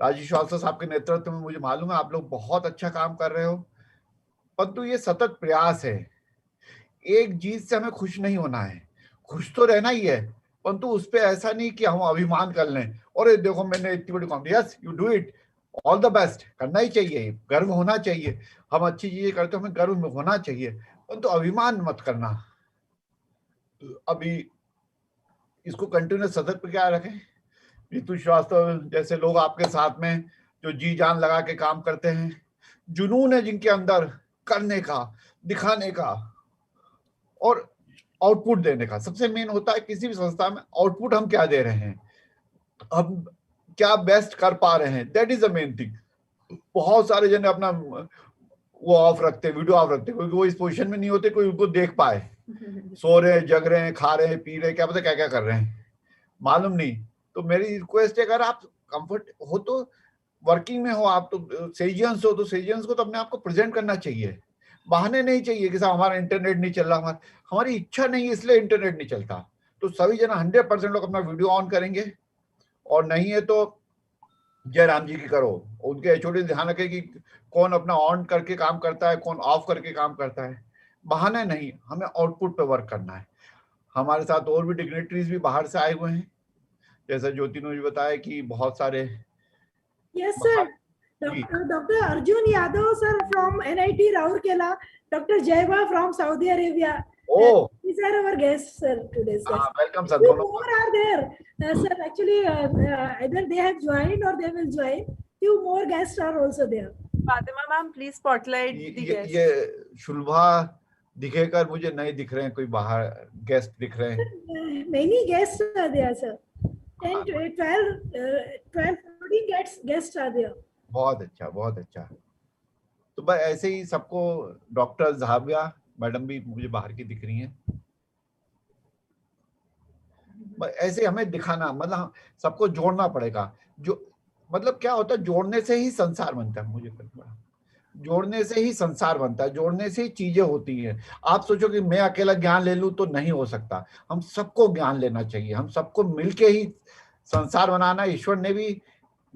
राजेश श्रीवास्तव साहब के नेतृत्व में मुझे मालूम है आप लोग बहुत अच्छा काम कर रहे हो, परंतु ये सतत प्रयास है। एक जीत से हमें खुश नहीं होना है, खुश तो रहना ही है, परंतु उस पर ऐसा नहीं कि हम अभिमान कर लें और ये देखो मैंने इतनी बड़ी com, yes you do it, all the best, करना ही चाहिए, गर्व होना चाहिए। हम अच्छी चीजें करते हमें गर्व में होना चाहिए, परंतु अभिमान मत करना। अभी इसको कंटिन्यूस सतत पे क्या रखें। ऋतु श्रीवास्तव जैसे लोग आपके साथ में जो जी जान लगा के काम करते हैं, जुनून है जिनके अंदर करने का, दिखाने का और आउटपुट देने का। सबसे मेन होता है किसी भी संस्था में आउटपुट हम क्या दे रहे हैं, हम क्या बेस्ट कर पा रहे हैं, that is the main thing. बहुत सारे जन अपना वो ऑफ रखते हैं, वीडियो ऑफ रखते हैं, क्योंकि वो इस पोजीशन में नहीं होते कोई उनको देख पाए, सो रहे हैं, जग रहे हैं, खा रहे हैं, पी रहे हैं, क्या पता क्या क्या कर रहे हैं, मालूम नहीं। तो मेरी रिक्वेस्ट है, अगर आप कंफर्ट हो तो वर्किंग में हो, आप तो सेजियंस हो तो सेजियंस को तो अपने आप को प्रेजेंट करना चाहिए। बहाने नहीं चाहिए कि साहब हमारा इंटरनेट नहीं चल रहा, हमारी इच्छा नहीं है इसलिए इंटरनेट नहीं चलता। तो सभी जना 100% लोग अपना वीडियो ऑन करेंगे, और नहीं है तो जयराम जी की करो, उनके एचओडी ध्यान रखे कि कौन अपना ऑन करके काम करता है, कौन ऑफ करके काम करता है। बहाने नहीं, हमें आउटपुट पे वर्क करना है। हमारे साथ और भी डिग्नेटरीज भी बाहर से आए हुए हैं, जैसा ज्योति ने मुझे बताया कि बहुत सारे। Yes, sir. Dr. Arjun Yadav, sir, from NIT Rourkela. Dr. Jaiba from Saudi Arabia. Oh, these are our guests, sir, today, sir. Welcome, sir. Few more are there, sir. Actually, either they have joined or they will join. Few more guests are also there. Fatima ma'am, please spotlight the guests. ये शुल्भा दिखेकर मुझे नहीं दिख रहे हैं, कोई बाहर guest दिख रहे हैं। Many guests are there, sir. 10, 12, 14 guests are there. बहुत अच्छा, बहुत अच्छा। तो बस ऐसे ही सबको, डॉक्टर झाविया मैडम भी मुझे बाहर की दिख रही हैं। ऐसे हमें दिखाना, मतलब सबको जोड़ना पड़ेगा। जो मतलब क्या होता है, जोड़ने से ही संसार बनता है। मुझे पता, जोड़ने से ही संसार बनता है, जोड़ने से ही चीजें होती हैं। आप सोचो कि मैं अकेला ज्ञान ले लूं तो नहीं हो सकता, हम सबको ज्ञान लेना चाहिए, हम सबको मिलके ही संसार बनाना। ईश्वर ने भी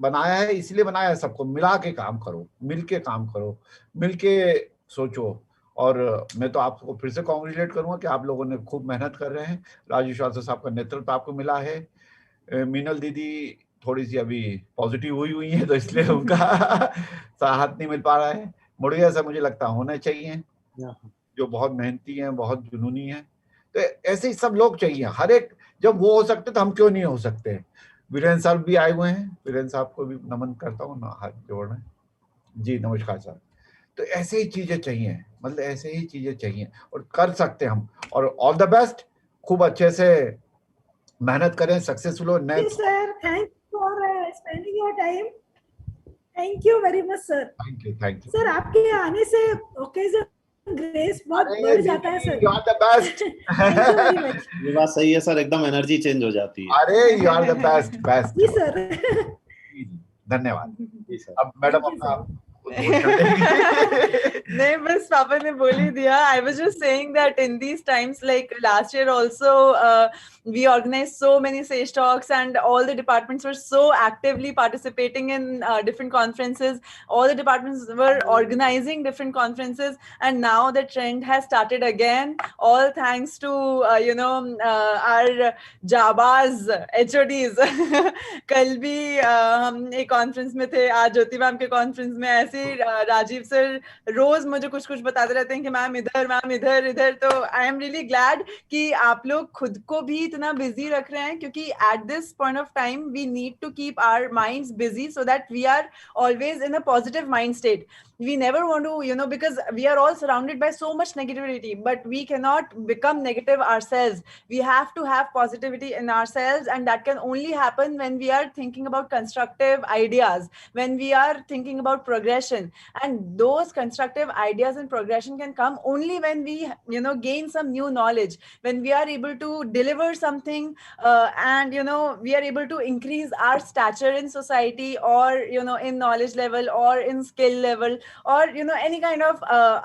बनाया है, इसलिए बनाया है, सबको मिला के काम करो, मिलके काम करो, मिलके सोचो। और मैं तो आपको फिर से कॉन्ग्रेचुलेट करूंगा कि आप लोगों ने खूब मेहनत कर रहे हैं। राजेश श्रीवास्तव साहब का नेतृत्व आपको मिला है। मीनल दीदी थोड़ी सी अभी पॉजिटिव हुई है, तो इसलिए उनका साथ नहीं मिल पा रहा है। मुड़िया से मुझे लगता होने चाहिए, जो बहुत मेहनती हैं, बहुत जुनूनी हैं। तो ऐसे ही सब लोग चाहिए, हर एक। जब वो हो सकते तो हम क्यों नहीं हो सकते। वीरेंद्र साहब भी आए हुए हैं, वीरेंद्र साहब को भी नमन करता हूँ, हाथ जोड़ रहे हैं जी, नमस्कार साहब। तो ऐसे ही चीजें चाहिए, मतलब ऐसे ही चीजें चाहिए, और कर सकते हम। और ऑल द बेस्ट, खूब अच्छे से मेहनत करें, सक्सेसफुल हो। Thank you, sir. Thanks for spending your time. Thank you very much, sir. Thank you, thank you sir. आपके आने से ओकेजन ग्रेस बहुत बढ़ जाता है सर। You are the best. Thank you very much. ये बात सही है सर, एकदम एनर्जी चेंज हो जाती है। अरे you are the best, best जी सर। धन्यवाद। जी सर। अब मैडम अपना नहीं, बस पापा ने बोल ही दिया। I was just saying that in these times, like last year also, we organized so many SAGE talks, and all the departments were so actively participating in different conferences. All the departments were organizing different conferences, and now the trend has started again. All thanks to our Jabaz HODs. कल भी हम एक conference में थे, आज ज्योति ma'am के conference में। ऐसे राजीव सर रोज मुझे कुछ कुछ बताते रहते हैं कि मैम इधर, मैम इधर इधर। तो आई एम रियली ग्लैड कि आप लोग खुद को भी इतना बिजी रख रहे हैं, क्योंकि at this point of time we need to keep our minds busy so that we are always in a positive mind state. We never want to, because we are all surrounded by so much negativity, but we cannot become negative ourselves. We have to have positivity in ourselves, and that can only happen when we are thinking about constructive ideas, when we are thinking about progression. And those constructive ideas and progression can come only when we, gain some new knowledge, when we are able to deliver something, and, we are able to increase our stature in society, or, in knowledge level, or in skill level, or any kind of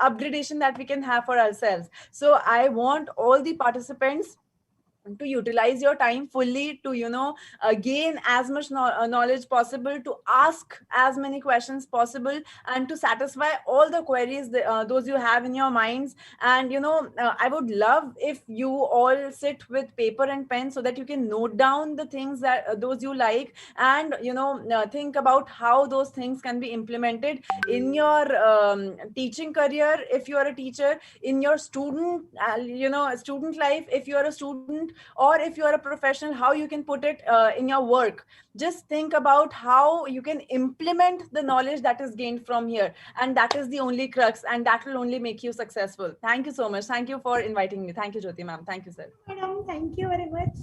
upgradation that we can have for ourselves. So I want all the participants to utilize your time fully, to gain as much knowledge possible, to ask as many questions possible, and to satisfy all the queries those you have in your minds. And I would love if you all sit with paper and pen so that you can note down the things that those you like, and think about how those things can be implemented in your teaching career if you are a teacher, in your student student life if you are a student, or if you are a professional, how you can put it in your work. Just think about how you can implement the knowledge that is gained from here, and that is the only crux, and that will only make you successful. Thank you so much. Thank you for inviting me. Thank you, Jyoti ma'am. Thank you, sir. Madam, thank you very much.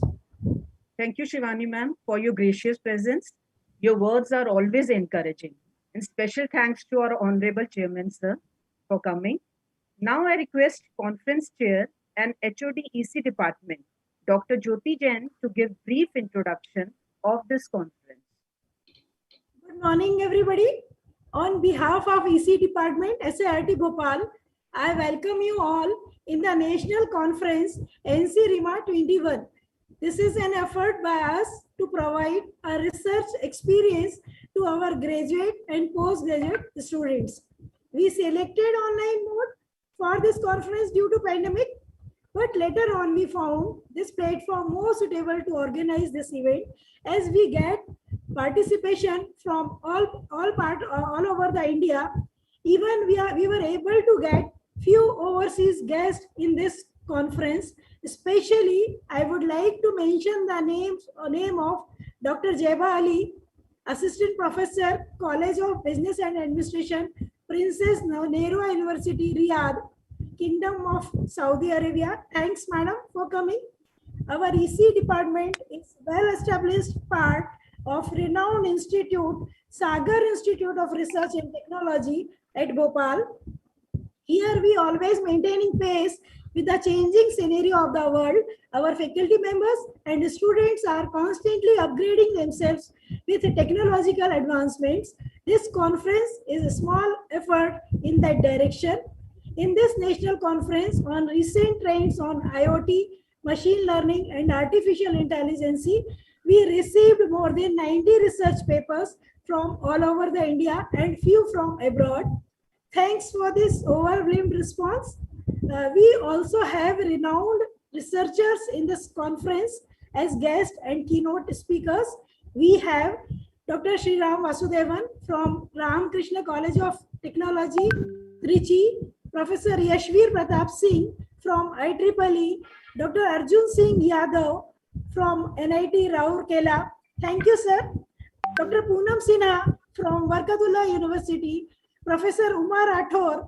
Thank you, Shivani ma'am, for your gracious presence. Your words are always encouraging. And special thanks to our Honorable Chairman, sir, for coming. Now I request Conference Chair and HOD EC Department, Dr. Jyoti Jain, to give brief introduction of this conference. Good morning, everybody. On behalf of EC Department, SIRT Bhopal, I welcome you all in the National Conference NC RIMA 21. This is an effort by us to provide a research experience to our graduate and postgraduate students. We selected online mode for this conference due to pandemic, but later on we found this platform more suitable to organize this event, as we get participation from all over the India. Even we were able to get few overseas guests in this conference. Especially, I would like to mention the name of Dr. Jeba Ali, Assistant Professor, College of Business and Administration, Princess Nehru University, Riyadh, Kingdom of Saudi Arabia. Thanks, madam, for coming. Our EC department is well-established part of renowned institute, Sagar Institute of Research and Technology at Bhopal. Here we always maintaining pace with the changing scenario of the world. Our faculty members and students are constantly upgrading themselves with technological advancements. This conference is a small effort in that direction. In this national conference on recent trends on IoT, machine learning, and artificial intelligence, we received more than 90 research papers from all over the India and few from abroad. Thanks for this overwhelming response. We also have renowned researchers in this conference as guests and keynote speakers. We have Dr. Sriram Vasudevan from Ramakrishna College of Technology, Trichy, Professor Yashvir Pratap Singh from IEEE, Dr. Arjun Singh Yadav from NIT Rourkela. Thank you, sir. Dr. Poonam Sinha from Barkatullah University, Professor Umar Rathore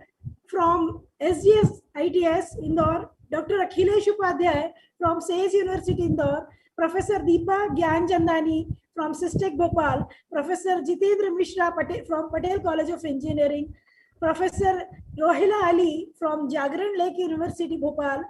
from SGS ITS Indore, Dr. Akhilesh Upadhyay from SAGE University Indore, Professor Deepa Gyanchandani from SISTEC Bhopal, Professor Jitendra Mishra from Patel College of Engineering, Professor Rohila Ali from Jagran Lake University Bhopal,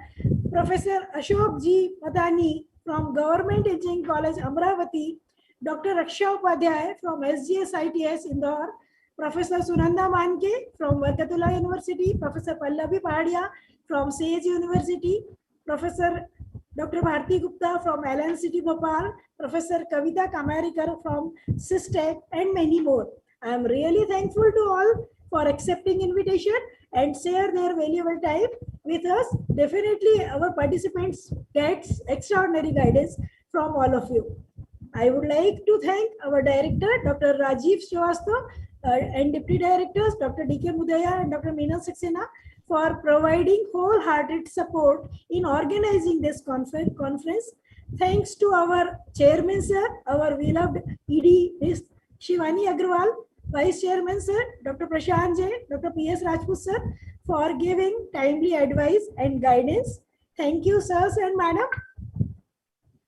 Professor Ashok G. Madani from Government Engineering College Amravati, Dr. Raksha Upadhyay from SGS ITS Indore, Professor Sunanda Manke from Varkatullah University, Professor Pallavi Padia from SAGE University, Professor Dr. Bharti Gupta from LNCT Bhopal, Professor Kavita Kamarikar from SISTEC, and many more. I am really thankful to all for accepting invitation and share their valuable time with us. Definitely our participants get extraordinary guidance from all of you. I would like to thank our director, Dr. Rajiv Srivastava, and Deputy Directors, Dr. D.K. Mudaya and Dr. Meena Saxena, for providing wholehearted support in organizing this conference. Thanks to our Chairman, sir, our beloved ED, Shivani Agrawal, Vice Chairman, sir, Dr. Prashant Jain, Dr. P.S. Rajput, sir, for giving timely advice and guidance. Thank you, sirs and madam.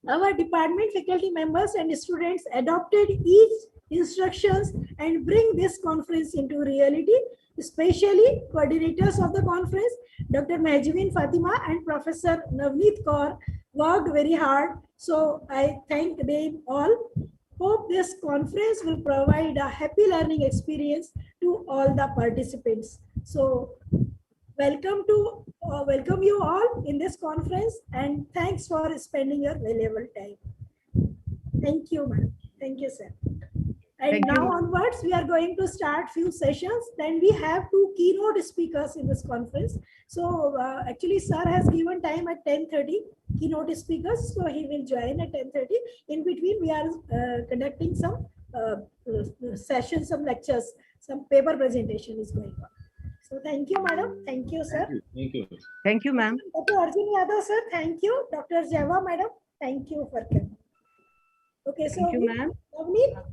Our department faculty members and students adopted each instructions and bring this conference into reality, especially coordinators of the conference, Dr. Mahjubin Fatima and Professor Navneet Kaur worked very hard. So I thank them all. Hope this conference will provide a happy learning experience to all the participants. So welcome you all in this conference, and thanks for spending your valuable time. Thank you, ma'am. Thank you, sir. And Thank now you. onwards, we are going to start few sessions. Then we have two keynote speakers in this conference. So actually, sir has given time at 10:30 keynote speakers. So he will join at 10:30. In between, we are conducting some sessions, some lectures, some paper presentation is going on. So thank you, madam. Thank you, sir. Thank you. Thank you, ma'am. Dr. Arjun Yadav, sir. Thank you. Dr. Java, madam. Thank you for coming. Okay, so Thank you, ma'am. Navneet?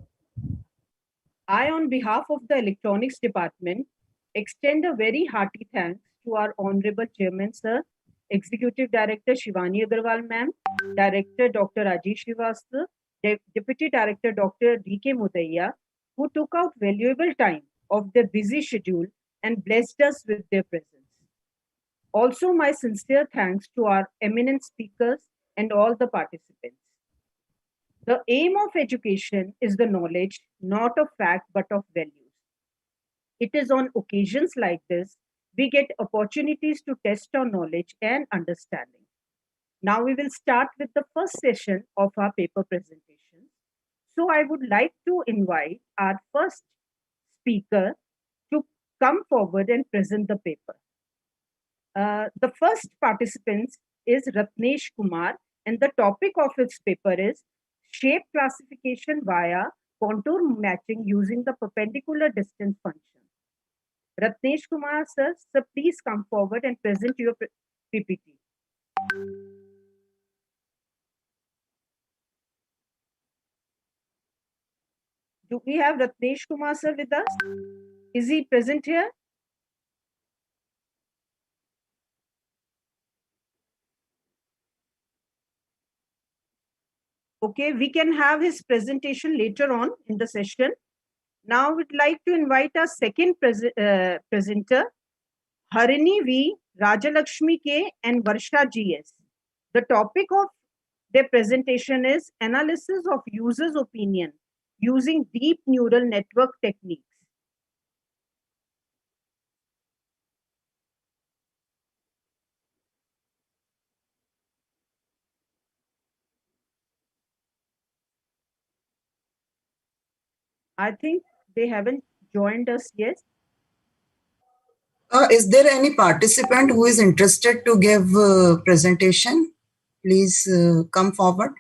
I, on behalf of the Electronics Department, extend a very hearty thanks to our Honorable Chairman, Sir, Executive Director Shivani Agarwal, ma'am, Director Dr. Rajesh Srivastava, Deputy Director Dr. D.K. Mudaiya, who took out valuable time of their busy schedule and blessed us with their presence. Also, my sincere thanks to our eminent speakers and all the participants. The aim of education is the knowledge, not of fact, but of values. It is on occasions like this, we get opportunities to test our knowledge and understanding. Now we will start with the first session of our paper presentation. So I would like to invite our first speaker to come forward and present the paper. The first participant is Ratnesh Kumar, and the topic of his paper is shape classification via contour matching using the perpendicular distance function. Ratnesh Kumar, sir, please come forward and present your PPT. Do we have Ratnesh Kumar, sir, with us? Is he present here? Okay, we can have his presentation later on in the session. Now we'd like to invite our second presenter, Harini V, Rajalakshmi K, and Varsha GS. The topic of their presentation is analysis of users' opinion using deep neural network techniques. I think they haven't joined us yet. Is there any participant who is interested to give presentation? Please come forward.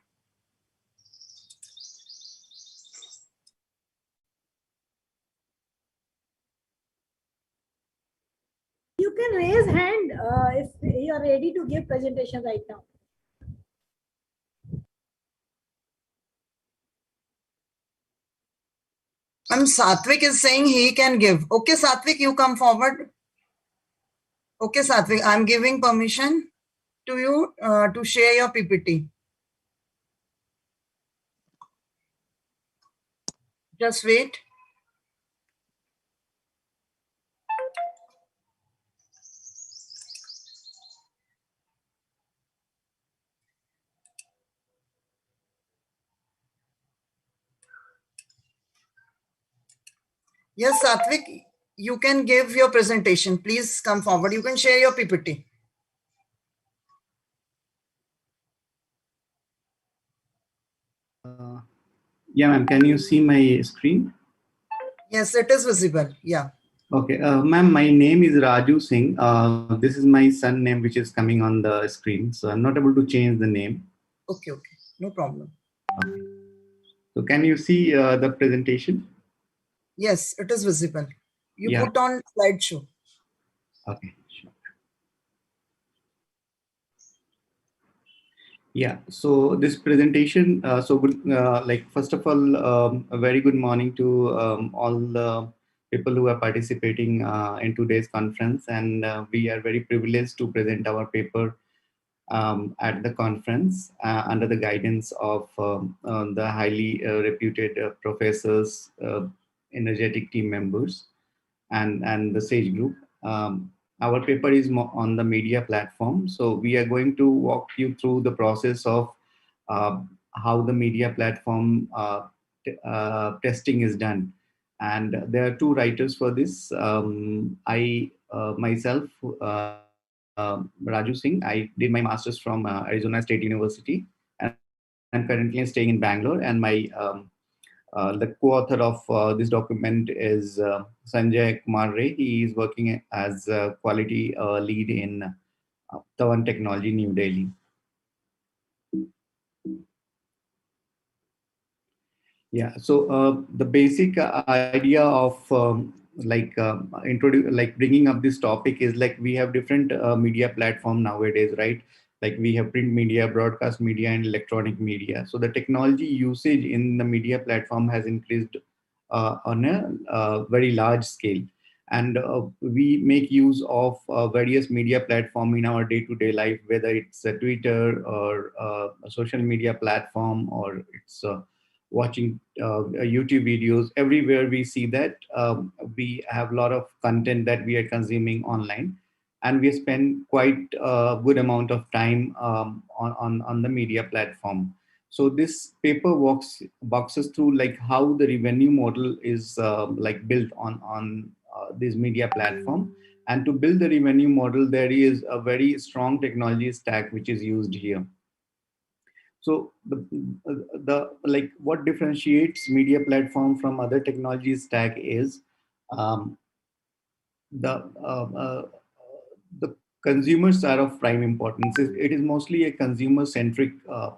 You can raise hand if you are ready to give presentation right now. Satvik is saying he can give. Okay, Satvik, you come forward. Okay, Satvik, I'm giving permission to you to share your PPT. Just wait. Yes, Satvik, you can give your presentation. Please come forward. You can share your PPT. Yeah, ma'am. Can you see my screen? Yes, it is visible. Yeah. Okay, ma'am. My name is Raju Singh. This is my son name, which is coming on the screen. So I'm not able to change the name. Okay. No problem. Okay. So can you see the presentation? Yes, it is visible. You Yeah. put on slideshow. Okay, sure. Yeah, so this presentation, like first of all, a very good morning to all the people who are participating in today's conference, and we are very privileged to present our paper at the conference under the guidance of the highly reputed professors, energetic team members, and the SAGE group. Our paper is on the media platform. So we are going to walk you through the process of how the media platform testing is done. And there are two writers for this. I myself, Raju Singh. I did my master's from Arizona State University, and I'm currently staying in Bangalore. And my the co-author of this document is Sanjay Kumar Ray. He is working as a quality lead in Tawan Technology, New Delhi. Yeah, so the basic idea of bringing up this topic is like we have different media platform nowadays, right? Like we have print media, broadcast media, and electronic media. So the technology usage in the media platform has increased on a very large scale, and we make use of various media platform in our day-to-day life, whether it's a Twitter or a social media platform, or it's watching YouTube videos. Everywhere we see that we have a lot of content that we are consuming online, and we spend quite a good amount of time on the media platform. So this paper boxes through like how the revenue model is like built on this media platform. And to build the revenue model, there is a very strong technology stack which is used here. So the like what differentiates media platform from other technology stack is um, the uh, uh, the consumers are of prime importance. It is mostly a consumer centric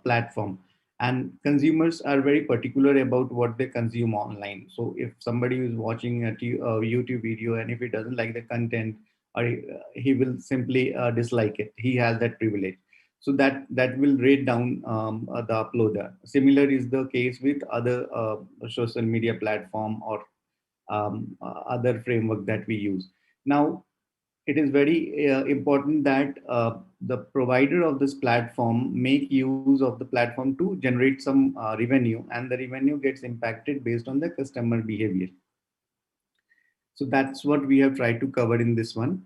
platform, and consumers are very particular about what they consume online. So if somebody is watching a YouTube video, and if he doesn't like the content, or he will simply dislike it, he has that privilege. So that will rate down the uploader. Similar is the case with other social media platform or other framework that we use. Now, it is very important that the provider of this platform make use of the platform to generate some revenue, and the revenue gets impacted based on the customer behavior. So that's what we have tried to cover in this one.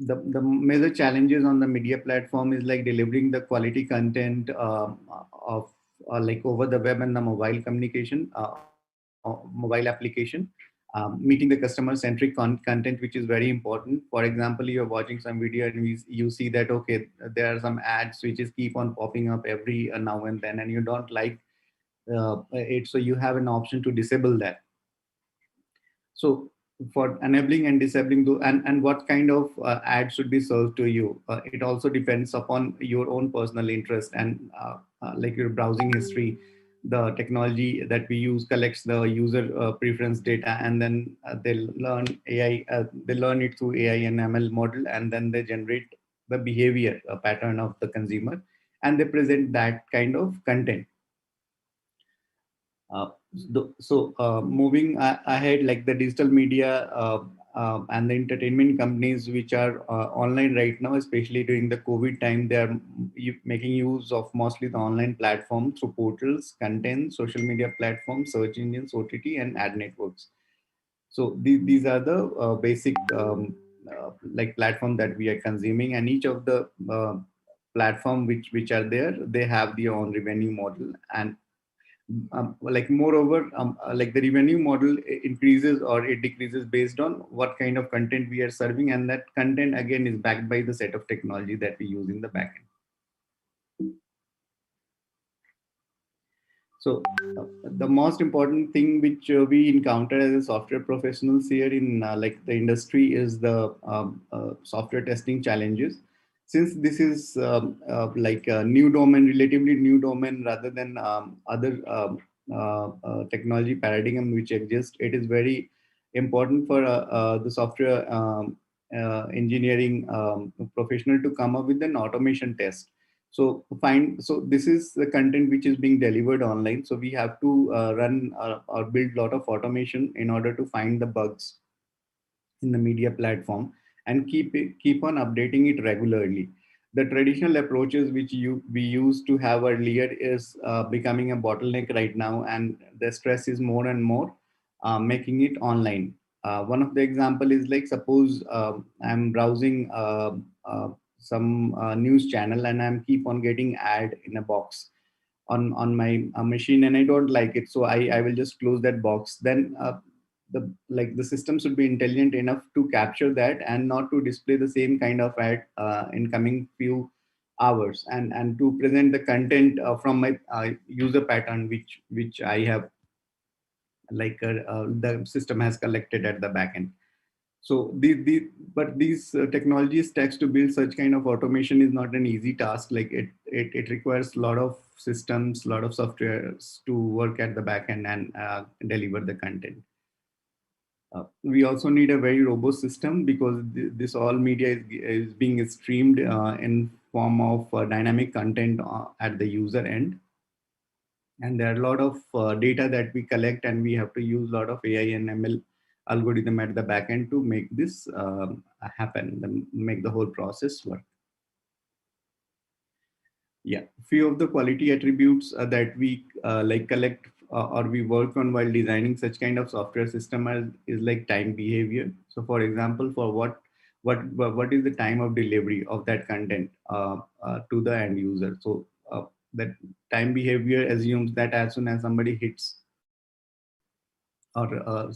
The major challenges on the media platform is like delivering the quality content of like over the web and the mobile communication, mobile application, meeting the customer centric content, which is very important. For example, you're watching some video and you see that, okay, there are some ads which is keep on popping up every now and then, and you don't like it. So you have an option to disable that. So for enabling and disabling and what kind of ad should be served to you, it also depends upon your own personal interest and like your browsing history. The technology that we use collects the user preference data, and then they learn they learn it through AI and ML model, and then they generate the behavior pattern of the consumer, and they present that kind of content. Moving ahead, like the digital media and the entertainment companies which are online right now, especially during the COVID time, they are making use of mostly the online platform through portals, content, social media platforms, search engines, OTT, and ad networks. So these are the basic like platform that we are consuming, and each of the platform which are there, they have their own revenue model. And like moreover, like the revenue model increases or it decreases based on what kind of content we are serving, and that content again is backed by the set of technology that we use in the backend. So the most important thing which we encounter as a software professionals here in like the industry is the software testing challenges. Since this is like a new domain, relatively new domain, rather than other technology paradigm which exists, it is very important for the software engineering professional to come up with an automation test. So this is the content which is being delivered online. So we have to run or build a lot of automation in order to find the bugs in the media platform and keep on updating it regularly. The traditional approaches which we used to have earlier is becoming a bottleneck right now, and the stress is more and more making it online. One of the example is like, suppose I'm browsing some news channel, and I'm keep on getting ad in a box on my machine, and I don't like it, so I will just close that box. Then the system should be intelligent enough to capture that and not to display the same kind of ad in coming few hours, and to present the content from my user pattern which I have the system has collected at the backend. So but these technology stacks to build such kind of automation is not an easy task. Like it requires a lot of systems, a lot of softwares to work at the backend and deliver the content. We also need a very robust system because this all media is being streamed in form of dynamic content at the user end. And there are a lot of data that we collect, and we have to use a lot of AI and ML algorithm at the back end to make this happen, make the whole process work. Yeah, few of the quality attributes that we collect or we work on while designing such kind of software system is like time behavior. So for example, for what is the time of delivery of that content to the end user? So that time behavior assumes that as soon as somebody hits or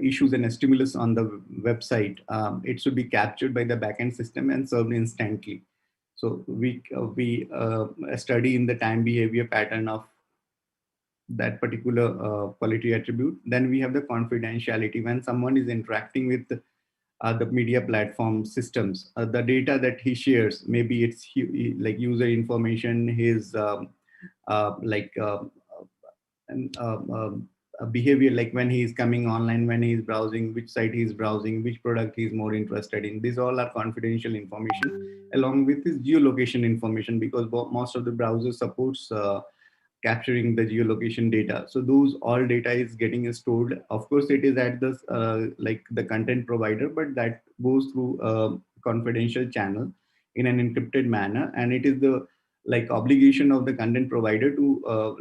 issues and stimulus on the website, it should be captured by the backend system and served instantly. So we study in the time behavior pattern of that particular quality attribute. Then we have the confidentiality. When someone is interacting with the media platform systems, the data that he shares, maybe it's like user information, his behavior, like when he's coming online, when he's browsing, which site he's browsing, which product he's more interested in. These all are confidential information, along with his geolocation information, because most of the browser supports capturing the geolocation data. So those all data is getting stored. Of course, it is at the the content provider, but that goes through a confidential channel in an encrypted manner, and it is the obligation of the content provider to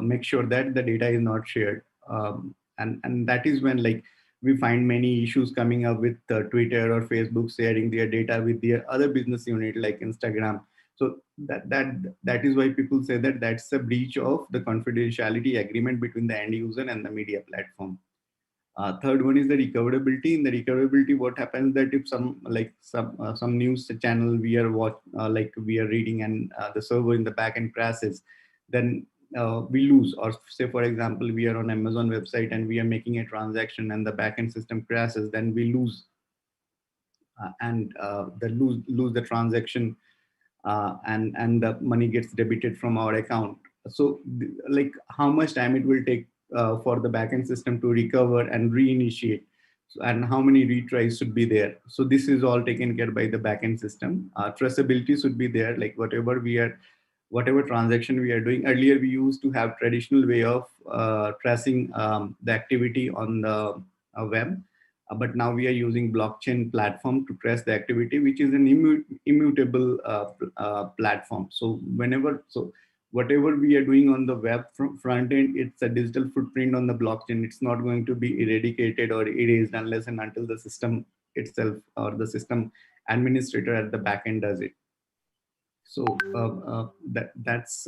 make sure that the data is not shared. And that is when we find many issues coming up with Twitter or Facebook sharing their data with their other business unit like Instagram. So that is why people say that that's a breach of the confidentiality agreement between the end user and the media platform. Third one is the recoverability. In the recoverability, what happens that if some news channel we are we are reading and the server in the backend crashes, then we lose. Or say for example, we are on Amazon website and we are making a transaction and the backend system crashes, then we lose lose the transaction, and the money gets debited from our account. So how much time it will take for the backend system to recover and reinitiate, and how many retries should be there. So this is all taken care by the backend system. Traceability should be there, like whatever transaction we are doing. Earlier we used to have traditional way of tracing the activity on the web, but now we are using blockchain platform to trace the activity, which is an immutable platform. So whatever we are doing on the web front end, it's a digital footprint on the blockchain. It's not going to be eradicated or erased unless and until the system itself or the system administrator at the back end does it. So that's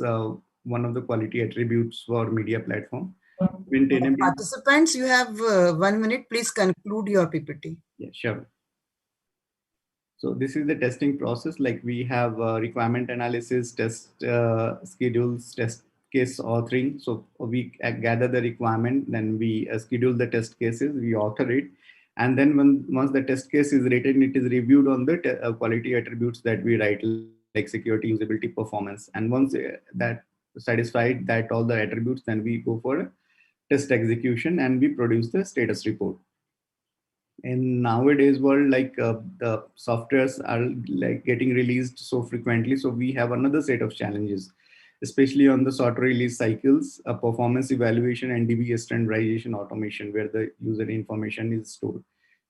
one of the quality attributes for media platform. Participants, you have 1 minute. Please conclude your PPT. Yeah, sure. So this is the testing process. Like we have requirement analysis, test schedules, test case authoring. So we gather the requirement, then we schedule the test cases, we author it. And then once the test case is written, it is reviewed on the quality attributes that we write, like security, usability, performance. And once that satisfied that all the attributes, then we go for test execution and we produce the status report. In nowadays world, the softwares are getting released so frequently, so we have another set of challenges, especially on the software release cycles, performance evaluation, and DB standardization automation, where the user information is stored.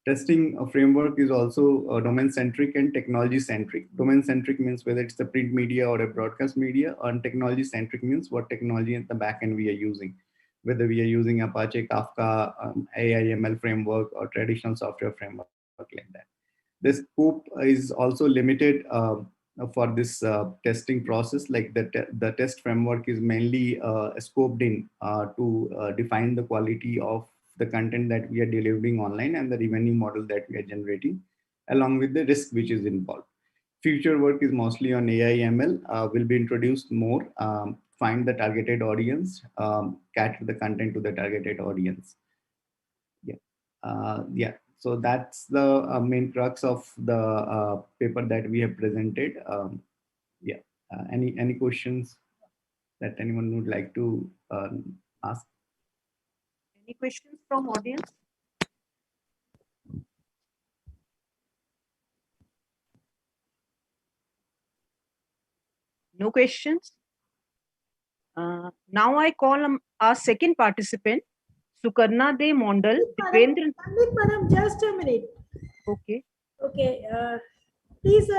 Testing framework is also domain centric and technology centric. Domain centric means whether it's a print media or a broadcast media, and technology centric means what technology at the back end we are using, whether we are using Apache, Kafka, AI/ML framework, or traditional software framework like that. The scope is also limited for this testing process. Like the test framework is mainly scoped in to define the quality of the content that we are delivering online and the revenue model that we are generating, along with the risk which is involved. Future work is mostly on AI ML, will be introduced more, find the targeted audience, cater the content to the targeted audience. Yeah. So that's the main crux of the paper that we have presented. Yeah. Any questions that anyone would like to ask? Any questions from audience? No questions? Now I call our second participant, Sukarna De Mondal. Madam, just a minute. Okay. Okay. Please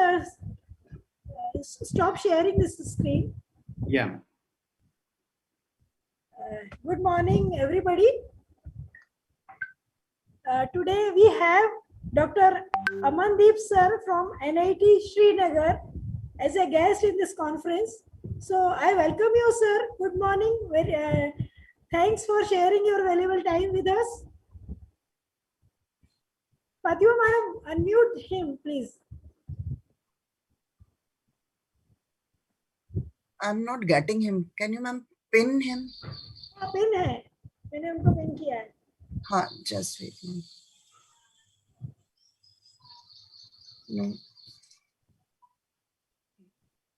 stop sharing this screen. Yeah. Good morning, everybody. Today we have Dr. Amandeep sir from NIT Srinagar as a guest in this conference. So I welcome you, sir. Good morning. Thanks for sharing your valuable time with us. Fatima madam, unmute him, please. I'm not getting him. Can you, ma'am, pin him? हाँ, pin है. मैंने उनको pin किया है. हाँ, just wait. No.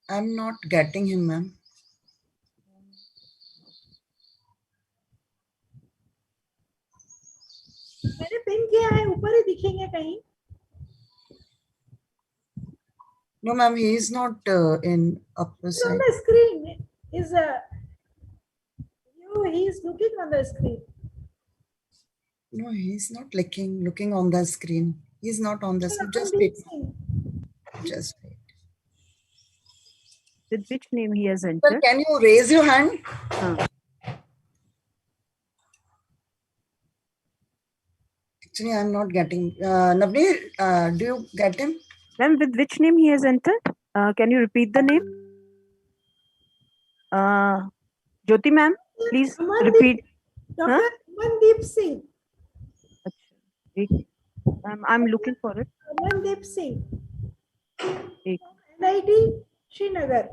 I'm not getting him, ma'am. मैंने pin किया है, ऊपर ही दिखेंगे कहीं. No, ma'am, he is not in upper side. On the screen is he is looking on the screen. No, he's not looking on the screen. He's not on the screen. Just wait. Just wait. With which name he has entered? Sir, can you raise your hand? Actually, I'm not getting. Navneet, do you get him? Ma'am, with which name he has entered? Can you repeat the name? Jyoti ma'am, please repeat. Dr. Amandeep Singh. I'm looking for it. Amandeep Singh. NIT Srinagar.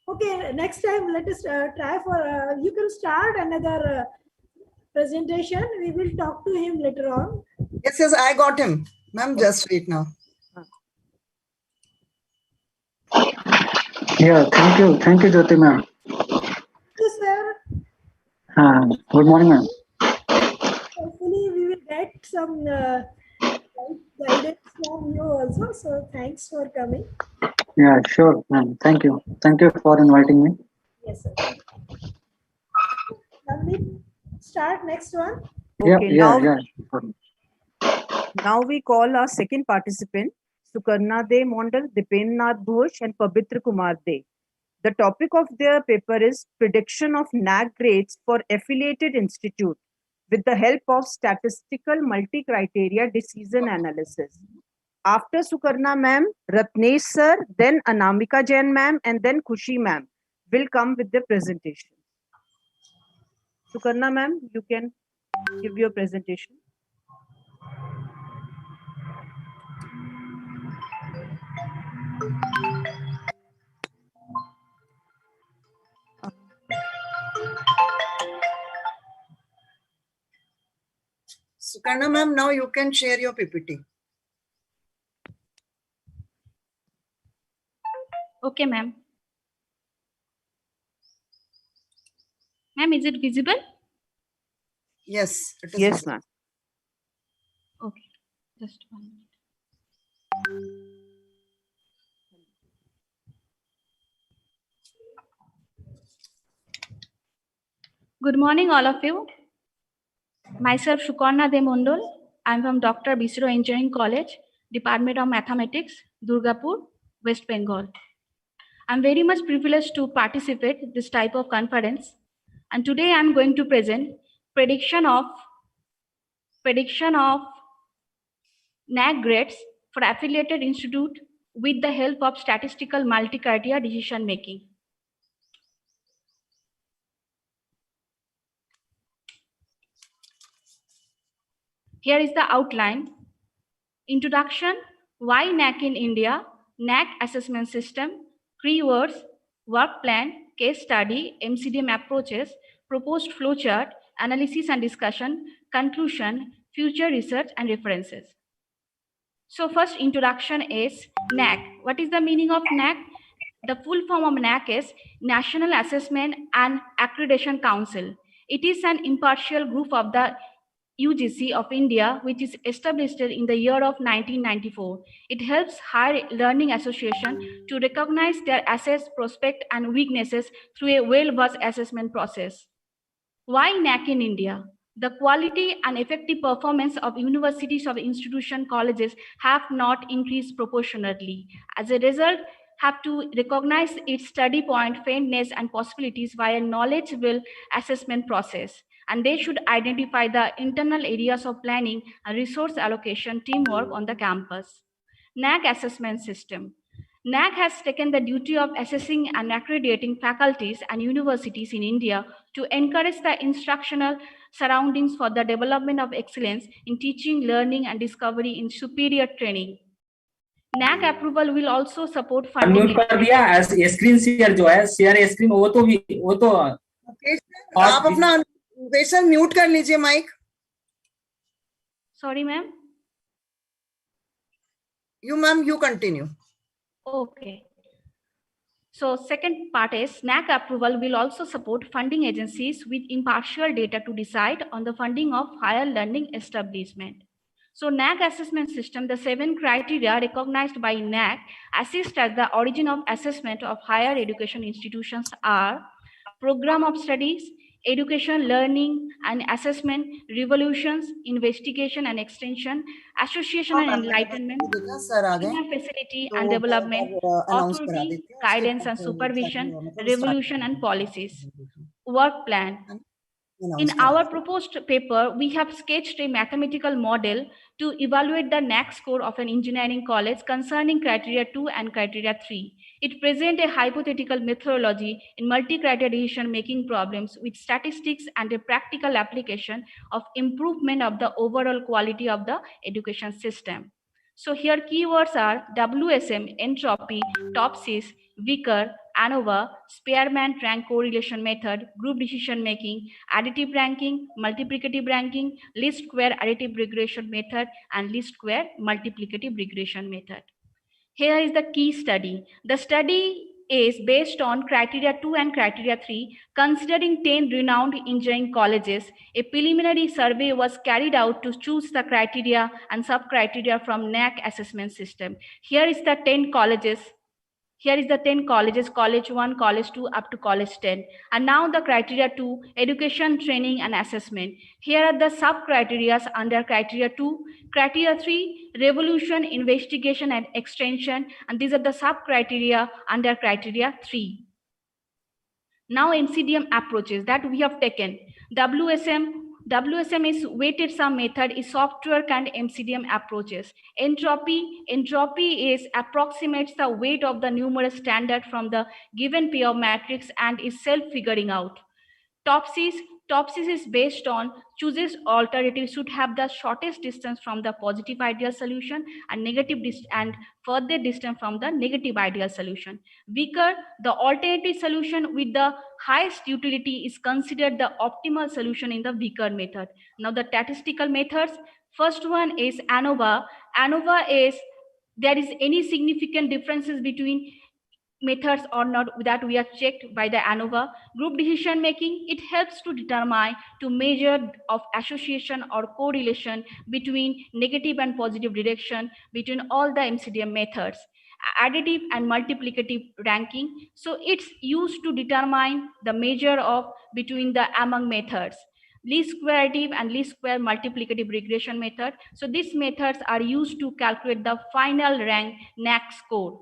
Okay, next time let us try for. You can start another presentation. We will talk to him later on. Yes, I got him. Ma'am, just wait now. Yeah, thank you, Jyoti ma'am. Yes, sir. Good morning, ma'am. Hopefully, we will get some guidance from you also. So, thanks for coming. Yeah, sure, ma'am. Thank you for inviting me. Yes, sir. Navneet, start next one. Okay, yeah. Now we call our second participant, Sukarna De Mondal, Dipennath Ghosh, and Pabitra Kumar De. The topic of their paper is prediction of NAC grades for affiliated institute with the help of statistical multi-criteria decision analysis. After Sukarna ma'am, Ratnesh sir, then Anamika Jain ma'am, and then Khushi ma'am will come with the presentation. Sukarna ma'am, you can give your presentation. Sukarna ma'am, now you can share your PPT. Okay, ma'am. Ma'am, is it visible? Yes, it is. Yes, ma'am. Okay, just 1 minute. Good morning, all of you. Myself, Sukarna De Mondal. I'm from Dr. Bisro Engineering College, Department of Mathematics, Durgapur, West Bengal. I'm very much privileged to participate in this type of conference. And today I'm going to present prediction of NAC grades for affiliated institute with the help of statistical multi-criteria decision making. Here is the outline. Introduction, why NAC in India, NAC assessment system, keywords, work plan, case study, MCDM approaches, proposed flowchart, analysis and discussion, conclusion, future research and references. So first introduction is NAC. What is the meaning of NAC? The full form of NAC is National Assessment and Accreditation Council. It is an impartial group of the UGC of India, which is established in the year of 1994. It helps higher learning association to recognize their assets, prospects, and weaknesses through a well-versed assessment process. Why NAC in India? The quality and effective performance of universities of institution colleges have not increased proportionately. As a result, have to recognize its study point, fairness, and possibilities via knowledgeable assessment process. And they should identify the internal areas of planning and resource allocation teamwork on the campus. NAC assessment system. NAC has taken the duty of assessing and accrediting faculties and universities in India to encourage the instructional surroundings for the development of excellence in teaching, learning, and discovery in superior training. NAC approval will also support funding. Unmute कर दिया screen share जो है share screen वो तो आप अपना बेशक mute कर लीजिए mic. Sorry, ma'am. You continue. Okay. So second part is NAC approval will also support funding agencies with impartial data to decide on the funding of higher learning establishment. So NAC assessment system, the 7 criteria recognized by NAC assist as the origin of assessment of higher education institutions are program of studies, education, learning and assessment, revolutions, investigation and extension, association and enlightenment, facility and development, authority, guidance and supervision, revolution and policies, work plan. In our proposed paper, we have sketched a mathematical model to evaluate the NAC score of an engineering college concerning criteria 2 and criteria 3. It presents a hypothetical methodology in multi-criteria decision-making problems with statistics and a practical application of improvement of the overall quality of the education system. So here keywords are WSM, entropy, Topsys, Vickers, ANOVA, Spearman rank correlation method, group decision making, additive ranking, multiplicative ranking, least square additive regression method, and least square multiplicative regression method. Here is the key study. The study is based on criteria 2 and criteria 3, considering 10 renowned engineering colleges. A preliminary survey was carried out to choose the criteria and sub-criteria from NAC assessment system. Here is the 10 colleges. Here is the 10 colleges, college 1, college 2, up to college 10. And now the criteria 2, education, training, and assessment. Here are the sub-criteria under criteria 2. Criteria 3, revolution, investigation, and extension. And these are the sub-criteria under criteria 3. Now MCDM approaches that we have taken. WSM is weighted sum method is software kind MCDM approaches. Entropy is approximates the weight of the numerous standard from the given pair of matrix and is self-figuring out. Topsys is based on chooses alternative should have the shortest distance from the positive ideal solution and further distance from the negative ideal solution. Vickers, the alternative solution with the highest utility is considered the optimal solution in the Vickers method. Now the statistical methods, first one is ANOVA. ANOVA is there is any significant differences between methods or not that we are checked by the ANOVA. Group decision making, it helps to determine to measure of association or correlation between negative and positive direction between all the MCDM methods. Additive and multiplicative ranking, so it's used to determine the measure of between the among methods. Least square additive and least square multiplicative regression method, so these methods are used to calculate the final rank NAC score.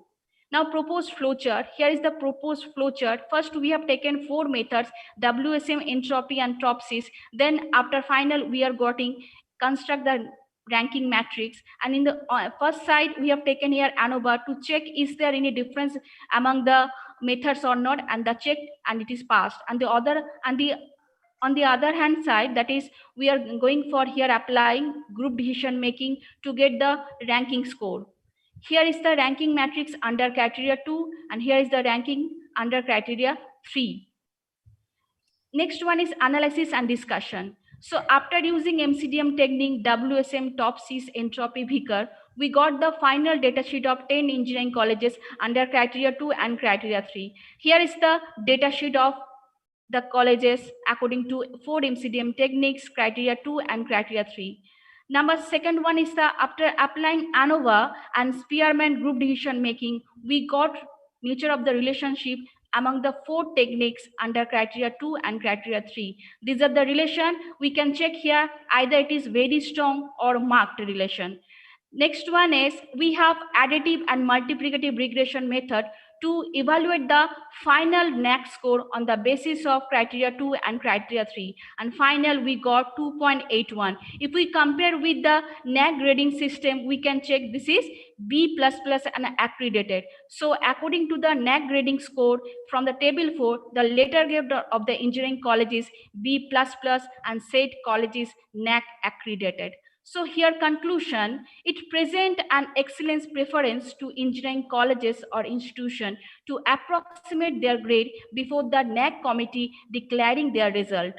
Now proposed flowchart. Here is the proposed flowchart. First we have taken 4 methods, WSM, entropy and Topsys. Then after final we are construct the ranking matrix, and in the first side we have taken here ANOVA to check is there any difference among the methods or not, and the check and it is passed. And on the other hand side, that is we are going for here applying group decision making to get the ranking score. Here is the ranking matrix under criteria 2, and here is the ranking under criteria 3. Next one is analysis and discussion. So after using MCDM technique, WSM, Topsys, Entropy, Vickers, we got the final datasheet of 10 engineering colleges under criteria 2 and criteria 3. Here is the datasheet of the colleges according to 4 MCDM techniques, criteria 2 and criteria 3. Second one is the after applying ANOVA and Spearman group decision making, we got nature of the relationship among the 4 techniques under criteria 2 and criteria 3. These are the relation we can check here, either it is very strong or marked relation. Next one is we have additive and multiplicative regression method to evaluate the final NAAC score on the basis of criteria 2 and criteria 3. And final, we got 2.81. If we compare with the NAAC grading system, we can check this is B++ and accredited. So according to the NAAC grading score from the table 4, the letter grade of the engineering college is B++ and said college is NAAC accredited. So here conclusion, it present an excellence preference to engineering colleges or institution to approximate their grade before the NAAC committee declaring their result.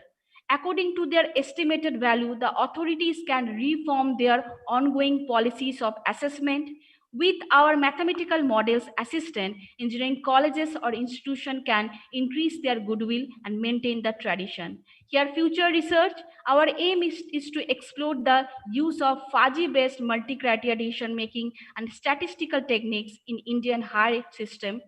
According to their estimated value, the authorities can reform their ongoing policies of assessment. With our mathematical models assistant, engineering colleges or institution can increase their goodwill and maintain the tradition. Here, future research, our aim is to explore the use of fuzzy-based multi-criteria decision making and statistical techniques in Indian higher system.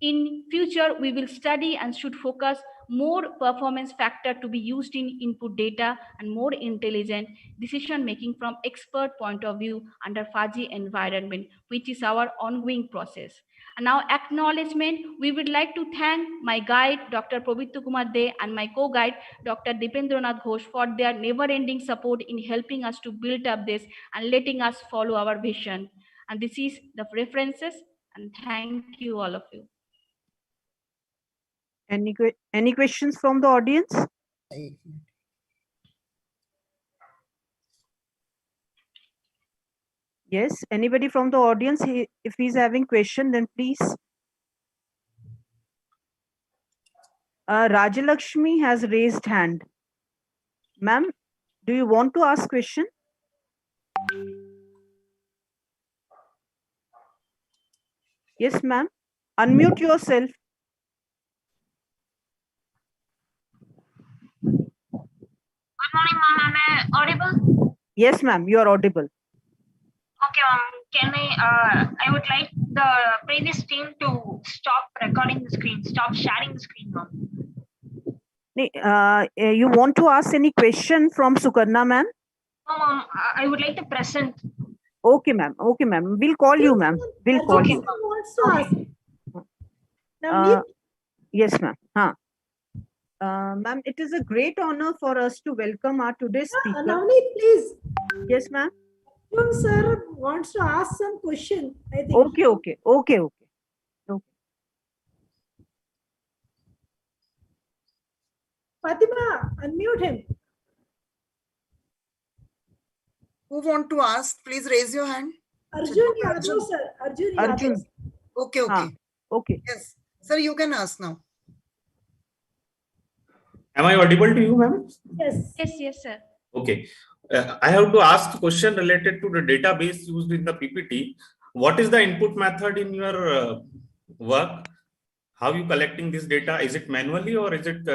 In future, we will study and should focus more performance factor to be used in input data and more intelligent decision making from expert point of view under fuzzy environment, which is our ongoing process. And now acknowledgement, we would like to thank my guide, Dr. Pavitra Kumar De, and my co-guide, Dr. Dipendranath Ghosh, for their never-ending support in helping us to build up this and letting us follow our vision. And this is the references, and thank you all of you. Any questions from the audience? Yes, anybody from the audience, if he's having question, then please. Rajalakshmi has raised hand. Ma'am, do you want to ask question? Yes, ma'am. Unmute yourself. Good morning, ma'am. Am I audible? Yes, ma'am, you are audible. Okay, ma'am. Can I would like the previous team to stop recording the screen, stop sharing the screen, ma'am. You want to ask any question from Sukarna, ma'am? No, ma'am. I would like to present. Okay, ma'am. Okay, ma'am. We'll call you, ma'am. We'll call you. Yes, ma'am. Ma'am, it is a great honor for us to welcome our today's speaker. Navneet, please. Yes, ma'am. Sir wants to ask some question, I think. Okay. Fatima, unmute him. Who want to ask? Please raise your hand. Arjun Yadav, sir. Arjun. Okay. Yes, sir, you can ask now. Am I audible to you, ma'am? Yes, sir. Okay. I have to ask a question related to the database used in the PPT. What is the input method in your work? How are you collecting this data? Is it manually or is it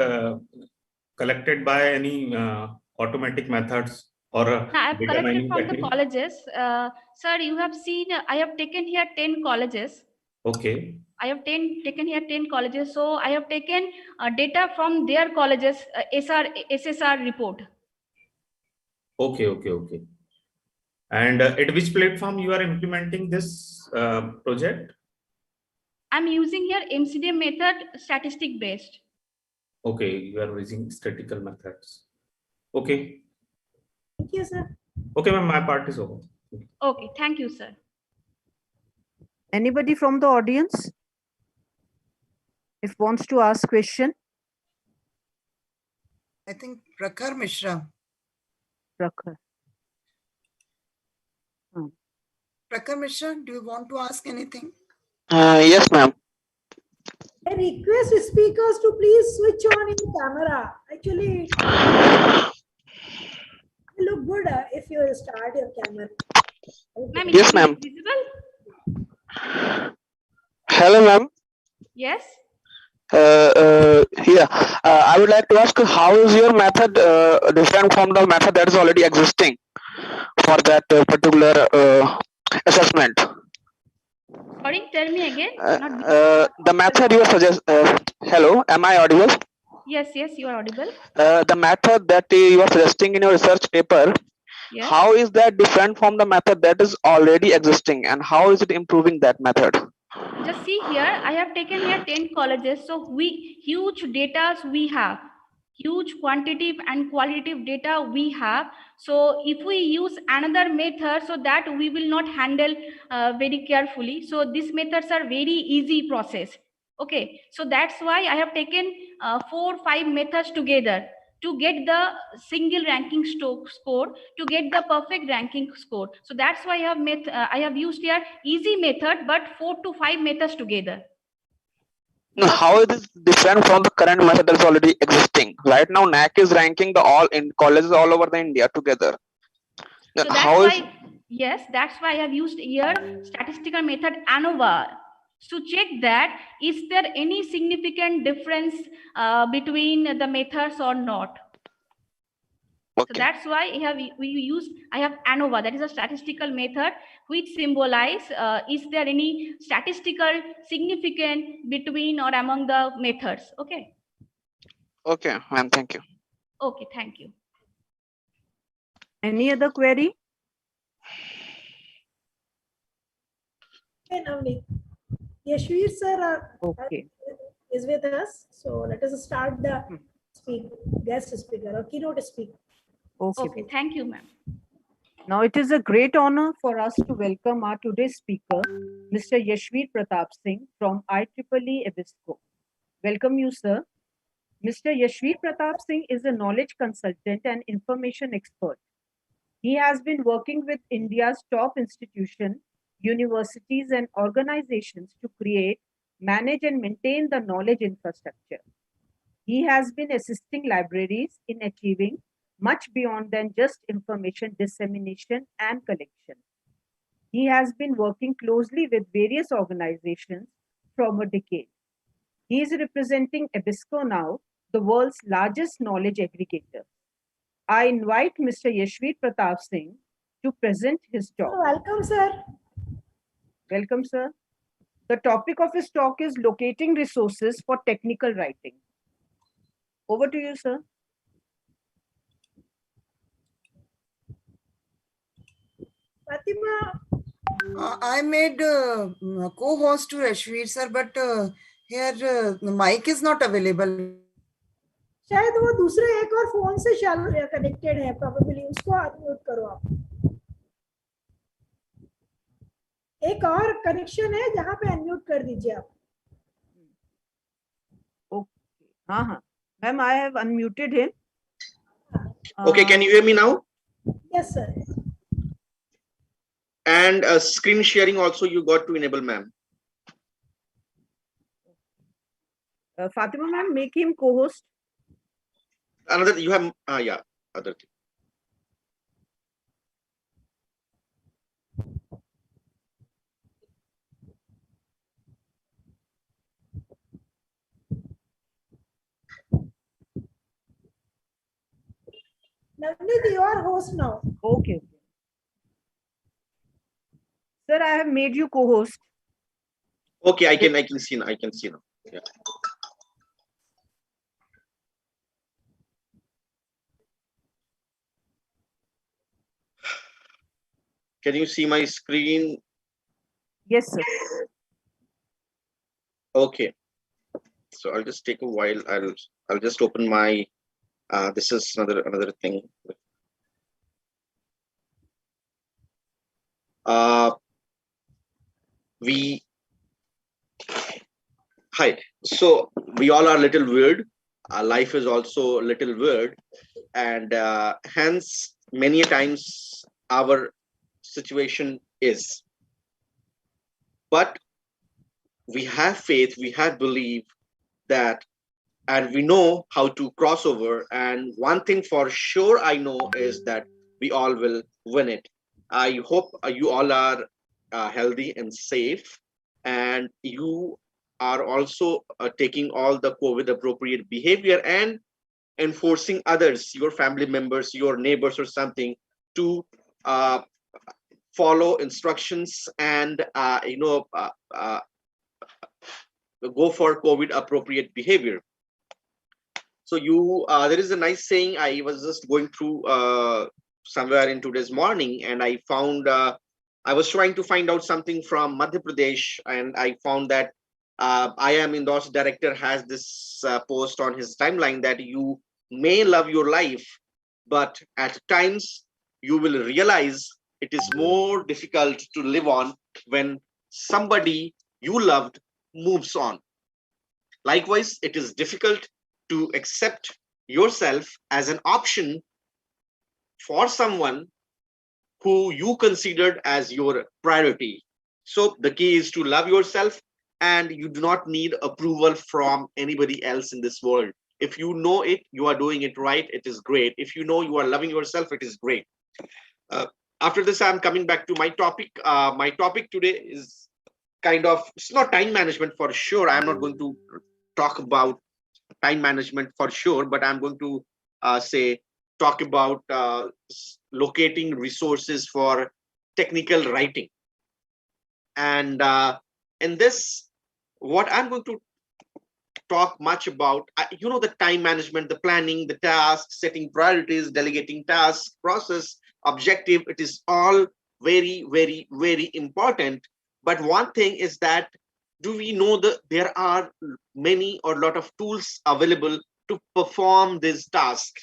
collected by any automatic methods or I have data collected mining from technique? the colleges. Sir, you have seen, I have taken here 10 colleges. Okay. I have taken here 10 colleges. So I have taken data from their colleges, SSR report. Okay. And at which platform you are implementing this project? I'm using here MCDM method, statistic based. Okay, you are using statistical methods. Okay. Thank you, sir. Okay, ma'am, my part is over. Okay, thank you, sir. Anybody from the audience? If wants to ask question? I think Prakhar Mishra. Prakhar. Prakhar Mishra, do you want to ask anything? Yes, ma'am. I request speakers to please switch on your camera. Actually, you look good if you start your camera. Ma'am, Yes, ma'am. visible? Hello, ma'am. Yes. I would like to ask, how is your method different from the method that is already existing for that particular assessment? Sorry, tell me again. The method you suggest. Hello, am I audible? Yes, you are audible. The method that you are suggesting in your research paper, Yes. how is that different from the method that is already existing, and how is it improving that method? Just see here, I have taken here 10 colleges. So huge data we have, huge quantitative and qualitative data we have. So if we use another method, so that we will not handle very carefully. So these methods are very easy process. Okay, so that's why I have taken 4 or 5 methods together to get the single ranking score, to get the perfect ranking score. So that's why I have used here easy method, but 4 to 5 methods together. Now, how is this different from the current method that is already existing? Right now, NAC is ranking the all in colleges all over the India together. Then So that's why, yes, that's why I have used here statistical method ANOVA to check that is there any significant difference between the methods or not. Okay. So that's why I have ANOVA, that is a statistical method which symbolize is there any statistical significance between or among the methods. Okay. Okay, ma'am, thank you. Okay, thank you. Any other query? Okay, Navneet. Yashveer sir is with us. So let us start the guest speaker or keynote speaker. Okay, thank you, ma'am. Now it is a great honor for us to welcome our today's speaker, Mr. Yashveer Pratap Singh from IEEE EBSCO. Welcome you, sir. Mr. Yashveer Pratap Singh is a knowledge consultant and information expert. He has been working with India's top institutions, universities, and organizations to create, manage, and maintain the knowledge infrastructure. He has been assisting libraries in achieving much beyond than just information dissemination and collection. He has been working closely with various organizations from a decade. He is representing EBSCO now, the world's largest knowledge aggregator. I invite Mr. Yashveer Pratap Singh to present his talk. Welcome, sir. Welcome, sir. The topic of his talk is locating resources for technical writing. Over to you, sir. Fatima. I made co-host to Yashveer sir, but here the mic is not available. शायद वो दूसरे एक और phone से connected है probably उसको unmute करो आप एक और कनेक्शन है जहां पे अनम्यूट कर दीजिए आप ओके हाँ ma'am I have unmuted him. Okay, can you hear me now? Yes, sir. And screen sharing also you got to enable, ma'am. Fatima ma'am, make him co-host. Another you have yeah, other thing. Navneet, you are host now. Okay. Sir, I have made you co-host. Okay, I can see now. I can see now. Yeah. Can you see my screen? Yes, sir. Okay. So I'll just take a while. I'll just open my this is another thing. Hi. So we all are a little weird. Our life is also a little weird, and hence many times our situation is. But we have faith, we have belief that, and we know how to cross over. And one thing for sure I know is that we all will win it. I hope you all are healthy and safe, and you are also taking all the COVID appropriate behavior and enforcing others, your family members, your neighbors or something, to follow instructions and go for COVID appropriate behavior. So there is a nice saying. I was just going through somewhere in today's morning, and I found I was trying to find out something from Madhya Pradesh, and I found that IIM endorsed director has this post on his timeline that you may love your life, but at times you will realize it is more difficult to live on when somebody you loved moves on. Likewise, it is difficult to accept yourself as an option for someone who you considered as your priority. So the key is to love yourself, and you do not need approval from anybody else in this world. If you know it, you are doing it right, it is great. If you know you are loving yourself, it is great. After this, I'm coming back to my topic. My topic today is kind of, it's not time management for sure. I'm not going to talk about time management for sure, but I'm going to talk about locating resources for technical writing. And in this, what I'm going to talk much about, the time management, the planning, the tasks, setting priorities, delegating tasks, process, objective, it is all very, very, very important. But one thing is that, do we know that there are many or a lot of tools available to perform this task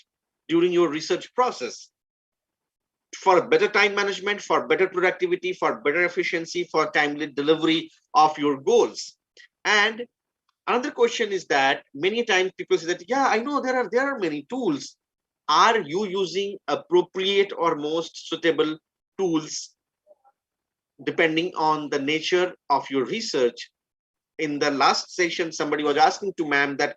during your research process? For better time management, for better productivity, for better efficiency, for timely delivery of your goals. And another question is that many times people say that, yeah, I know there are many tools. Are you using appropriate or most suitable tools depending on the nature of your research? In the last session, somebody was asking to ma'am that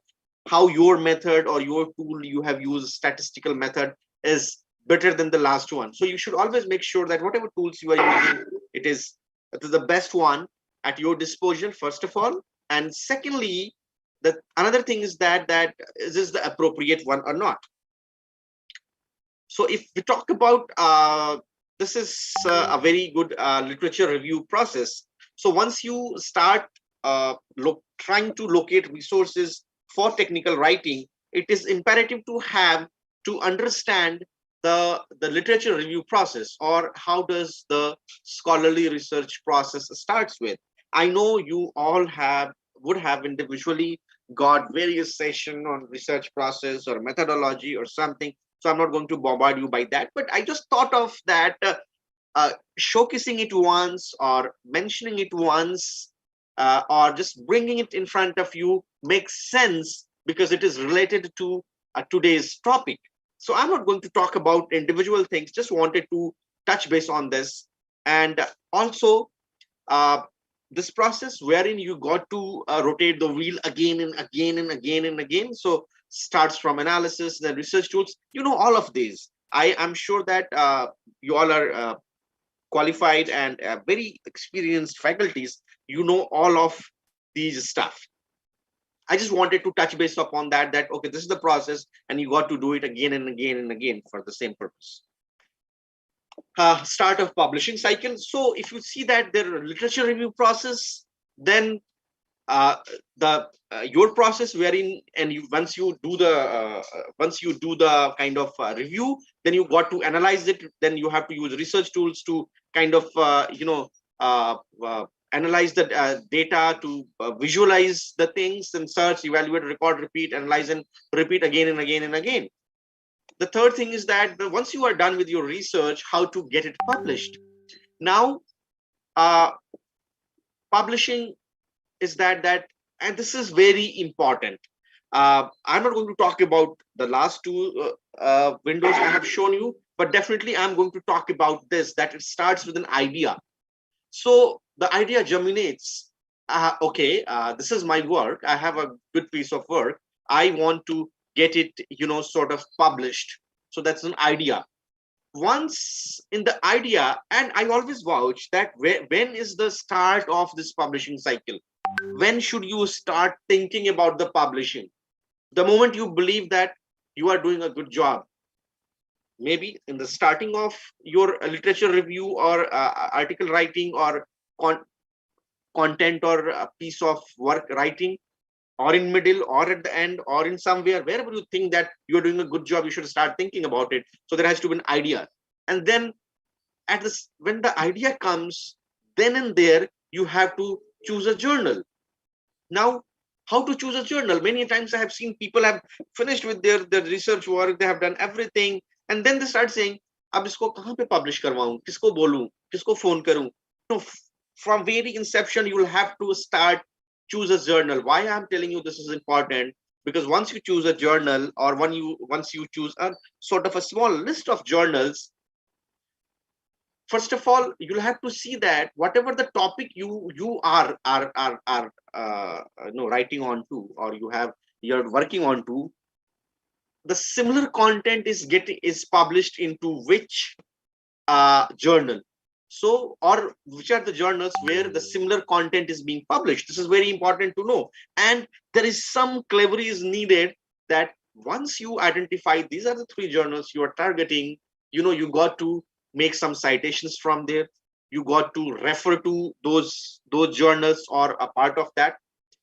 how your method or your tool you have used, statistical method, is better than the last one. So you should always make sure that whatever tools you are using, it is the best one at your disposal, first of all. And secondly, another thing is that is this the appropriate one or not? So if we talk about this is a very good literature review process. So once you start trying to locate resources for technical writing, it is imperative to understand the literature review process, or how does the scholarly research process starts with. I know you all would have individually got various sessions on research process or methodology or something, so I'm not going to bombard you by that, but I just thought of that showcasing it once or mentioning it once, or just bringing it in front of you makes sense because it is related to today's topic. So I'm not going to talk about individual things, just wanted to touch base on this. And also this process wherein you got to rotate the wheel again and again and again and again. So starts from analysis, the research tools, all of these. I am sure that you all are qualified and very experienced faculties, all of these stuff. I just wanted to touch base upon that okay, this is the process and you got to do it again and again and again for the same purpose. Start of publishing cycle. So if you see that the literature review process, then your process wherein, and once you do the kind of review, then you got to analyze it, then you have to use research tools to kind of analyze the data, to visualize the things, and search, evaluate, record, repeat, analyze, and repeat again and again and again. The third thing is that once you are done with your research, how to get it published. Now publishing is that and this is very important. I'm not going to talk about the last two windows I have shown you, but definitely I'm going to talk about this, that it starts with an idea. So the idea germinates. Okay, this is my work. I have a good piece of work. I want to get it, sort of published. So that's an idea. Once in the idea, and I always vouch that when is the start of this publishing cycle? When should you start thinking about the publishing? The moment you believe that you are doing a good job, maybe in the starting of your literature review or article writing or content or a piece of work writing, or in middle or at the end or in somewhere, wherever you think that you're doing a good job, you should start thinking about it. So there has to be an idea. And then at this, when the idea comes, then and there, you have to choose a journal. Now, how to choose a journal? Many times I have seen people have finished with their research work, they have done everything, and then they start saying, ab isko kahan pe publish karwaun, kisko bolu, kisko phone karu. No, from very inception, you will have to start choose a journal. Why I'm telling you this is important? Because once you choose a journal, or once you choose a sort of a small list of journals, first of all, you'll have to see that whatever the topic you are writing on to, or you're working on to, the similar content is published into which journal. So, or which are the journals where the similar content is being published? This is very important to know. And there is some cleverness is needed, that once you identify these are the 3 journals you are targeting, you got to make some citations from there. You got to refer to those journals or a part of that.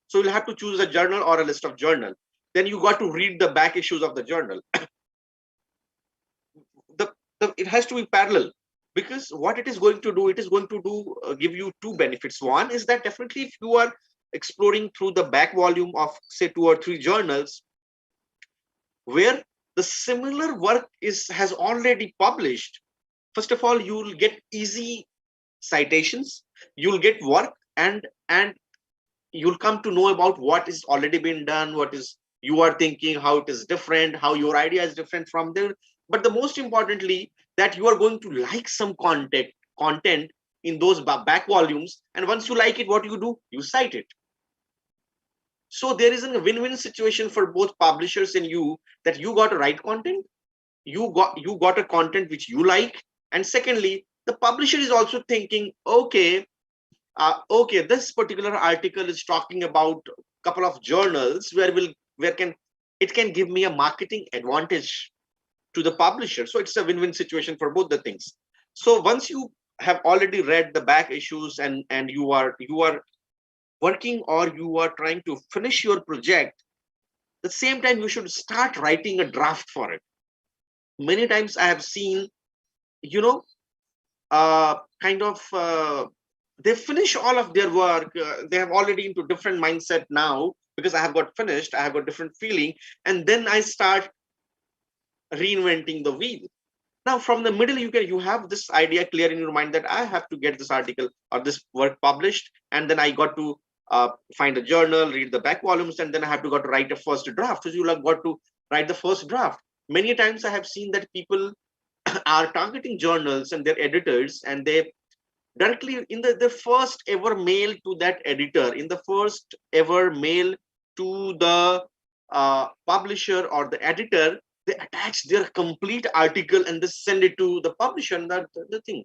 So you'll have to choose a journal or a list of journal. Then you got to read the back issues of the journal. It has to be parallel, because what it is going to do, give you 2 benefits. One is that definitely if you are exploring through the back volume of say 2 or 3 journals where the similar work has already published, first of all, you will get easy citations, you'll get work, and you'll come to know about what is already been done, what is you are thinking, how it is different, how your idea is different from there. But the most importantly, that you are going to like some content in those back volumes, and once you like it, what do? You cite it. So there is a win-win situation for both publishers and you, that you got a right content, you got a content which you like, and secondly, the publisher is also thinking, okay, this particular article is talking about a couple of journals where it can give me a marketing advantage to the publisher. So it's a win-win situation for both the things. So once you have already read the back issues and you are working, or you are trying to finish your project, at the same time you should start writing a draft for it. Many times I have seen, they finish all of their work, they have already into different mindset now, because I have got finished, I have got different feeling, and then I start reinventing the wheel. Now from the middle, you have this idea clear in your mind that I have to get this article or this work published, and then I got to find a journal, read the back volumes, and then I have to write a first draft. So you have got to write the first draft. Many times I have seen that people are targeting journals and their editors, and they directly in the first ever mail to that editor, in the first ever mail to the publisher or the editor, they attach their complete article and they send it to the publisher. And that's the thing.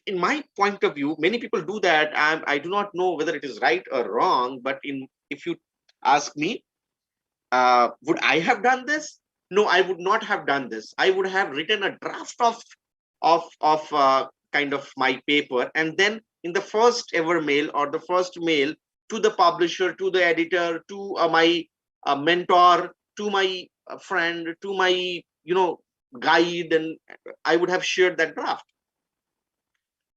In my point of view, many people do that. I do not know whether it is right or wrong, but if you ask me, would I have done this? No, I would not have done this. I would have written a draft of kind of my paper, and then in the first ever mail or the first mail to the publisher, to the editor, to my mentor, to my friend, to my guide, and I would have shared that draft.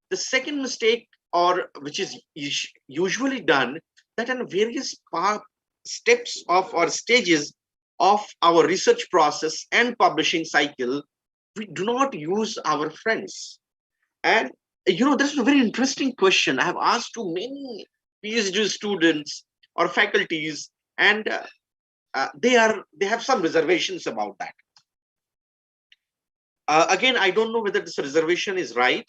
The second mistake, or which is usually done, that in various steps of or stages of our research process and publishing cycle, we do not use our friends. And That's a very interesting question. I have asked to many PhD students or faculties, and they have some reservations about that. Again, I don't know whether this reservation is right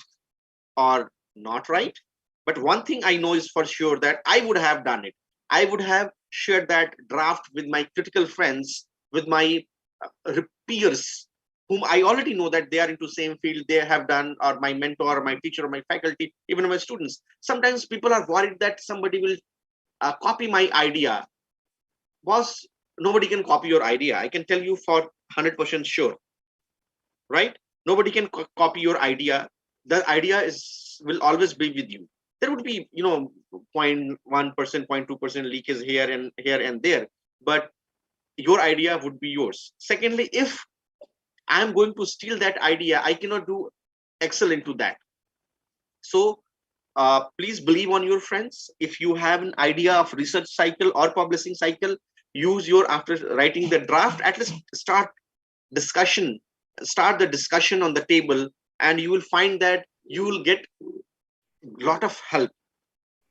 or not right, but one thing I know is for sure that I would have done it. I would have shared that draft with my critical friends, with my peers, whom I already know that they are into same field, they have done, or my mentor, or my teacher, or my faculty, even my students. Sometimes people are worried that somebody will copy my idea. Boss, nobody can copy your idea. I can tell you for 100% sure, right? Nobody can copy your idea. The idea will always be with you. There would be 0.1%, 0.2% leakage here and there, but your idea would be yours. Secondly, if I am going to steal that idea, I cannot do excellent to that. So please believe on your friends. If you have an idea of research cycle or publishing cycle, after writing the draft, at least start the discussion on the table, and you will find that you will get a lot of help.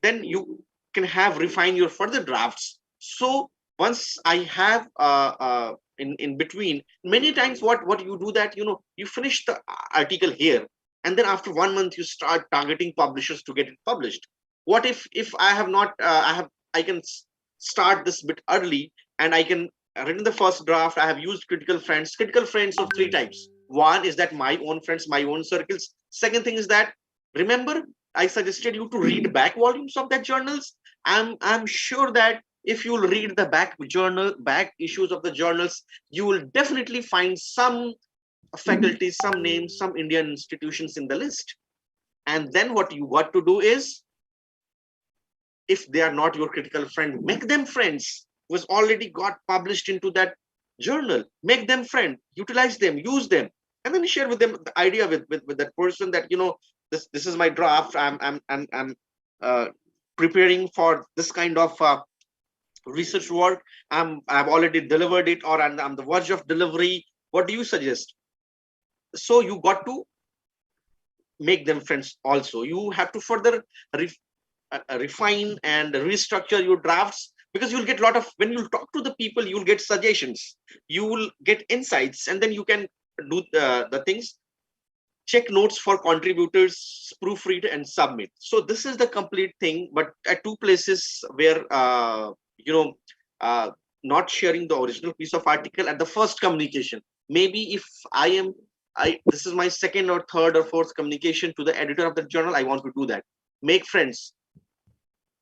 Then you can refine your further drafts. So once I have in between, many times what you do that, you finish the article here, and then after 1 month you start targeting publishers to get it published. What if I have not I can start this bit early, and I can written the first draft. I have used critical friends of 3 types. One is that my own friends, my own circles. Second thing is that, remember, I suggested you to read back volumes of that journals. I'm sure that if you'll read the back issues of the journals, you will definitely find some faculties, some names, some Indian institutions in the list. And then what you got to do is, if they are not your critical friend, make them friends who has already got published into that journal. Make them friend, utilize them, use them, and then share with them the idea with that person that, this is my draft. I'm preparing for this kind of research work. I've already delivered it, or I'm the verge of delivery. What do you suggest? So you got to make them friends also. You have to further refine and restructure your drafts, because you'll get a lot of, when you talk to the people, you'll get suggestions, you will get insights, and then you can do the things. Check notes for contributors, proofread, and submit. So this is the complete thing. But at 2 places where not sharing the original piece of article at the first communication. Maybe if this is my second or third or fourth communication to the editor of the journal, I want to do that. Make friends,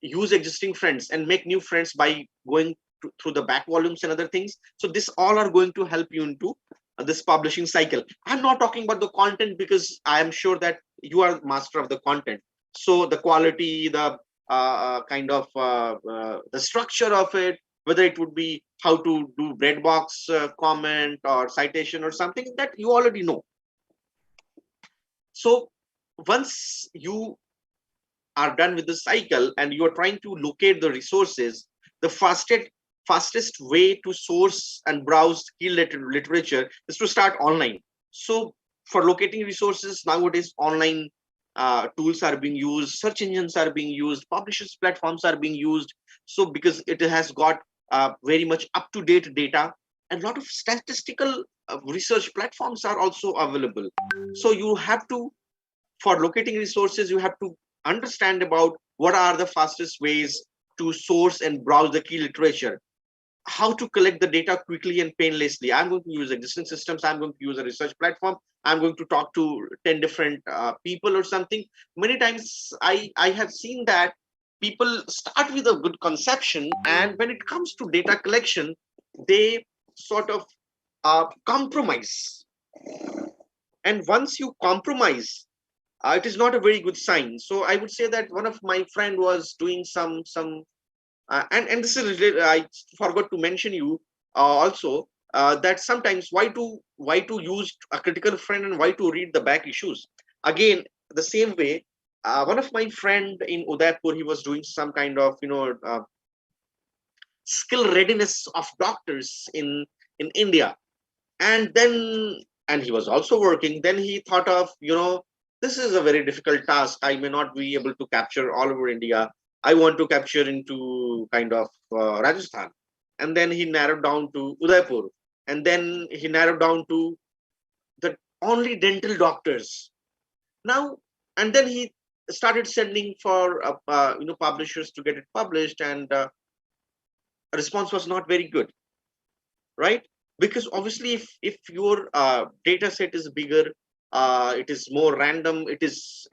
use existing friends, and make new friends by going through the back volumes and other things. So this all are going to help you into this publishing cycle. I'm not talking about the content, because I am sure that you are master of the content. So the quality, the kind of the structure of it, whether it would be how to do red box comment or citation or something, that you already know. So once you are done with the cycle and you are trying to locate the resources, the fastest way to source and browse key literature is to start online. So for locating resources nowadays, online tools are being used, search engines are being used, publishers platforms are being used. So because it has got very much up-to-date data, and a lot of statistical research platforms are also available. So you have to, for locating resources, you have to understand about what are the fastest ways to source and browse the key literature, how to collect the data quickly and painlessly. I'm going to use existing systems. I'm going to use a research platform. I'm going to talk to 10 different people or something. Many times I have seen that people start with a good conception, and when it comes to data collection, they sort of compromise. And once you compromise, it is not a very good sign. So I would say that one of my friend was doing some and this is related, I forgot to mention you also that sometimes why to use a critical friend and why to read the back issues. Again, the same way, one of my friend in Udaipur, he was doing some kind of skill readiness of doctors in India, and he was also working. Then he thought of This is a very difficult task. I may not be able to capture all over India. I want to capture into kind of Rajasthan. And then he narrowed down to Udaipur. And then he narrowed down to the only dental doctors. Now, and then he started sending for publishers to get it published, and response was not very good, right? Because obviously, if your data set is bigger, it is more random. It is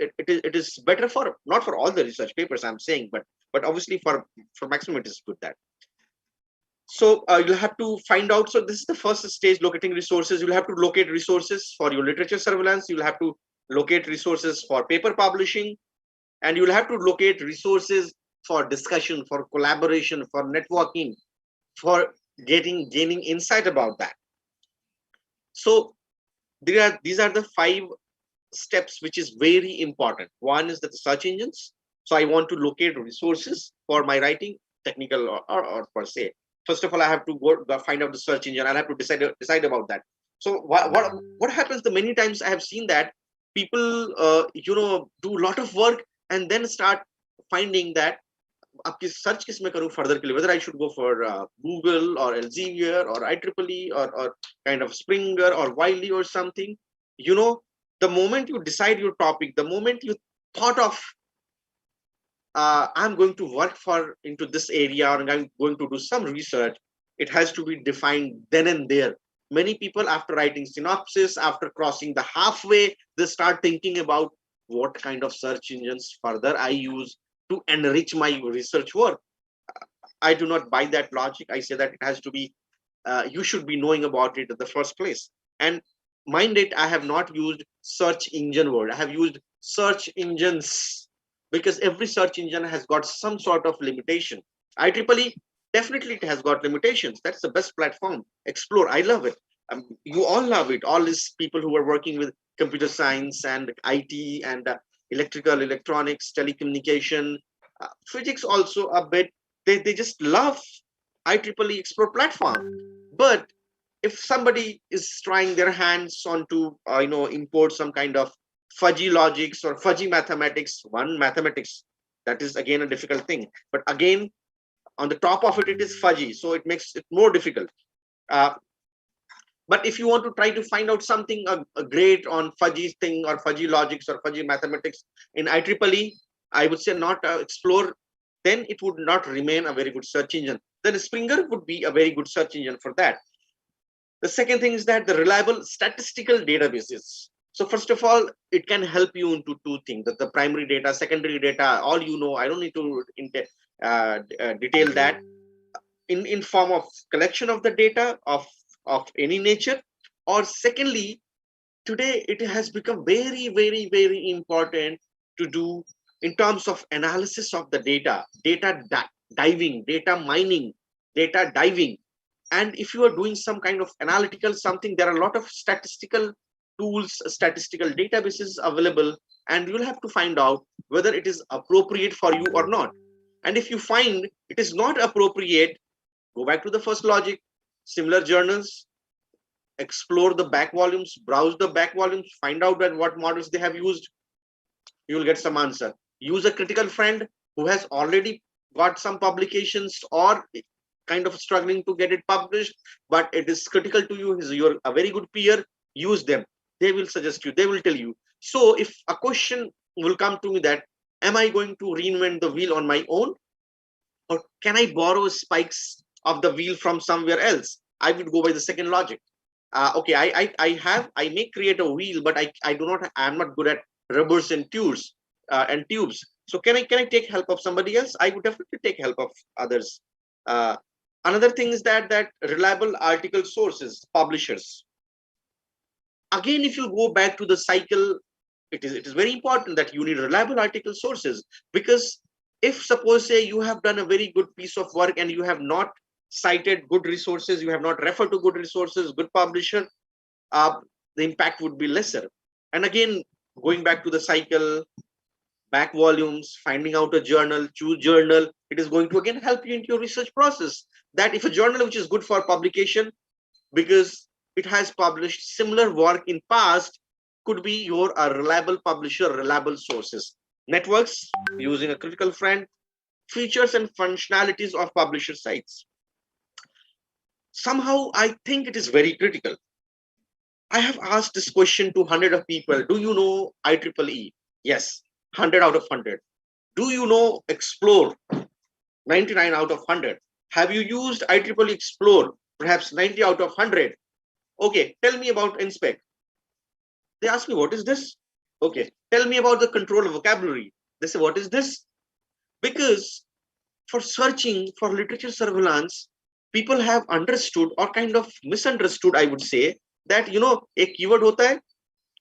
better for, not for all the research papers I'm saying, but obviously for maximum it is good that. So you'll have to find out. So this is the first stage, locating resources. You'll have to locate resources for your literature surveillance. You'll have to locate resources for paper publishing, and you'll have to locate resources for discussion, for collaboration, for networking, for gaining insight about that. So these are the 5 steps which is very important. One is that the search engines. So I want to locate resources for my writing, technical or per se. First of all, I have to go find out the search engine. I'll have to decide about that. So what happens? The many times I have seen that people do a lot of work and then start finding that आपकी search किस में करूँ further के लिए, whether I should go for Google or Elsevier or IEEE or kind of Springer or Wiley or something. The moment you decide your topic, the moment you thought of I'm going to work into this area, or I'm going to do some research, it has to be defined then and there. Many people, after writing synopsis, after crossing the halfway, they start thinking about what kind of search engines further I use to enrich my research work. I do not buy that logic. I say that it has to be, you should be knowing about it in the first place. And mind it, I have not used search engine word. I have used search engines, because every search engine has got some sort of limitation. IEEE, definitely it has got limitations. That's the best platform. Explore, I love it. You all love it. All these people who are working with computer science and IT and electrical, electronics, telecommunication, physics also a bit. They just love IEEE Explore platform. But if somebody is trying their hands on to import some kind of fuzzy logics or fuzzy mathematics, mathematics, that is again a difficult thing. But again, on the top of it, it is fuzzy, so it makes it more difficult. But if you want to try to find out something great on fuzzy thing or fuzzy logics or fuzzy mathematics in IEEE, I would say not Explore, then it would not remain a very good search engine. Then Springer would be a very good search engine for that. The second thing is that the reliable statistical databases. So first of all, it can help you into 2 things: that the primary data, secondary data, all I don't need to detail that in form of collection of the data of any nature. Or secondly, today it has become very, very, very important to do in terms of analysis of the data, diving, data mining, data diving. And if you are doing some kind of analytical something, there are a lot of statistical tools, statistical databases available, and you'll have to find out whether it is appropriate for you or not. And if you find it is not appropriate, go back to the first logic, similar journals, explore the back volumes, browse the back volumes, find out that what models they have used. You will get some answer. Use a critical friend who has already got some publications or kind of struggling to get it published, but it is critical to you. You're a very good peer. Use them. They will suggest you. They will tell you. So if a question will come to me that, am I going to reinvent the wheel on my own, or can I borrow spikes of the wheel from somewhere else? I would go by the second logic. Okay, I may create a wheel, but I'm not good at rubbers and tubes. So can I take help of somebody else? I would definitely take help of others. Another thing is that reliable article sources, publishers. Again, if you go back to the cycle, it is very important that you need reliable article sources, because if suppose say you have done a very good piece of work and you have not cited good resources, you have not referred to good resources, good publisher, the impact would be lesser. And again, going back to the cycle, back volumes, finding out a journal, choose journal, it is going to again help you into your research process. That if a journal which is good for publication because it has published similar work in past, could be your reliable publisher, reliable sources. Networks, using a critical friend, features and functionalities of publisher sites. Somehow, I think it is very critical. I have asked this question to 100 of people. Do you know IEEE? Yes, 100 out of 100. Do you know Explore? 99 out of 100. Have you used IEEE Explore? Perhaps 90 out of 100. Okay, tell me about Inspect. They ask me, what is this? Okay, tell me about the control vocabulary. They say, what is this? Because for searching for literature surveillance, people have understood or kind of misunderstood, I would say, that एक keyword होता है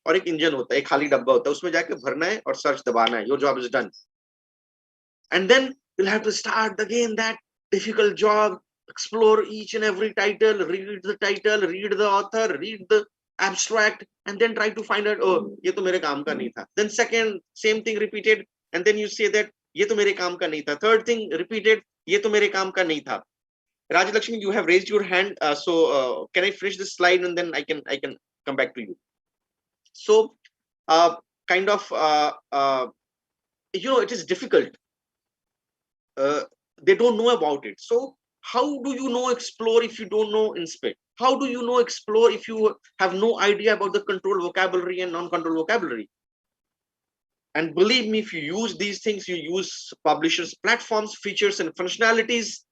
और एक engine होता है, एक खाली डब्बा होता है, उसमें जाके भरना है और सर्च दबाना है. Your job is done. And then you'll have to start again that difficult job, explore each and every title, read the author, read the abstract, and then try to find out, oh, ये तो मेरे काम का नहीं था. Then second, same thing repeated, and then you say that ये तो मेरे काम का नहीं था. Third thing repeated, ये तो मेरे काम का नहीं था. Rajalakshmi, you have raised your hand, so can I finish this slide and then I can come back to you. So, it is difficult. They don't know about it. So how do you know Explore if you don't know Inspect? How do you know Explore if you have no idea about the control vocabulary and non-control vocabulary? And believe me, if you use these things, you use publishers' platforms, features, and functionalities,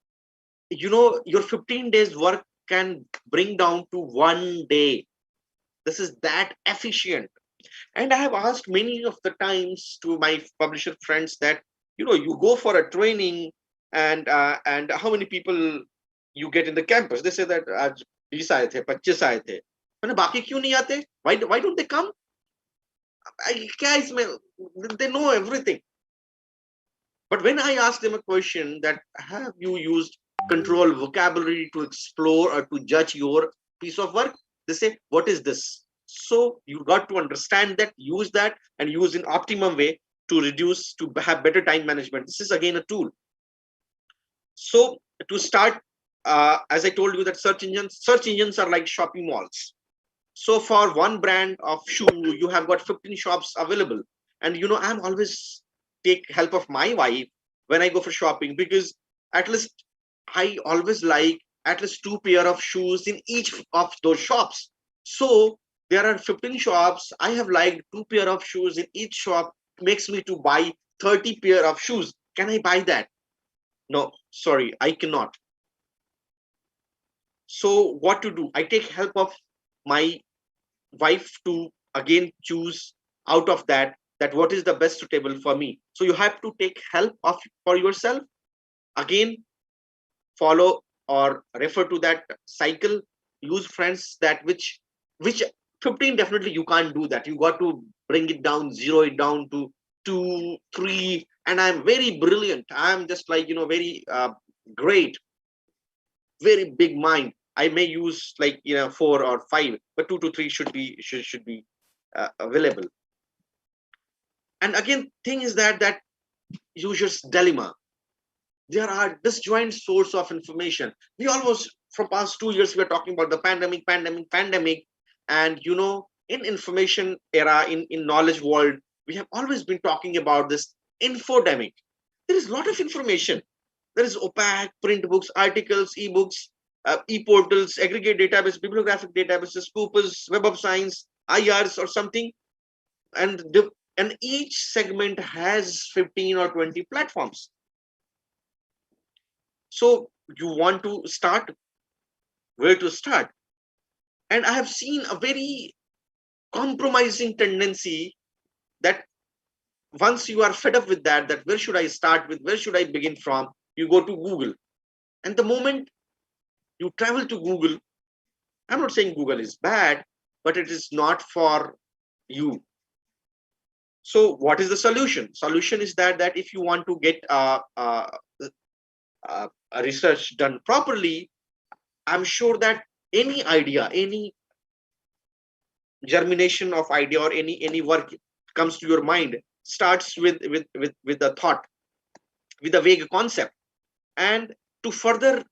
your 15 days work can bring down to 1 day. This is that efficient. And I have asked many of the times to my publisher friends that, you go for a training and how many people you get in the campus. They say that 20 आए थे, 25 आए थे. मैंने बाकी क्यों नहीं आते? Why don't they come? क्या इसमें? They know everything. But when I ask them a question that, have you used control vocabulary to explore or to judge your piece of work? They say, what is this? So you got to understand that, use that, and use in optimum way to reduce, to have better time management. This is again a tool. So to start, as I told you, that search engines are like shopping malls. So for one brand of shoe, you have got 15 shops available. And I'm always take help of my wife when I go for shopping, because at least I always like at least 2 pair of shoes in each of those shops. So there are 15 shops. I have liked 2 pair of shoes in each shop. Makes me to buy 30 pair of shoes. Can I buy that? No, sorry, I cannot. So what to do? I take help of my wife to again choose out of that what is the best suitable for me. So you have to take help for yourself. Again, follow or refer to that cycle. Use friends that which 15 definitely you can't do that. You got to bring it down, zero it down to 2, 3, and I'm very brilliant. I'm just like very great, very big mind. I may use like 4 or 5, but 2 to 3 should be available. And again, thing is that user's dilemma. There are disjoint source of information. We almost from past 2 years we are talking about the pandemic, and in information era, in knowledge world, we have always been talking about this infodemic. There is a lot of information. There is opaque print books, articles, ebooks, e-portals, aggregate database, bibliographic databases, Scoopers, Web of Science, IRs or something, and each segment has 15 or 20 platforms. So you want to start, where to start? And I have seen a very compromising tendency that once you are fed up with that where should I start with, where should I begin from? You go to Google. And the moment you travel to Google, I'm not saying Google is bad, but it is not for you. So what is the solution? Solution is that if you want to get a research done properly, I'm sure that any idea, any germination of idea or any work comes to your mind starts with a thought, with a vague concept. And to further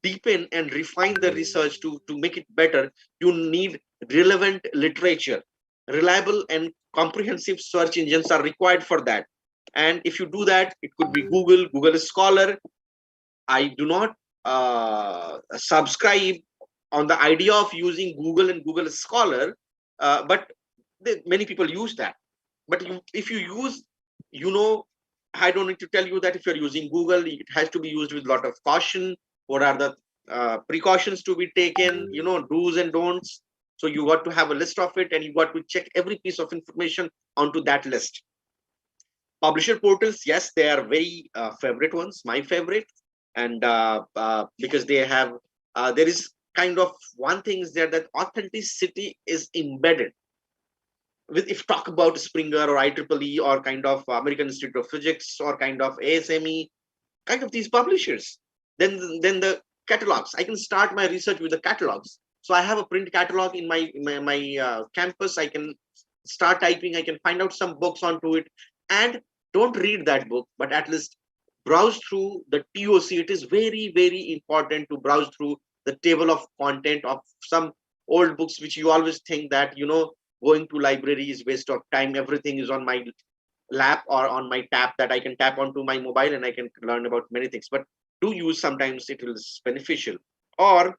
deepen and refine the research to make it better, you need relevant literature. reliable and comprehensive search engines are required for that. And if you do that, it could be Google Scholar. I do not subscribe on the idea of using Google and Google Scholar, but many people use that. But if you use, I don't need to tell you that if you're using Google, it has to be used with a lot of caution. What are the precautions to be taken, do's and don'ts. So you got to have a list of it, and you got to check every piece of information onto that list. Publisher portals, yes, they are very favorite ones, my favorite. And because they have, there is kind of one thing is there that authenticity is embedded. If talk about Springer or IEEE or kind of American Institute of Physics or kind of ASME, kind of these publishers, then the catalogs. I can start my research with the catalogs. So I have a print catalog in my campus. I can start typing. I can find out some books onto it, and don't read that book, but at least browse through the TOC. It is very, very important to browse through the table of content of some old books, which you always think that, going to library is waste of time. Everything is on my lap or on my tab that I can tap onto my mobile and I can learn about many things. But do use, sometimes it is beneficial. Or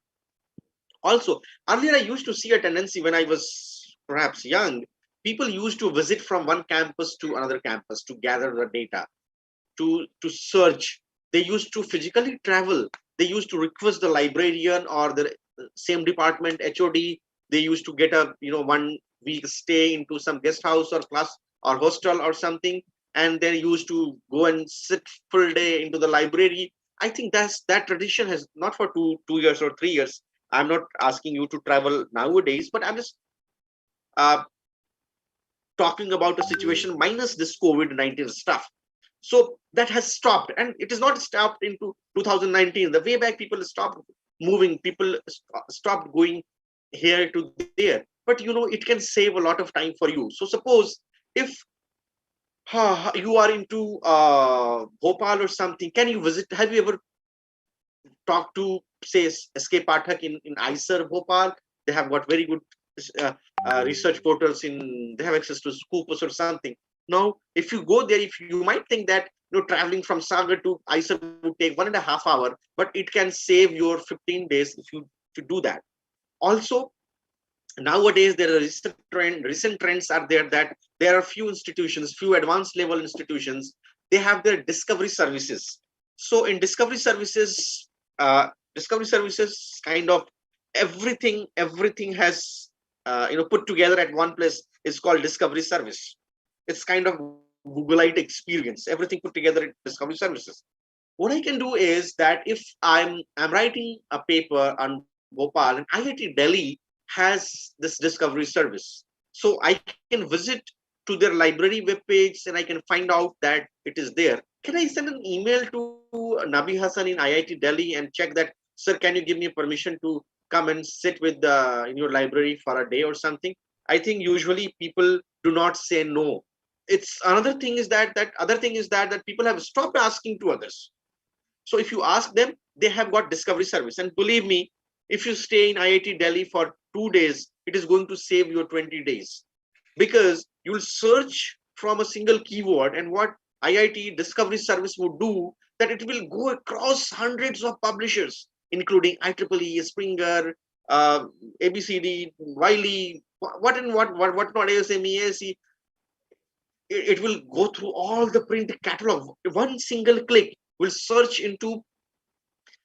also, earlier I used to see a tendency when I was perhaps young, people used to visit from one campus to another campus to gather the data, to search. They used to physically travel. They used to request the librarian or the same department HOD. They used to get a 1 week stay into some guest house or class or hostel or something, and they used to go and sit full day into the library. I think that tradition has not for two years or 3 years. I'm not asking you to travel nowadays, but I'm just talking about a situation minus this COVID-19 stuff. So that has stopped, and it is not stopped into 2019. The way back, people stopped moving, people stopped going here to there. But it can save a lot of time for you. So suppose if you are into Bhopal or something, can you visit? Have you ever talked to, say, SK Pathak in ISER Bhopal? They have got very good research portals they have access to Scopus or something. Now, if you go there, if you might think that traveling from Sagar to ISER would take 1.5 hours, but it can save your 15 days if you do that. Also, nowadays there are recent trends are there that there are few institutions, few advanced level institutions, they have their discovery services. So in discovery services kind of everything has put together at one place is called discovery service. It's kind of Googleite experience, everything put together in discovery services. What I can do is that if I'm writing a paper on Bhopal, and IIT Delhi has this discovery service, so I can visit to their library webpage and I can find out that it is there. Can I send an email to Nabi Hassan in IIT Delhi and check that, sir, can you give me permission to come and sit with in your library for a day or something? I think usually people do not say no. It's another thing is that people have stopped asking to others. So if you ask them, they have got discovery service. And believe me, if you stay in IIT Delhi for 2 days, it is going to save you 20 days. Because you'll search from a single keyword, and what IIT Discovery Service would do, that it will go across hundreds of publishers, including IEEE, Springer, ABCD, Wiley, what not, ASME, ASE. It will go through all the print catalog. One single click will search into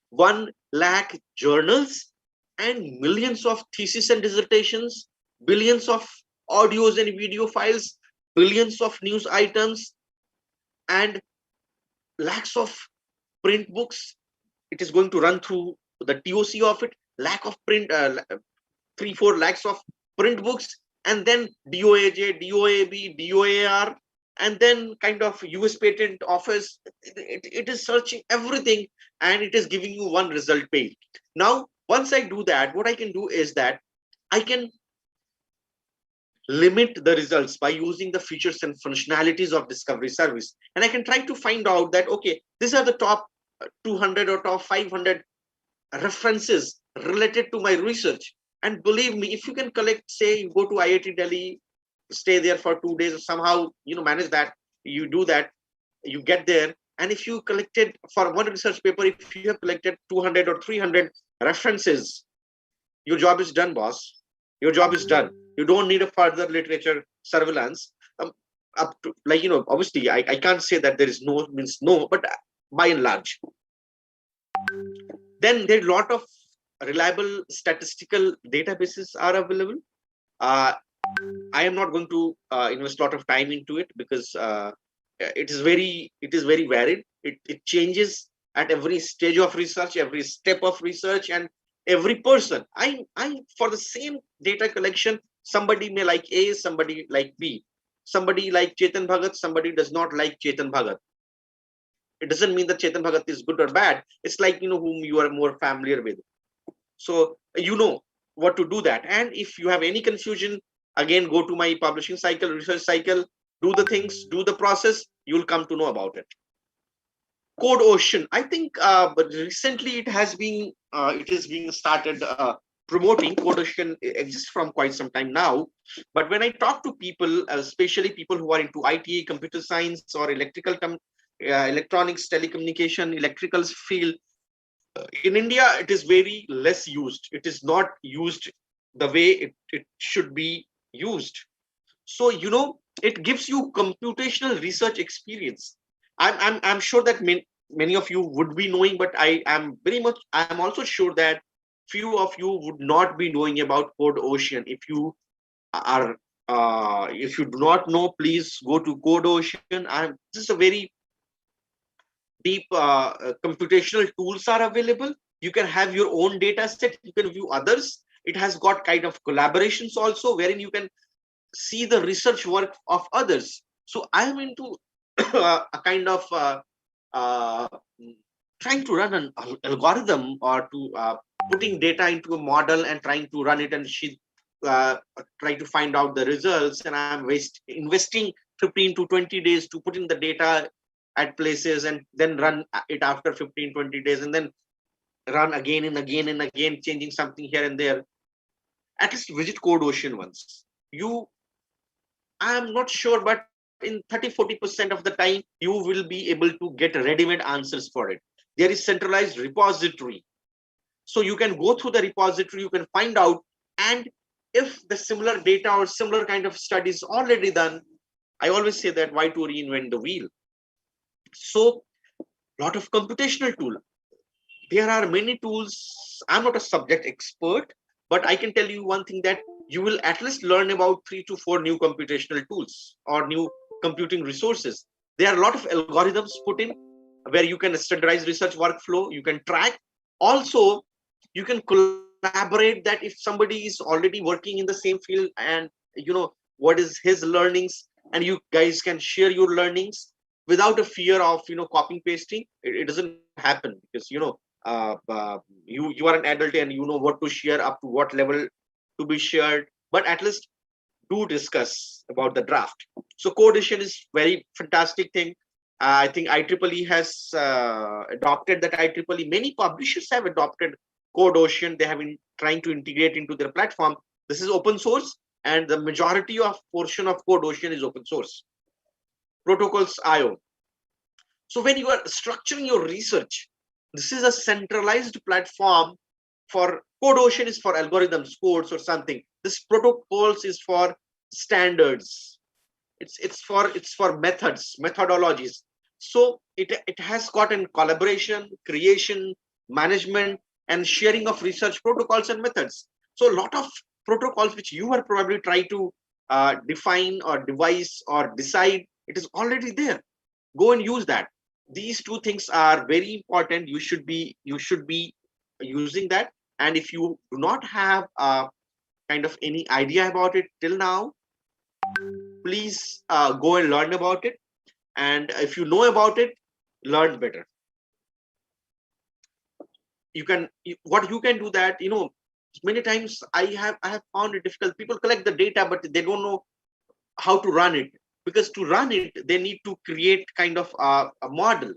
1 lakh journals and millions of theses and dissertations, billions of audios and video files, billions of news items, and lakhs of print books. It is going to run through the TOC of it, 3-4 lakhs of print books, and then DOAJ, DOAB, DOAR, and then kind of US Patent Office. It is searching everything, and it is giving you one result page. Now, once I do that, what I can do is that I can limit the results by using the features and functionalities of discovery service. And I can try to find out that, okay, these are the top 200 or top 500 references related to my research. And believe me, if you can collect, say, you go to IIT Delhi, stay there for 2 days or somehow, manage that. You do that, you get there. And if you collected for one research paper, if you have collected 200 or 300 references, your job is done, boss. Your job is done. You don't need a further literature surveillance. Up to, obviously, I can't say that there is no means no, but by and large. Then there are a lot of reliable statistical databases are available. I am not going to invest a lot of time into it because it is very varied. It changes at every stage of research, every step of research, and every person. I for the same data collection, somebody may like A, somebody like B, somebody like Chetan Bhagat, somebody does not like Chetan Bhagat. It doesn't mean that Chetan Bhagat is good or bad. It's like, whom you are more familiar with. So you know what to do that. And if you have any confusion, again, go to my publishing cycle, research cycle, do the things, do the process, you'll come to know about it. Code Ocean, I think, but recently it is being started promoting. Code Ocean exists from quite some time now. But when I talk to people, especially people who are into IETE, computer science, or electronics, telecommunication, electricals field, in India, it is very less used. It is not used the way it should be used. So, it gives you computational research experience. I'm sure that many of you would be knowing, but I'm also sure that few of you would not be knowing about Code Ocean. If you do not know, please go to Code Ocean. This is a very deep computational tools are available. You can have your own data set. You can view others. It has got kind of collaborations also, wherein you can see the research work of others. So I am into a kind of trying to run an algorithm, or to putting data into a model and trying to run it, and try to find out the results. And I'm investing 15 to 20 days to put in the data at places, and then run it after 15-20 days, and then run again and again and again, changing something here and there. At least visit Code Ocean once. I'm not sure, but in 30-40% of the time, you will be able to get ready-made answers for it. There is centralized repository. So you can go through the repository, you can find out, and if the similar data or similar kind of study is already done, I always say that why to reinvent the wheel? So, lot of computational tool. There are many tools. I'm not a subject expert, but I can tell you one thing, that you will at least learn about 3 to 4 new computational tools or new computing resources. There are a lot of algorithms put in where you can standardize research workflow, you can track. Also, you can collaborate that if somebody is already working in the same field, and what is his learnings, and you guys can share your learnings without a fear of copying pasting. It doesn't happen, because you are an adult and you know what to share, up to what level to be shared, but at least do discuss about the draft. So Code Ocean is very fantastic thing. I think IEEE has adopted that. IEEE, many publishers have adopted Code Ocean. They have been trying to integrate into their platform. This is open source, and the majority of portion of Code Ocean is open source. Protocols IO. So when you are structuring your research, this is a centralized platform. For Code Ocean is for algorithms, codes, or something. This protocols is for standards. It's for methods, methodologies. So it has gotten collaboration, creation, management, and sharing of research protocols and methods. So a lot of protocols which you are probably trying to define or devise or decide, it is already there. Go and use that. These two things are very important. You should be using that. And if you do not have kind of any idea about it till now, please go and learn about it. And if you know about it, learn better. What you can do that, many times I have found it difficult. People collect the data, but they don't know how to run it, because to run it, they need to create kind of a model,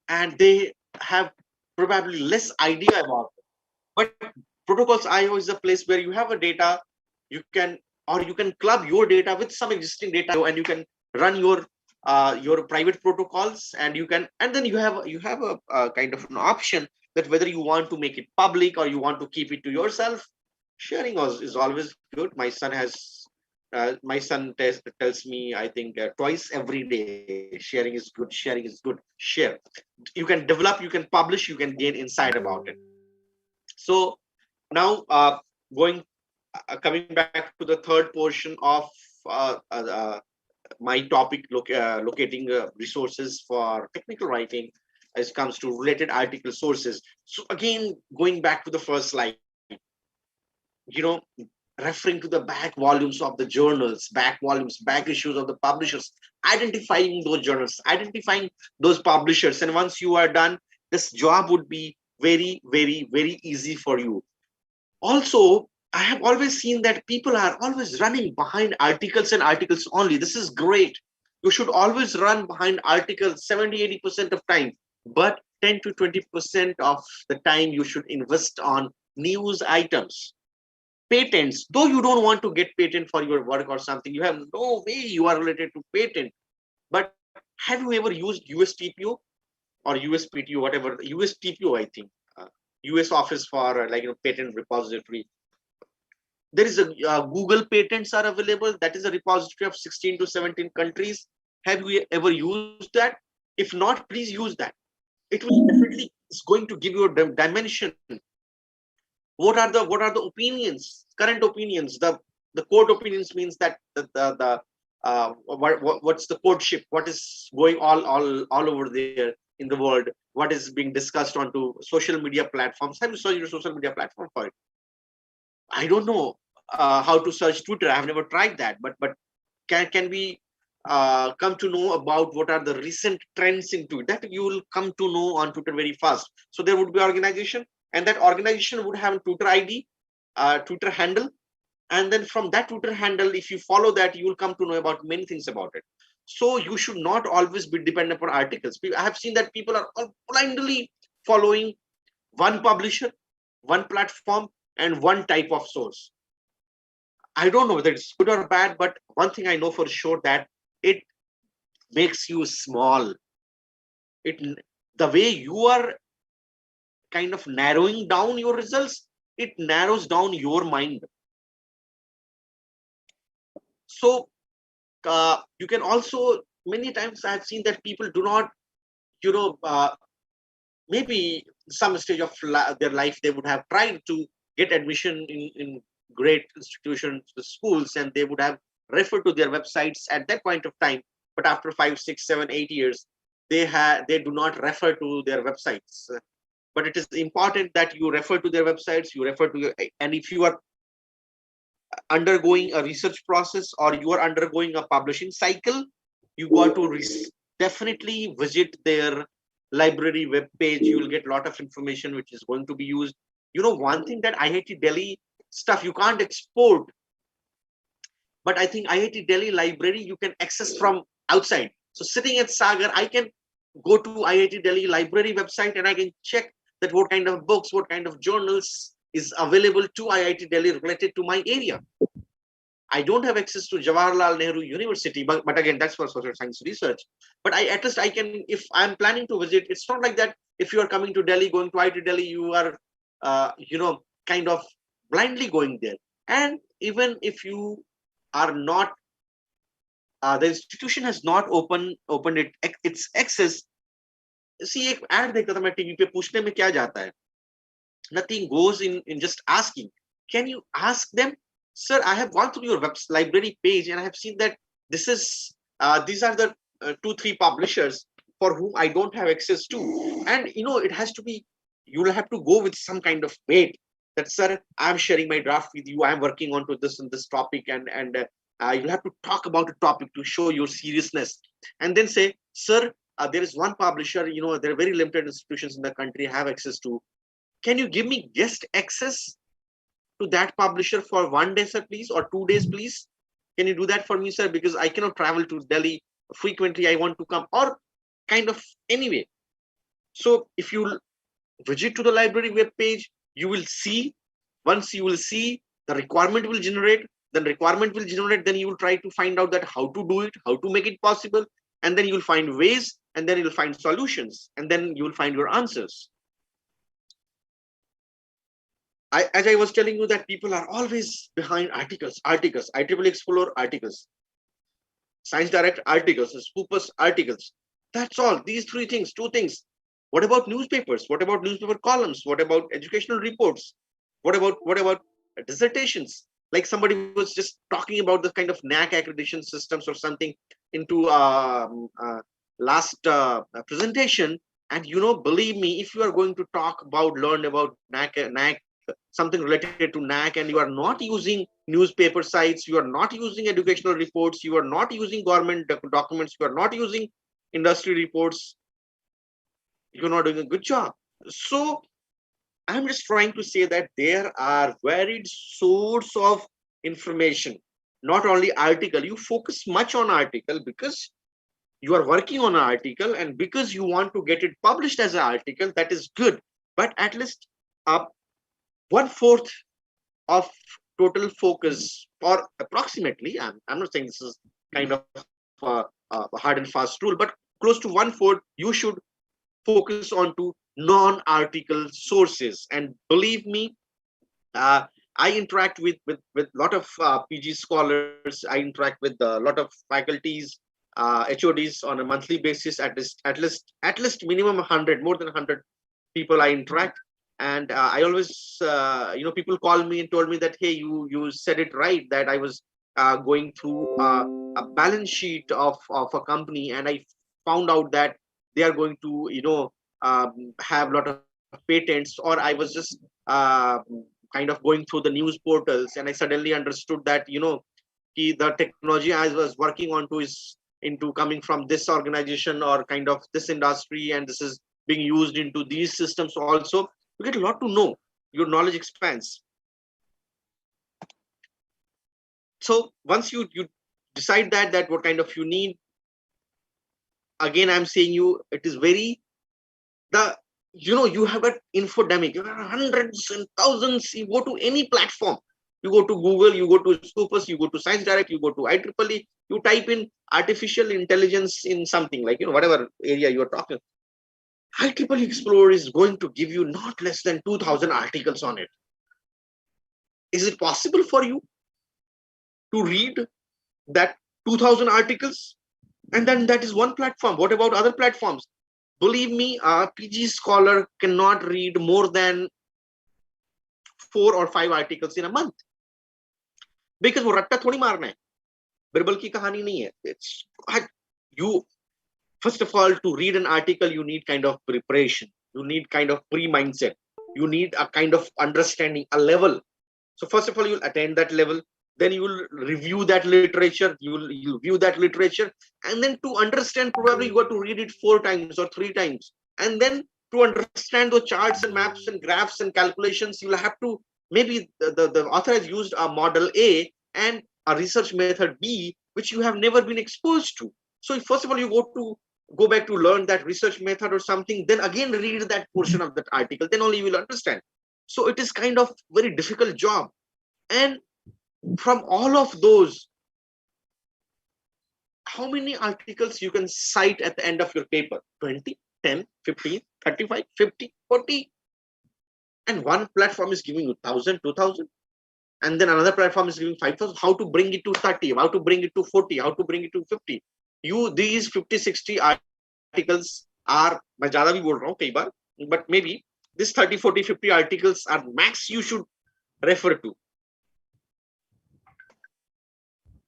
and they have probably less idea about it. But Protocols IO is a place where you have a data, you can or you can club your data with some existing data, and you can run your private protocols, and then you have a kind of an option that whether you want to make it public or you want to keep it to yourself. Sharing is always good. My son tells me, I think twice every day, sharing is good, share. You can develop, you can publish, you can gain insight about it. So now coming back to the third portion of my topic, locating resources for technical writing as comes to related article sources. So again, going back to the first slide, referring to the back volumes of the journals, back issues of the publishers, identifying those journals, identifying those publishers. And once you are done, this job would be very, very, very easy for you. Also, I have always seen that people are always running behind articles and articles only. This is great. You should always run behind articles 70-80% of time, but 10 to 20% of the time you should invest on news items. Patents, though you don't want to get patent for your work or something, you have no way you are related to patent. But have you ever used USTPO or USPTO, whatever? USTPO, I think, US Office for Patent Repository. There is a Google patents are available. That is a repository of 16 to 17 countries. Have you ever used that? If not, please use that. It will definitely is going to give you a dimension. What are the opinions, current opinions? The court opinions means that what's the courtship? What is going all over there in the world? What is being discussed onto social media platforms? Have you searched your social media platform for it? I don't know how to search Twitter. I have never tried that, but can we come to know about what are the recent trends in Twitter? That you will come to know on Twitter very fast. So there would be organization, and that organization would have a Twitter ID, Twitter handle, and then from that Twitter handle, if you follow that, you will come to know about many things about it. So you should not always be dependent upon articles. I have seen that people are all blindly following one publisher, one platform, and one type of source. I don't know whether it's good or bad, but one thing I know for sure, that it makes you small. The way you are kind of narrowing down your results, it narrows down your mind. So you can also, many times I've seen that people do not, maybe some stage of their life, they would have tried to get admission in great institutions, schools, and they would have referred to their websites at that point of time. But after 5, 6, 7, 8 years, they do not refer to their websites. But it is important that you refer to their websites, and if you are undergoing a research process or you are undergoing a publishing cycle, you got to definitely visit their library web page. You will get a lot of information which is going to be used. One thing that IIT Delhi stuff you can't export, but I think IIT Delhi library you can access from outside. So sitting at Sagar, I can go to IIT Delhi library website and I can check that what kind of books, what kind of journals is available to IIT Delhi related to my area. I don't have access to Jawaharlal Nehru University, but again, that's for social science research. But at least I can, if I'm planning to visit, it's not like that if you are coming to Delhi, going to IIT Delhi, you are, kind of blindly going there. And even if you are not, the institution has not opened its access. See, एक ad देखा था मैं TV पे, पूछने में क्या जाता है? Nothing goes in just asking. Can you ask them, sir, I have gone through your library page and I have seen that these are the 2-3 publishers for whom I don't have access to. And it has to be, you will have to go with some kind of weight that, sir, I'm sharing my draft with you. I'm working on to this and this topic, and you'll have to talk about a topic to show your seriousness. And then say, sir, there is one publisher, there are very limited institutions in the country have access to. Can you give me guest access to that publisher for 1 day, sir, please, or 2 days, please? Can you do that for me, sir? Because I cannot travel to Delhi frequently. I want to come, or kind of anyway. So if you visit to the library web page, you will see, once you will see, the requirement will generate. then requirement will generate, then you will try to find out that how to do it, how to make it possible, and then you will find ways, and then you will find solutions, and then you will find your answers. As I was telling you, that people are always behind articles, IEEE Explorer articles, Science Direct articles, Scoopus articles. That's all. These three things, two things. What about newspapers? What about newspaper columns? What about educational reports? What about dissertations? Like somebody was just talking about the kind of NAC accreditation systems or something into last presentation. And believe me, if you are going to talk about, learn about NAC, something related to NAC, and you are not using newspaper sites, you are not using educational reports, you are not using government documents, you are not using industry reports, you're not doing a good job. So I'm just trying to say that there are varied sources of information, not only article. You focus much on article because you are working on an article and because you want to get it published as an article. That is good, but at least 1/4 of total focus, or approximately, I'm not saying this is kind of a hard and fast rule, but close to 1/4 you should focus on to non-article sources. And believe me, I interact with lot of PG scholars. I interact with a lot of faculties, HODs on a monthly basis. At least minimum 100, more than 100 people I interact. And I always, people call me and told me that, hey, you said it right, that I was going through a balance sheet of a company, and I found out that they are going to, have a lot of patents. Or I was just kind of going through the news portals, and I suddenly understood that, the technology I was working on to is into coming from this organization or kind of this industry, and this is being used into these systems also. You get a lot to know. Your knowledge expands. So once you decide that what kind of you need, again, I'm saying it is very, you have got infodemic, hundreds and thousands. You go to any platform, you go to Google, you go to Scopus, you go to Science Direct, you go to IEEE, you type in artificial intelligence in something like, whatever area you're talking. IEEE Explorer is going to give you not less than 2,000 articles on it. Is it possible for you to read that 2,000 articles? And then that is one platform. What about other platforms? Believe me, a PG scholar cannot read more than 4 or 5 articles in a month. Because वो रट्टा थोड़ी मारना है, बिरबल की कहानी नहीं है. It's you. First of all, to read an article, you need kind of preparation. You need kind of pre-mindset. You need a kind of understanding, a level. So first of all, you'll attain that level. Then you will review that literature. You'll view that literature. And then to understand, probably you got to read it 4 times or 3 times. And then to understand the charts and maps and graphs and calculations, you'll have to, maybe the author has used a model A and a research method B, which you have never been exposed to. So first of all, you go back to learn that research method or something, then again read that portion of that article, then only you will understand. So it is kind of very difficult job. And from all of those, how many articles you can cite at the end of your paper? 20, 10, 15, 35, 50, 40. And one platform is giving you 1,000, 2,000. And then another platform is giving 5,000. How to bring it to 30, how to bring it to 40, how to bring it to 50. These 50, 60 articles are, मैं ज़्यादा भी बोल रहा हूँ कई बार, but maybe this 30, 40, 50 articles are max you should refer to.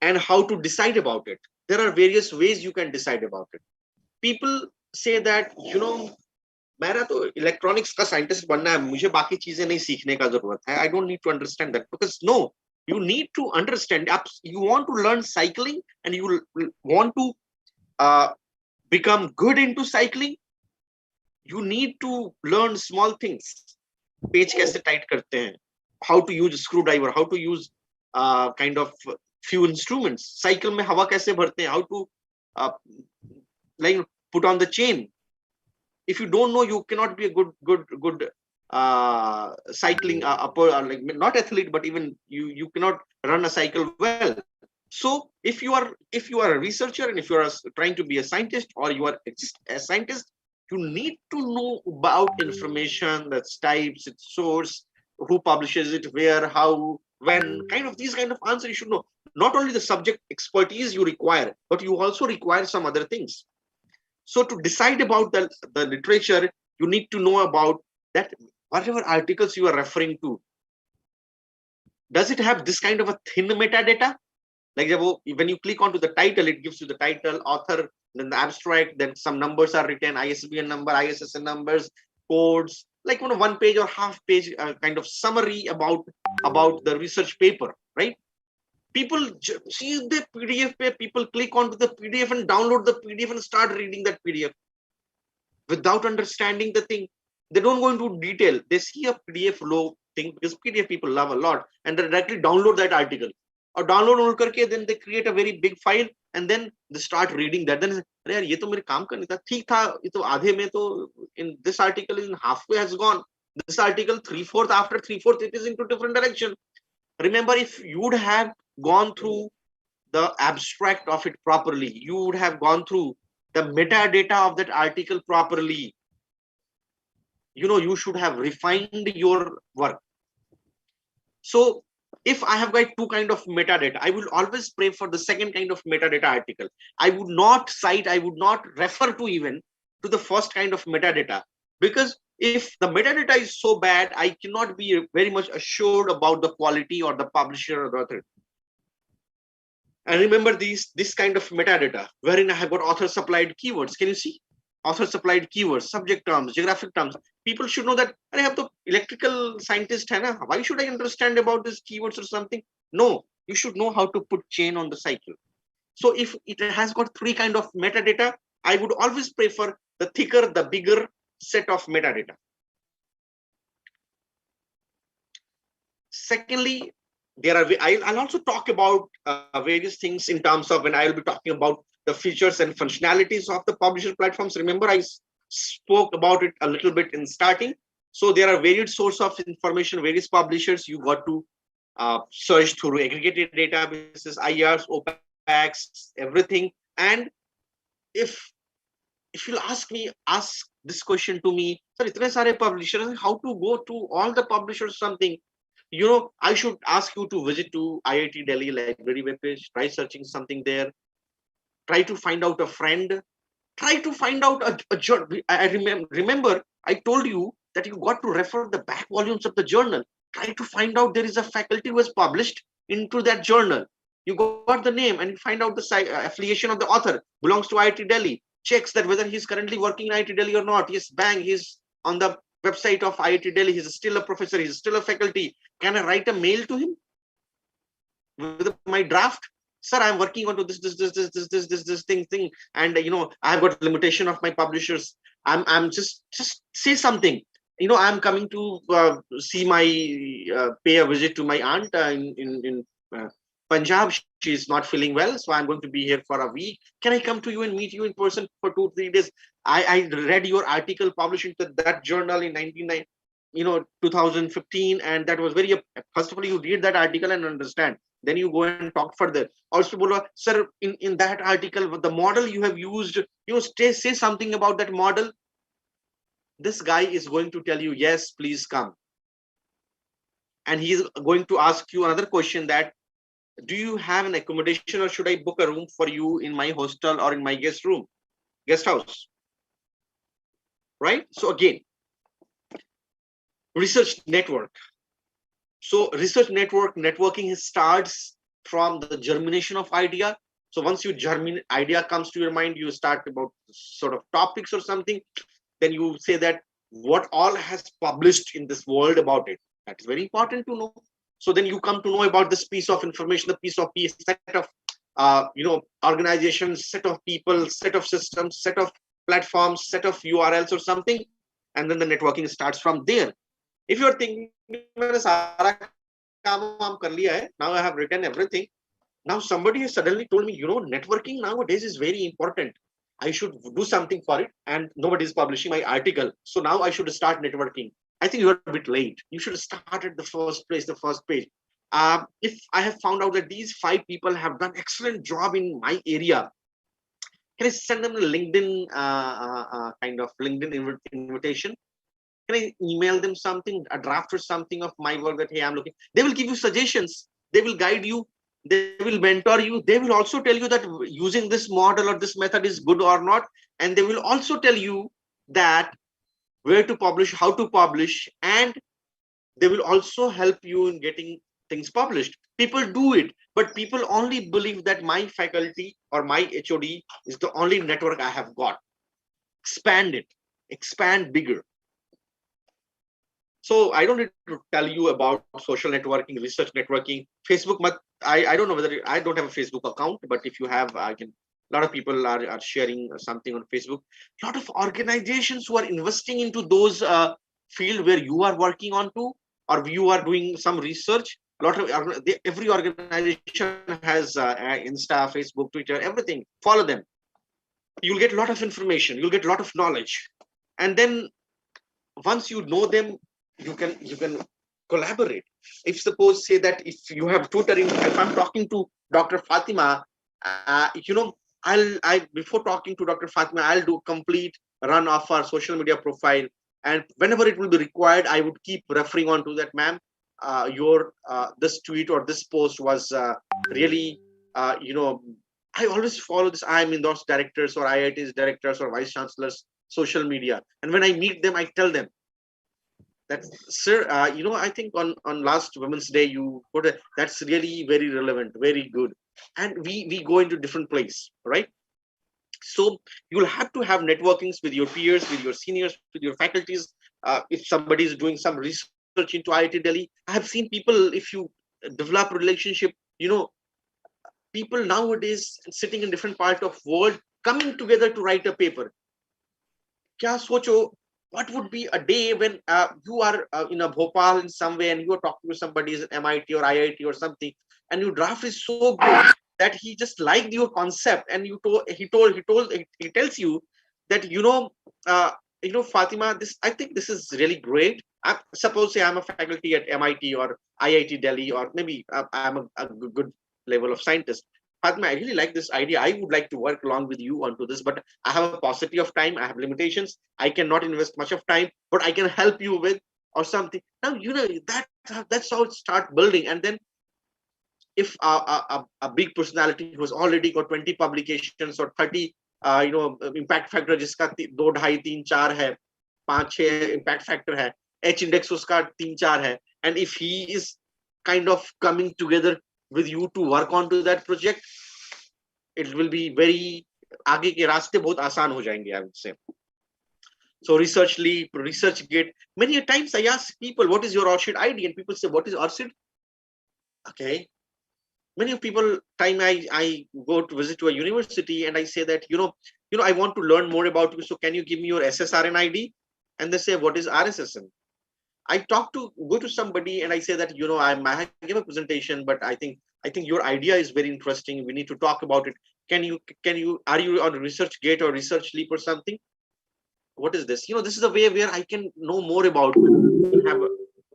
And how to decide about it. There are various ways you can decide about it. People say that, मेरा तो electronics का scientist बनना है, मुझे बाकी चीजें नहीं सीखने का जरूरत है. I don't need to understand that, because no, you need to understand. You want to learn cycling and you want to become good into cycling. You need to learn small things. Page कैसे tight करते हैं, how to use a screwdriver, how to use kind of few instruments. Cycle में हवा कैसे भरते हैं, how to like put on the chain. If you don't know, you cannot be a good cycling like not athlete, but even you cannot run a cycle well. So if you are a researcher, and if you are trying to be a scientist, or you are just a scientist, you need to know about information, that's types, its source, who publishes it, where, how, when, these kind of answers you should know. Not only the subject expertise you require, but you also require some other things. So to decide about the literature, you need to know about that whatever articles you are referring to, does it have this kind of a thin metadata? Like when you click onto the title, it gives you the title, author, then the abstract, then some numbers are written, ISBN number, ISSN numbers, codes, like one page or half page kind of summary about the research paper, right? People see the PDF, people click onto the PDF and download the PDF and start reading that PDF without understanding the thing. They don't go into detail. They see a PDF low thing, because PDF people love a lot, and they directly download that article. Or download karke, then they create a very big file, and then they start reading that. Then yaar, ye to mere kaam ka nahi tha, theek tha, ye to aadhe mein to, in this article in halfway has gone. This article 3/4, after 3/4 it is into different direction. Remember, if you would have gone through the abstract of it properly, you would have gone through the metadata of that article properly, you should have refined your work. So if I have got two kind of metadata, I will always pray for the second kind of metadata article. I would not cite, I would not refer to even to the first kind of metadata, because if the metadata is so bad, I cannot be very much assured about the quality or the publisher or the author. And remember this kind of metadata, wherein I have got author supplied keywords. Can you see? Author supplied keywords, subject terms, geographic terms. People should know that I have the electrical scientist, why should I understand about these keywords or something? No, you should know how to put chain on the cycle. So if it has got three kind of metadata, I would always prefer the thicker, the bigger set of metadata. Secondly, I'll also talk about various things in terms of when I will be talking about the features and functionalities of the publisher platforms. Remember, I spoke about it a little bit in starting. So there are varied sources of information, various publishers. You got to search through aggregated databases, IRs, OPACs, everything. And if you'll ask this question to me, sir, itne sare publishers, how to go to all the publishers something? I should ask you to visit to IIT Delhi library webpage, try searching something there, try to find out a friend, try to find out a journal. I remember I told you that you got to refer the back volumes of the journal. Try to find out there is a faculty who has published into that journal. You got the name and you find out the affiliation of the author, belongs to IIT Delhi, checks that whether he's currently working in IIT Delhi or not. Yes, bang, he's on the website of IIT Delhi, he's still a professor, he's still a faculty. Can I write a mail to him with my draft? Sir, I'm working on this thing, and I've got limitation of my publishers. I'm just say something. I'm coming to see pay a visit to my aunt in Punjab. She's not feeling well, so I'm going to be here for a week. Can I come to you and meet you in person for 2-3 days? I read your article published in that journal in 2015, and that was very. First of all, you read that article and understand. Then you go and talk further. Also, sir, in that article, the model you have used, say something about that model. This guy is going to tell you, yes, please come. And he's going to ask you another question, that do you have an accommodation, or should I book a room for you in my hostel or in my guest house? Right? So again, research network. So research networking starts from the germination of idea. So once idea comes to your mind, you start about sort of topics or something. Then you say that what all has published in this world about it. That is very important to know. So then you come to know about this piece of information, the piece of set of organizations, set of people, set of systems, set of platforms, set of URLs or something, and then the networking starts from there. If you're thinking, now I have written everything. Now somebody has suddenly told me, networking nowadays is very important. I should do something for it, and nobody is publishing my article. So now I should start networking. I think you're a bit late. You should start at the first place, the first page. If I have found out that these 5 people have done excellent job in my area, can I send them a LinkedIn kind of LinkedIn invitation? Can I email them something, a draft or something of my work that, hey, I'm looking? They will give you suggestions. They will guide you. They will mentor you. They will also tell you that using this model or this method is good or not. And they will also tell you that where to publish, how to publish, and they will also help you in getting things published. People do it, but people only believe that my faculty or my HOD is the only network I have got. Expand it, expand bigger. So I don't need to tell you about social networking, research networking, Facebook. I don't know whether I don't have a Facebook account, but if you have, I can. A lot of people are sharing something on Facebook. A lot of organizations who are investing into those field where you are working on to, or you are doing some research. A lot of every organization has Insta, Facebook, Twitter, everything. Follow them. You'll get a lot of information. You'll get a lot of knowledge, and then once you know them, you can collaborate. If suppose say that if you have tutoring, if I'm talking to Dr. Fatima, I before talking to Dr. Fatima, I'll do complete run of our social media profile, and whenever it will be required, I would keep referring on to that, ma'am. Your this tweet or this post was really I always follow this. I'm in those directors or IIT's directors or vice chancellors social media, and when I meet them, I tell them that, sir, I think on last Women's Day you put that's really very relevant, very good, and we go into different place, right? So you'll have to have networkings with your peers, with your seniors, with your faculties. If somebody is doing some research into IIT Delhi, I have seen people, if you develop relationship, people nowadays sitting in different part of world coming together to write a paper. Kya socho, what would be a day when you are in a Bhopal in some way and you are talking to somebody at MIT or IIT or something, and your draft is so good that he just liked your concept, and he tells you that Fatima, I think this is really great. Suppose say I'm a faculty at MIT or IIT Delhi, or maybe I'm a good level of scientist. Fatima, I really like this idea. I would like to work along with you onto this, but I have a paucity of time. I have limitations. I cannot invest much of time, but I can help you with or something. Now, that's how it start building. And then if a big personality who has already got 20 publications or 30, impact factor जिसका 2, 2.5, 3, 4 है, 5, 6 impact factor है, H index उसका 3, 4 है, and if he is kind of coming together with you to work on to that project, it will be very आगे के रास्ते बहुत आसान हो जाएंगे, I would say. So research leap, research gate. Many a times I ask people, what is your ORCID ID? And people say, what is ORCID? Okay. Many people time I go to visit to a university and I say that, I want to learn more about you. So can you give me your SSRN ID? And they say, what is RSSN? I go to somebody and I say that, I give a presentation, but I think your idea is very interesting. We need to talk about it. Are you on research gate or research leap or something? What is this? This is a way where I can know more about it. We can have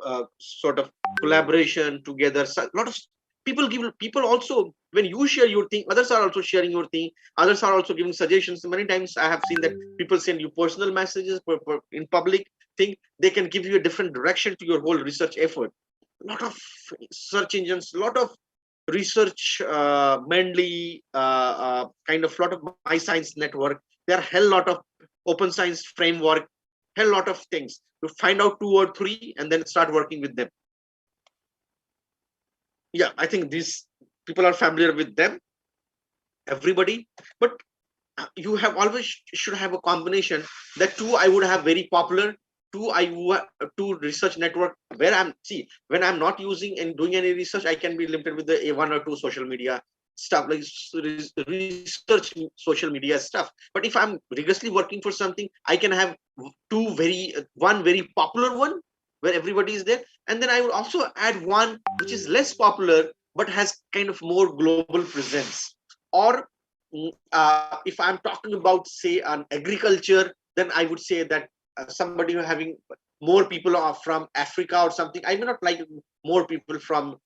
a sort of collaboration together. So a lot of people also, when you share your thing, others are also sharing your thing. Others are also giving suggestions. Many times I have seen that people send you personal messages in public thing. They can give you a different direction to your whole research effort. A lot of search engines, a lot of research, mainly kind of lot of My Science Network. There are a hell lot of open science framework, hell lot of things to find out 2 or 3 and then start working with them. Yeah, I think these people are familiar with them, everybody, but you have always should have a combination. That 2 I would have very popular, 2 research network where when I'm not using and doing any research, I can be limited with the 1 or 2 social media stuff, like research social media stuff. But if I'm rigorously working for something, I can have one very popular one where everybody is there, and then I would also add one which is less popular but has kind of more global presence. Or if I'm talking about, say, an agriculture, then I would say that somebody having more people are from Africa or something. I may not like more people from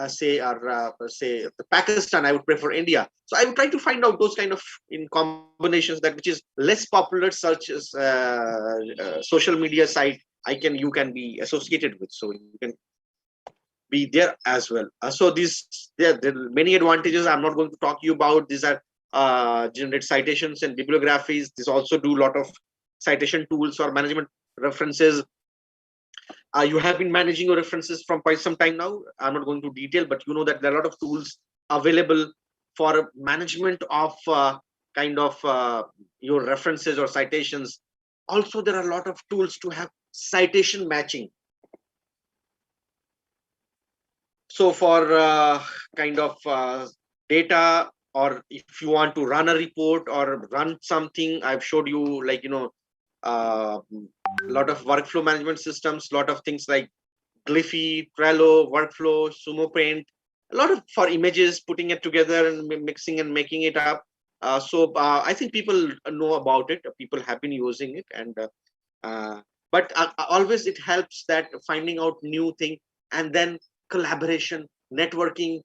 say Pakistan. I would prefer India. So I would try to find out those kind of in combinations that which is less popular, such as social media site. You can be associated with, so you can be there as well. So there are many advantages. I'm not going to talk to you about. These are generate citations and bibliographies. This also do a lot of citation tools for management references. You have been managing your references from quite some time now. I'm not going to detail, but you know that there are a lot of tools available for management of your references or citations. Also, there are a lot of tools to have citation matching. So for data, or if you want to run a report or run something, I've showed you a lot of workflow management systems, a lot of things like Glyphy, Trello, Workflow, Sumo Paint, a lot of for images, putting it together and mixing and making it up. So I think people know about it. People have been using it, and but always it helps that finding out new thing, and then collaboration, networking.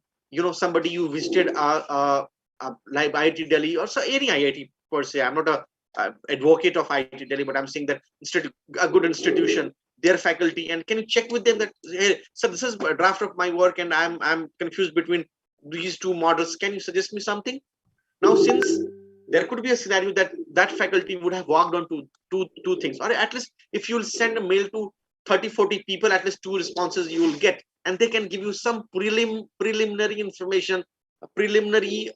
Somebody you visited like IIT Delhi or so any IIT per se. I'm not a advocate of IIT Delhi, but I'm saying that a good institution, their faculty, and can you check with them that, hey, so this is a draft of my work and I'm confused between these two models. Can you suggest me something? Now, since there could be a scenario that faculty would have worked on two things, or at least if you'll send a mail to 30-40 people, at least 2 responses you will get, and they can give you some preliminary information, preliminary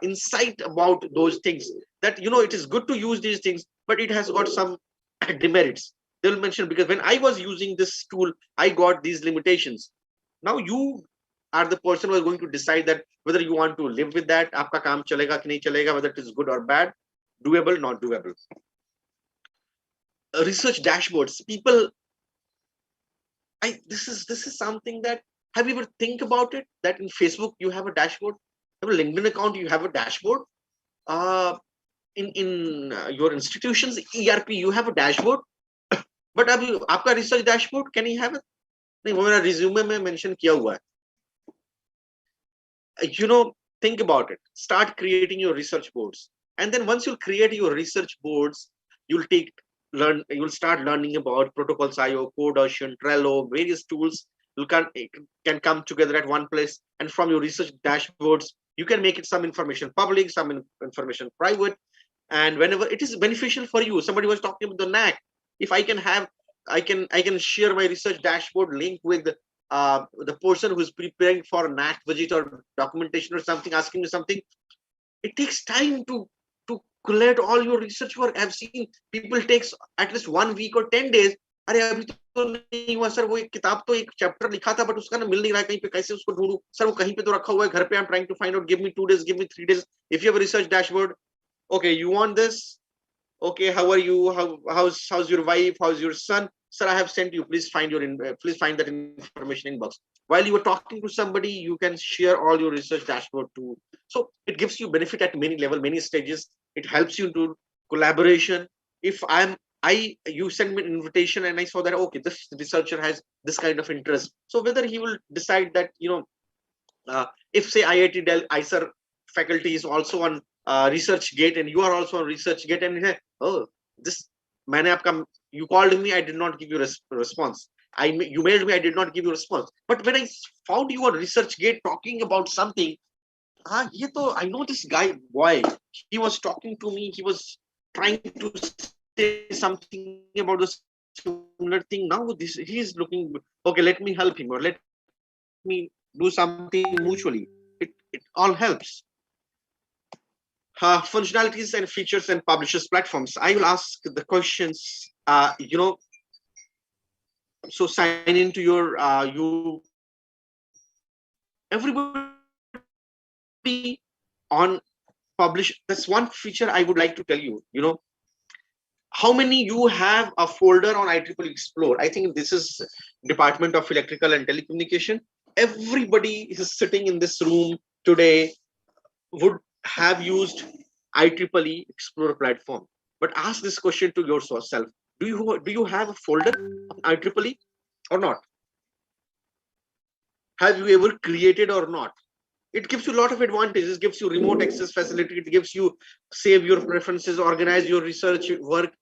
insight about those things, that it is good to use these things, but it has got some demerits. They'll mention, because when I was using this tool, I got these limitations. Now you are the person who is going to decide that whether you want to live with that, aapka kaam chalega ki nahi chalega, whether it is good or bad, doable, not doable. Research dashboards, people, this is something that, have you ever think about it, that in Facebook you have a dashboard, have a LinkedIn account, you have a dashboard, in your institutions ERP you have a dashboard, but abhi aapka research dashboard, can you have it? Nahi, wo mera resume mein mention kiya hua hai. Think about it. Start creating your research boards, and then once you create your research boards, you'll start learning about protocols, IO, CodeOcean, Trello, various tools. You can come together at one place, and from your research dashboards, you can make it some information public, some information private, and whenever it is beneficial for you. Somebody was talking about the NAC. If I can share my research dashboard link with the person who's preparing for a NAC visit or documentation or something, asking me something. It takes time to collect all your research work. I've seen people takes at least 1 week or 10 days. अरे अभी तो नहीं हुआ sir, वो एक किताब तो एक चैप्टर लिखा था बट उसका ना मिल नहीं रहा है कहीं पे, कैसे उसको ढूंढूं सर, वो कहीं पे तो रखा हुआ है घर पे. I'm trying to find out. Give me 2 days, give me 3 days. If you have a research dashboard, okay, you want this, okay, how are you, how's your wife, how's your son, sir, I have sent you, please find that information inbox. While you are talking to somebody, you can share all your research dashboard too. So it gives you benefit at many level, many stages. It helps you to collaboration. If you send me an invitation and I saw that, okay, this researcher has this kind of interest, so whether he will decide that, if say IIT Delhi ISER faculty is also on ResearchGate and you are also on ResearchGate, and you say, oh, this you called me, I did not give you a response. You mailed me, I did not give you a response. But when I found you on ResearchGate talking about something, I know this boy, he was talking to me, he was trying to say something about this similar thing. Now he is looking, okay, let me help him, or let me do something mutually. It all helps. Functionalities and features and publishers platforms. I will ask the questions. So sign into your everybody on publish. That's one feature I would like to tell you. How many you have a folder on IEEE Explore? I think this is Department of Electrical and Telecommunication. Everybody is sitting in this room today would have used IEEE Explore platform. But ask this question to yourself. Do you have a folder of IEEE or not? Have you ever created or not? It gives you a lot of advantages. It gives you remote access facility. It gives you save your preferences, organize your research work,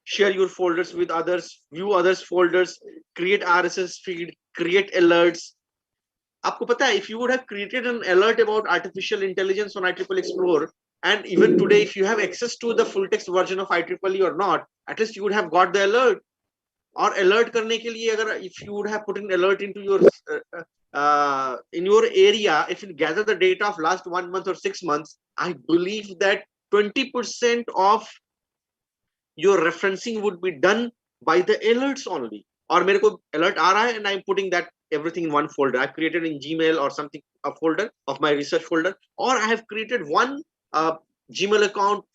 share your folders with others, view others' folders, create RSS feed, create alerts. आपको पता है, if you would have created an alert about artificial intelligence on IEEE Explore, and even today, if you have access to the full text version of IEEE or not, at least you would have got the alert. Or alert करने के लिए अगर if you would have put an alert into your in your area, if you gather the data of last 1 month or 6 months, I believe that 20% of your referencing would be done by the alerts only. Or मेरे को alert आ रहा है and I'm putting that everything in one folder. I've created in Gmail or something, a folder of my research folder, or I have created one Gmail account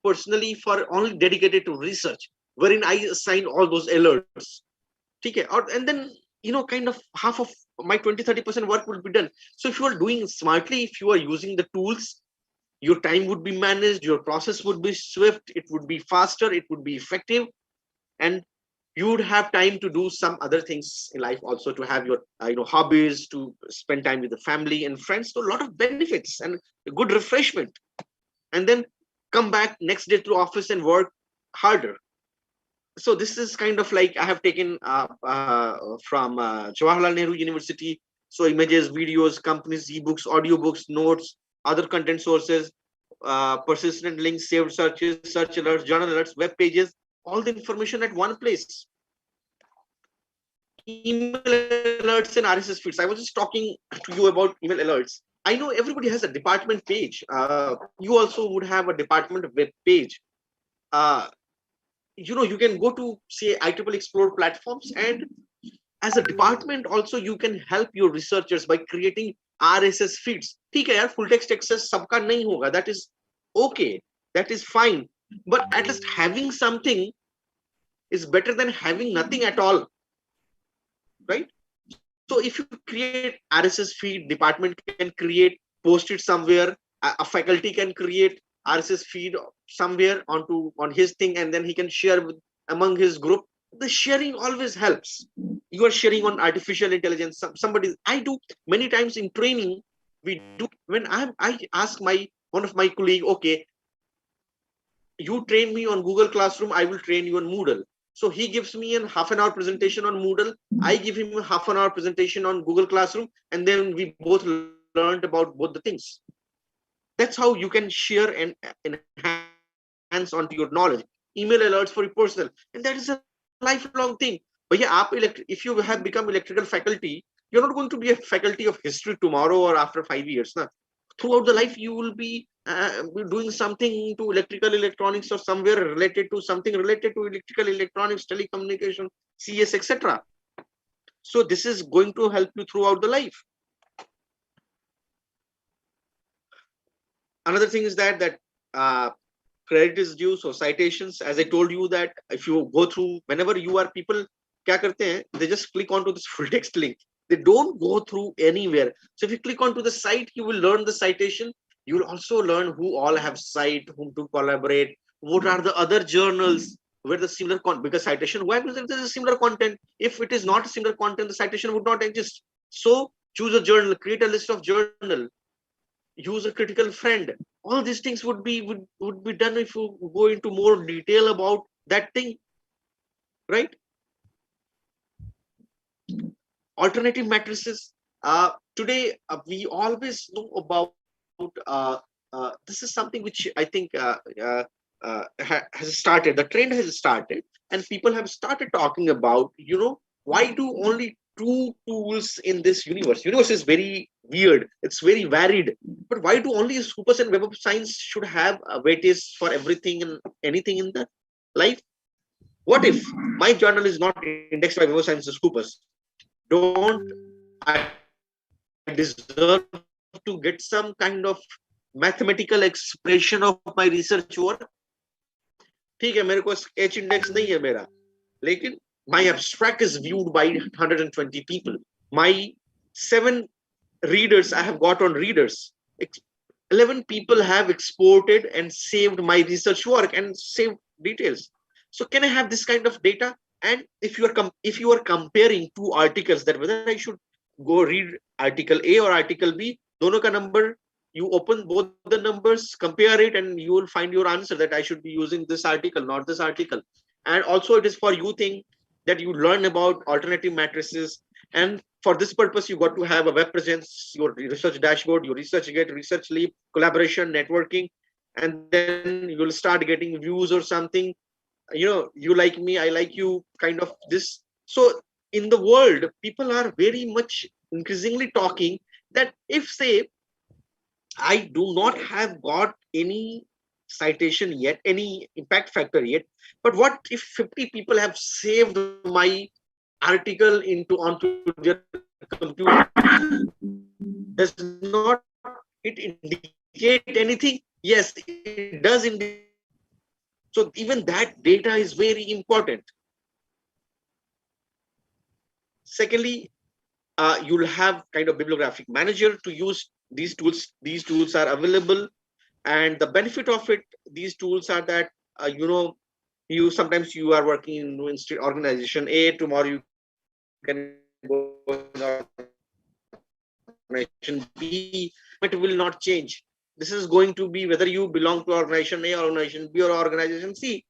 personally for only dedicated to research, wherein I assign all those alerts. Okay, and then kind of half of my 20-30% work will be done. So if you are doing smartly, if you are using the tools, your time would be managed, your process would be swift, it would be faster, it would be effective, and you would have time to do some other things in life also, to have your hobbies, to spend time with the family and friends. So a lot of benefits and a good refreshment, and then come back next day to office and work harder. So this is kind of like I have taken from Jawaharlal Nehru University. So images, videos, companies, ebooks, audiobooks, notes, other content sources, persistent links, saved searches, search alerts, journal alerts, web pages, all the information at one place. Email alerts and RSS feeds. I was just talking to you about email alerts. I know everybody has a department page. You also would have a department web page. You can go to, say, IEEE Explore platforms, and as a department also you can help your researchers by creating RSS feeds. ठीक है यार, full text access सबका नहीं होगा. That is okay. That is fine. But at least having something is better than having nothing at all, right? So if you create RSS feed, department can create, post it somewhere. A faculty can create RSS feed somewhere on his thing, and then he can share among his group. The sharing always helps. You are sharing on artificial intelligence. I do many times in training. We do when I ask one of my colleague, okay, you train me on Google Classroom, I will train you on Moodle. So he gives me a half-an-hour presentation on Moodle. I give him a half-an-hour presentation on Google Classroom, and then we both learned about both the things. That's how you can share and enhance onto your knowledge. Email alerts for your personal, and that is a lifelong thing. But yeah, if you have become electrical faculty, you're not going to be a faculty of history tomorrow or after 5 years. Nah? Throughout the life, you will be doing something to electrical electronics, or somewhere related to something related to electrical electronics, telecommunication, CS, etc. So this is going to help you throughout the life. Another thing is that credit is due. So citations, as I told you, that if you go through, whenever you are people, क्या करते हैं? They just click onto this full text link. They don't go through anywhere. So if you click onto the site, you will learn the citation. You will also learn who all have cite, whom to collaborate, what are the other journals where the similar content, because citation, why? Because there is a similar content. If it is not similar content, the citation would not exist. So choose a journal, create a list of journal, use a critical friend. All these things would be done if you go into more detail about that thing, right? Alternative matrices. Today we always know about this is something which I think has started. The trend has started, and people have started talking about, why do only 2 tools in this universe? Universe is very weird. It's very varied. But why do only Scopus and Web of Science should have a weightage for everything and anything in the life? What if my journal is not indexed by Web of Science and Scopus? Don't I deserve to get some kind of mathematical expression of my research work? ठीक है, मेरे को H index नहीं है मेरा, लेकिन my abstract is viewed by 120 people. My 7 readers I have got on readers. 11 people have exported and saved my research work and saved details. So can I have this kind of data? And if you are comparing two articles, that whether I should go read article A or article B, dono ka number, you open both the numbers, compare it, and you will find your answer that I should be using this article, not this article. And also it is for you thing that you learn about alternative matrices. And for this purpose, you got to have a web presence, your research dashboard, your ResearchGate, Research Leap, collaboration, networking, and then you will start getting views or something. You like me, I like you, kind of this. So in the world, people are very much increasingly talking that if, say, I do not have got any citation yet, any impact factor yet, but what if 50 people have saved my article onto their computer? Does not it indicate anything? Yes, it does indicate. So even that data is very important. Secondly, you'll have kind of bibliographic manager to use these tools. These tools are available, and the benefit of it, these tools are that you sometimes you are working in organization A, tomorrow you can go in organization B, but it will not change. This is going to be whether you belong to organization A or organization B or organization C.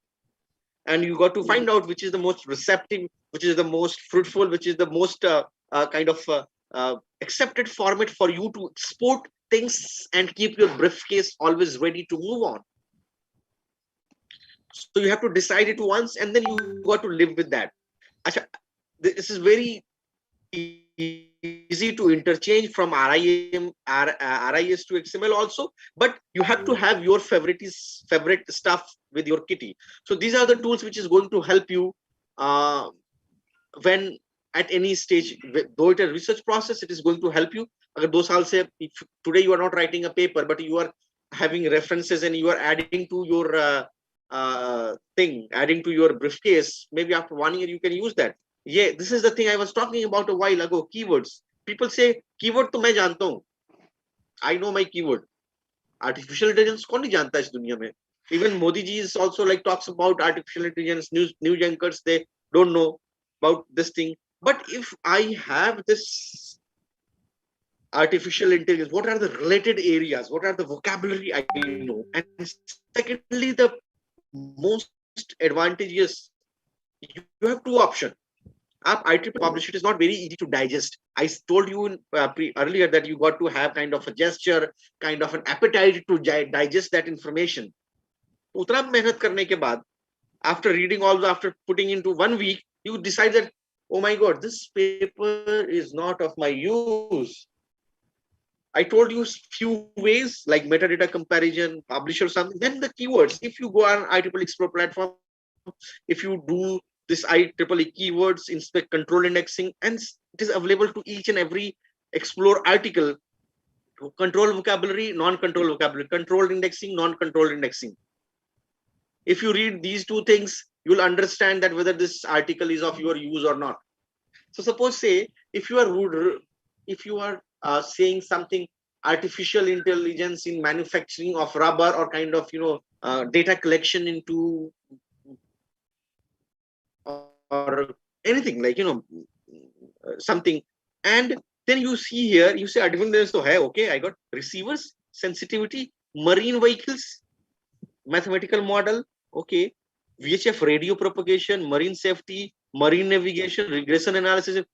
And you got to find out which is the most receptive, which is the most fruitful, which is the most accepted format for you to export things and keep your briefcase always ready to move on. So you have to decide it once, and then you got to live with that. This is very easy to interchange from RIS to XML also, but you have to have your favorite stuff with your kitty. So these are the tools which is going to help you when at any stage, though it is a research process, it is going to help you. If today you are not writing a paper, but you are having references and you are adding to your adding to your briefcase, maybe after 1 year you can use that. Yeah, this is the thing I was talking about a while ago, keywords. People say, keyword to main janta hu. I know my keyword. Artificial intelligence kaun nahi janta is duniya mein. Even Modi ji is also like talks about artificial intelligence, news anchors, they don't know about this thing. But if I have this artificial intelligence, what are the related areas? What are the vocabulary I know? And secondly, the most advantageous, you have two options. IEEE publish it is not very easy to digest. I told you earlier that you got to have kind of a gesture, kind of an appetite to digest that information. Utna mehnat karne ke baad, after reading all, after putting into 1 week, you decide that, oh my God, this paper is not of my use. I told you few ways like metadata comparison, publish or something. Then the keywords. If you go on IEEE Explore platform, if you do this IEEE keywords, inspect control indexing, and it is available to each and every Explore article. Control vocabulary, non-control vocabulary, controlled indexing, non-controlled indexing. If you read these two things, you'll understand that whether this article is of your use or not. So suppose say, if you are saying something, artificial intelligence in manufacturing of rubber or kind of, data collection into or anything like, something. And then you see here, you say artificial intelligence, so hey, okay, I got receivers, sensitivity, marine vehicles, mathematical model, okay, VHF radio propagation, marine safety, marine navigation, regression analysis.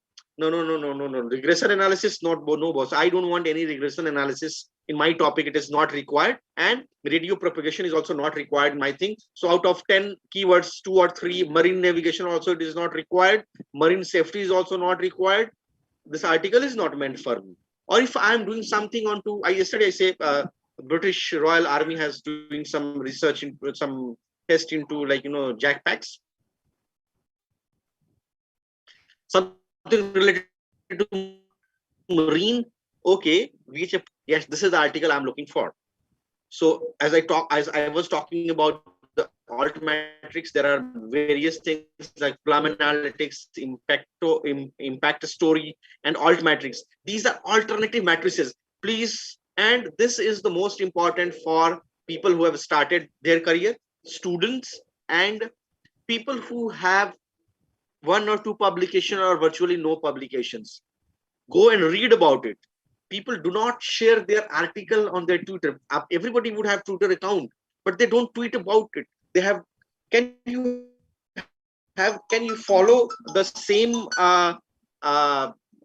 No. Regression analysis, no boss. I don't want any regression analysis in my topic. It is not required. And radio propagation is also not required in my thing. So out of 10 keywords, 2 or 3, marine navigation also it is not required. Marine safety is also not required. This article is not meant for me. Or if I am doing something onto, yesterday I say British Royal Army has doing some research into some test into like, jackpacks. Something related to marine. Okay, yes, this is the article I'm looking for. So as I was talking about the alt matrix, there are various things like plum analytics, impact story, and alt matrix. These are alternative matrices. Please, and this is the most important for people who have started their career, students, and people who have 1 or 2 publication or virtually no publications, go and read about it. People do not share their article on their Twitter. Everybody would have Twitter account, but they don't tweet about it. They have, can you follow the same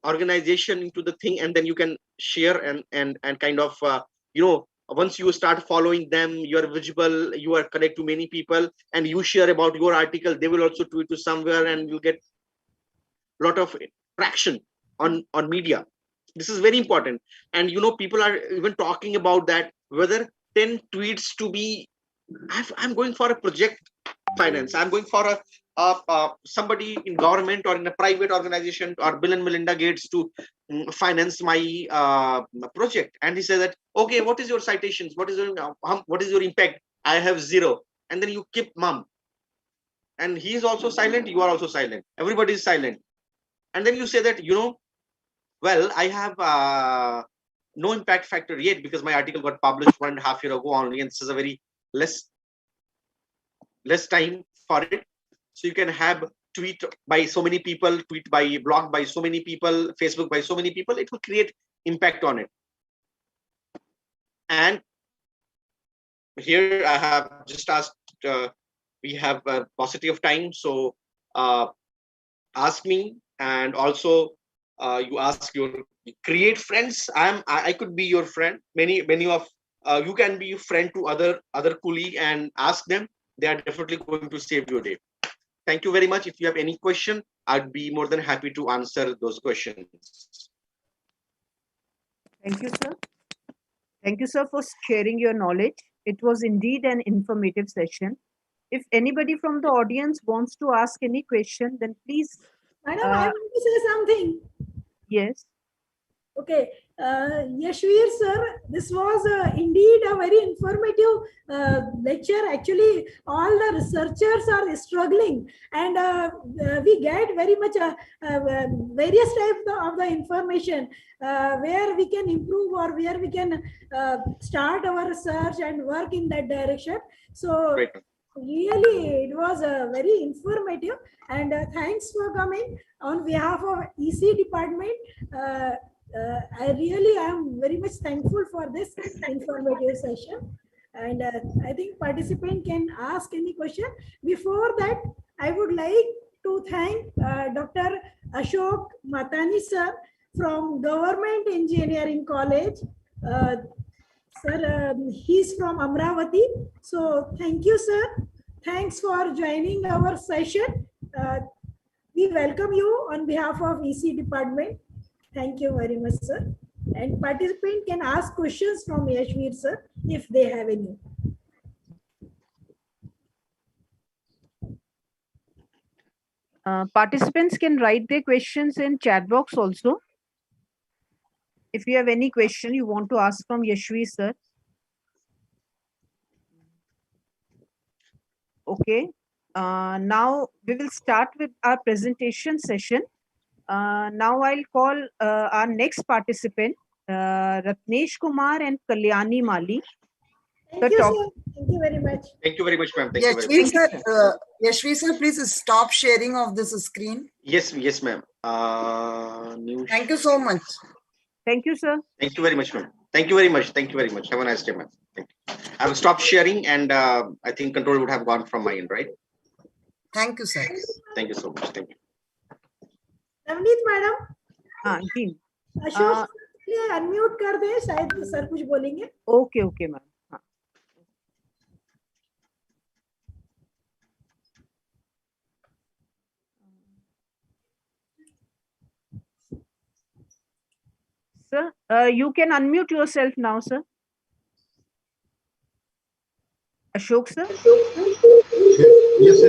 organization into the thing, and then you can share and kind of once you start following them, you are visible, you are connected to many people, and you share about your article, they will also tweet to somewhere, and you get a lot of traction on media. This is very important. And people are even talking about that, whether 10 tweets to be, I'm going for a project finance, I'm going for a somebody in government or in a private organization, or Bill and Melinda Gates to finance my project. And he says that, okay, what is your citations, what is your impact? I have 0. And then you keep mum, and he is also silent, you are also silent, everybody is silent. And then you say that, well, I have no impact factor yet, because my article got published 1.5 years ago only, and this is a very less time for it. So you can have tweet by so many people, tweet by blog by so many people, Facebook by so many people, it will create impact on it. And here I have just asked, we have a paucity of time, so ask me, and also you ask your, create friends. I could be your friend. Many of you can be a friend to other colleague, and ask them. They are definitely going to save your day. Thank you very much. If you have any question, I'd be more than happy to answer those questions. Thank you, sir. Thank you, sir, for sharing your knowledge. It was indeed an informative session. If anybody from the audience wants to ask any question, then please. Madam, I want to say something. Yes. Okay, Yashveer sir, this was indeed a very informative lecture. Actually, all the researchers are struggling, and we get very much various types of the information where we can improve, or where we can start our research and work in that direction. So really, it was very informative, and thanks for coming on behalf of EC department. I really am very much thankful for this informative session, and I think participant can ask any question. Before that, I would like to thank Dr. Ashok Matani sir from Government Engineering College. Sir, he's from Amravati. So thank you, sir. Thanks for joining our session. We welcome you on behalf of EC department. Thank you very much, sir. And participant can ask questions from Yashveer sir if they have any. Participants can write their questions in chat box also. If you have any question you want to ask from Yashveer sir. Okay. Now we will start with our presentation session. Now I'll call our next participant, Ratnesh Kumar and Kalyani Mali. Thank you, sir. Thank you very much. Thank you very much, ma'am. Thank you very much. Yashveer sir, please stop sharing of this screen. Yes, ma'am. Thank you so much. Thank you, sir. Thank you very much, ma'am. Thank you very much. Thank you very much. Have a nice day, ma'am. Thank you. I will stop sharing, and I think control would have gone from my end, right? Thank you, sir. Thank you so much. Thank you. Navneet madam, ji Ashok लिए unmute कर दे, शायद sir कुछ बोलेंगे. Okay ma'am. Sir, you can unmute yourself now, sir. Ashok sir. Yes.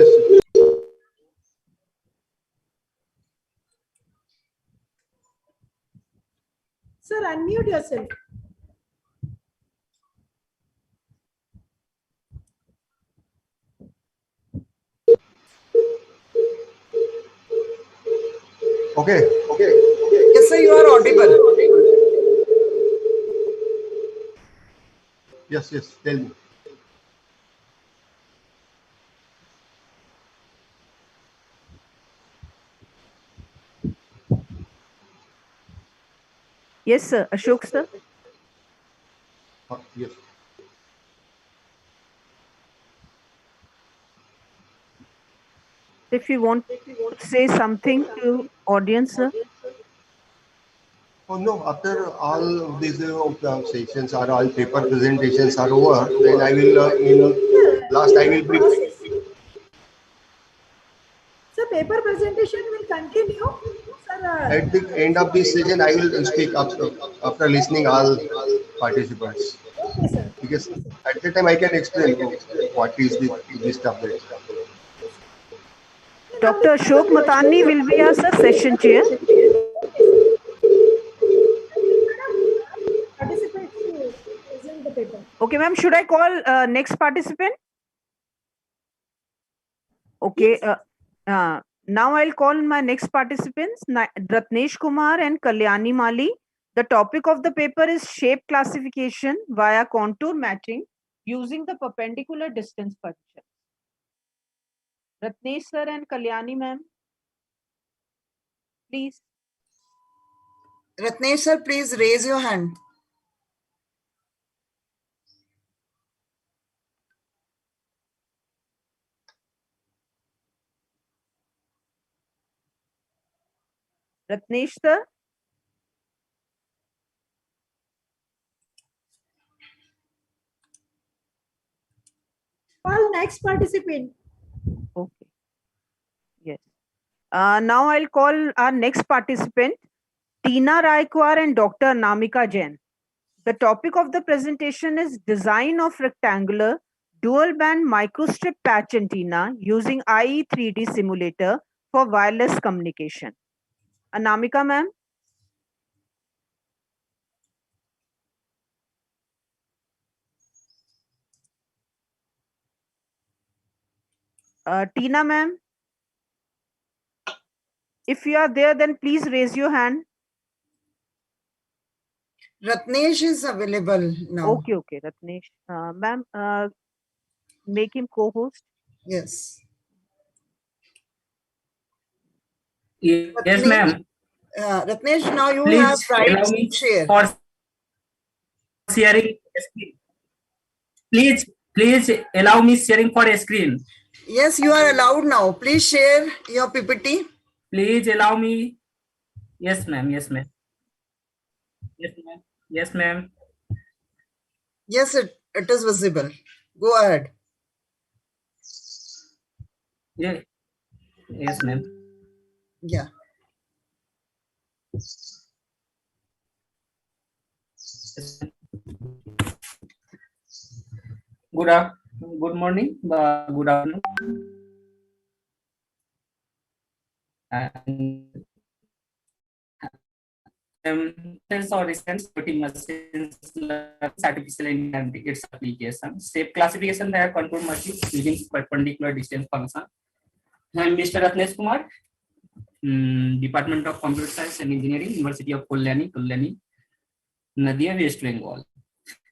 Sir, unmute yourself. Okay. Yes, sir, you are audible. Yes, tell me. Yes, sir. Ashok, sir. Yes. If you want to say something to audience, sir. Oh no, after all of these sessions are all paper presentations are over, then I will, last I will brief. So paper presentation will continue. Sir, At the end of this session, I will speak after listening all participants. okay, sir. Because at the time I can explain what is the gist of it. Dr. Ashok Matani will be as a session chair. Participate to present the paper. Okay, ma'am. Should I call next participant? Okay. Now I'll call my next participants, Ratnesh Kumar and Kalyani Mali. The topic of the paper is shape classification via contour matching using the perpendicular distance function. Ratnesh sir and Kalyani ma'am, please. Ratnesh sir, please raise your hand. Ratnesh sir. Call next participant. Okay. Yes. Now I'll call our next participant, Tina Raikwar and Dr. Namika Jain. The topic of the presentation is design of rectangular dual band microstrip patch antenna using IE3D simulator for wireless communication. Anamika ma'am. Tina ma'am. If you are there, then please raise your hand. Ratnesh is available now. Okay, okay, Ratnesh. Ma'am, make him co-host. Yes. Yes, ma'am. Ratnesh, now you Please have right allow me to share. for sharing screen. Please allow me sharing for a screen. Yes, you are allowed now. Please share your PPT. Please allow me. Yes, ma'am. Yes, ma'am. Yes, ma'am. Yes, ma'am. Yes, it is visible. Go ahead. Yeah. Yes, ma'am. Yeah. Good morning. Good afternoon. And or resistance voting machines, artificial intelligence, its application, shape classification via contour machines using perpendicular distance function. I am Mr. Ratnesh Kumar, Department of Computer Science and Engineering, University of Kalyani, Nadia, West Bengal.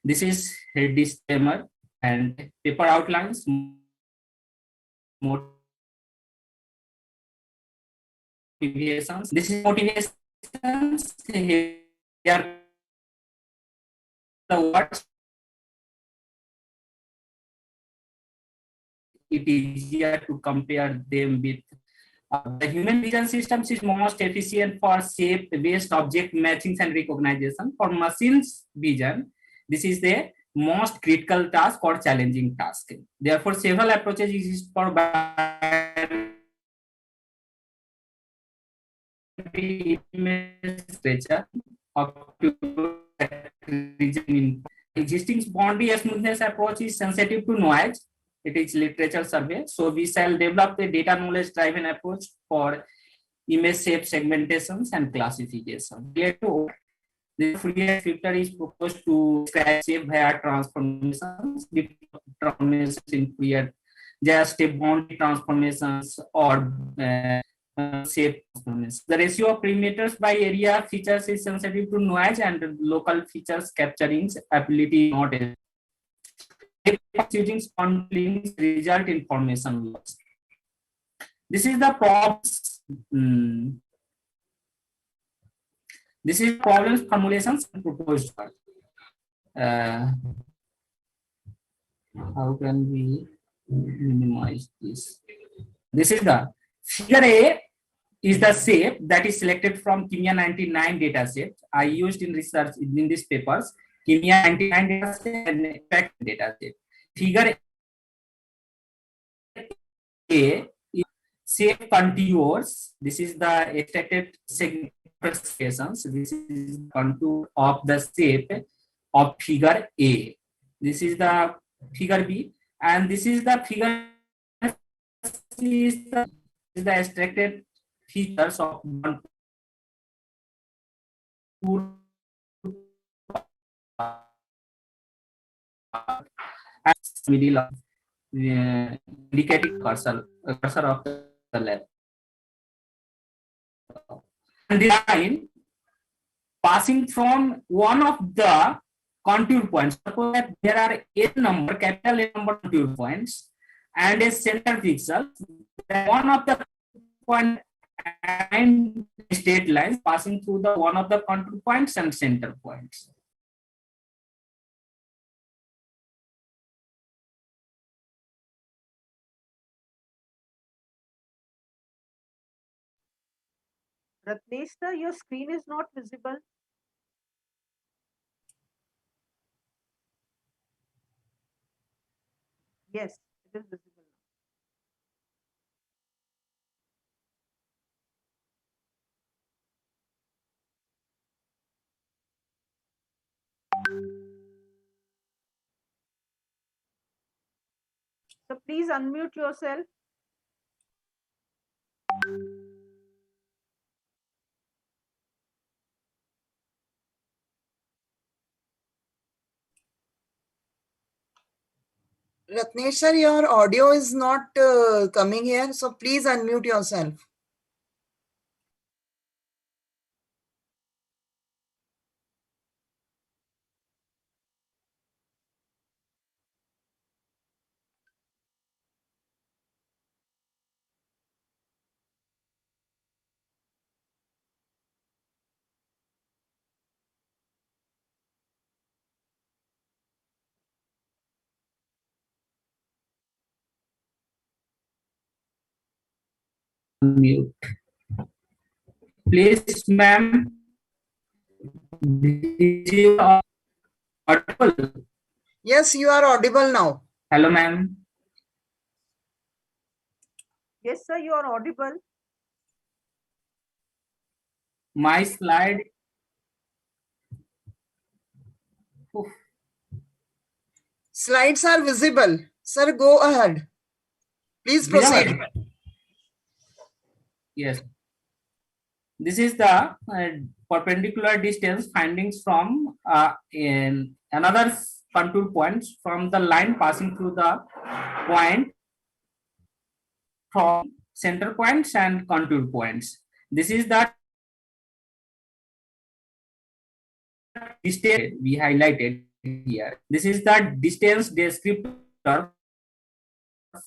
This is a disclaimer and paper outlines. Motivations. This is motivations. Here the words. It is easier to compare them with the human vision systems is most efficient for shape-based object matching and recognition. For machines vision, this is the most critical task or challenging task. Therefore, several approaches exist for existing boundary smoothness approach is sensitive to noise. It is literature survey. So we shall develop a data knowledge driven approach for image shape segmentations and classification. The Fourier filter is proposed to describe shape via transformations. Transformations in Fourier, just a boundary transformations or shape transformations. The ratio of perimeters by area features is sensitive to noise and local features capturing ability not a using spontaneous result information loss. This is the problems. This is problems, formulations, and proposed work. How can we minimize this? This is the figure A is the shape that is selected from Kimia 99 dataset. I used in research in these papers, Kimia 99 dataset and effect dataset. Figure A is shape contours. This is the extracted segmentations. This is the contour of the shape of figure A. This is the figure B, and this is the figure C is the extracted features of one middle of indicating cursor of the left. And this line passing from one of the contour points. Suppose that there are n number, capital N number contour points and a center pixel. One of the point and straight lines passing through the one of the contour points and center points. Ratnesh sir, your screen is not visible. Yes, it is visible. So please unmute yourself. Ratnesh sir, your audio is not coming here, so please unmute yourself. Mute. Please, ma'am. Yes, you are audible now. Hello, ma'am. Yes, sir, you are audible. My slide. Slides are visible. Sir, go ahead. Please proceed. Yes. This is the perpendicular distance findings from in another contour points from the line passing through the point from center points and contour points. This is the distance we highlighted here. This is the distance descriptor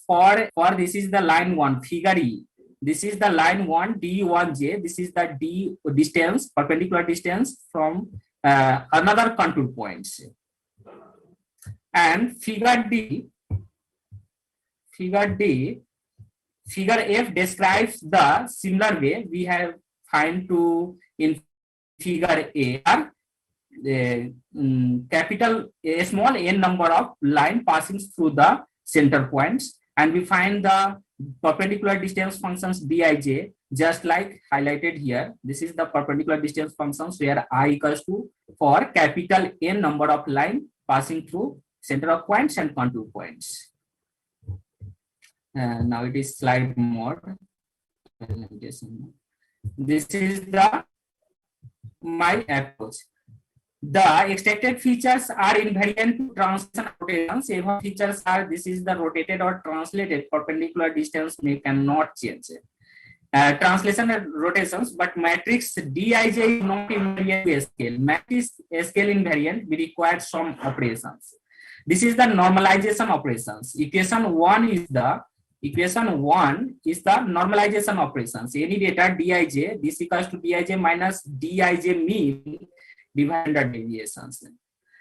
for this is the line 1 figure E. This is the line 1 D1J. This is the D distance, perpendicular distance from another contour points. And figure F describes the similar way we have find to in figure A. Capital A small n number of line passing through the center points, and we find the perpendicular distance functions Dij just like highlighted here. This is the perpendicular distance functions where I equals to for capital N number of line passing through center of points and contour points. Now it is slide mode. This is the my approach. The extracted features are invariant to translation rotations. If features are, this is the rotated or translated perpendicular distance cannot change. Translation and rotations, but matrix Dij is not invariant to scale. Matrix scale invariant, we require some operations. This is the normalization operations. Equation 1 is the Equation 1 is the normalization operations. Any data Dij, this equals to Dij minus Dij mean divided by deviations.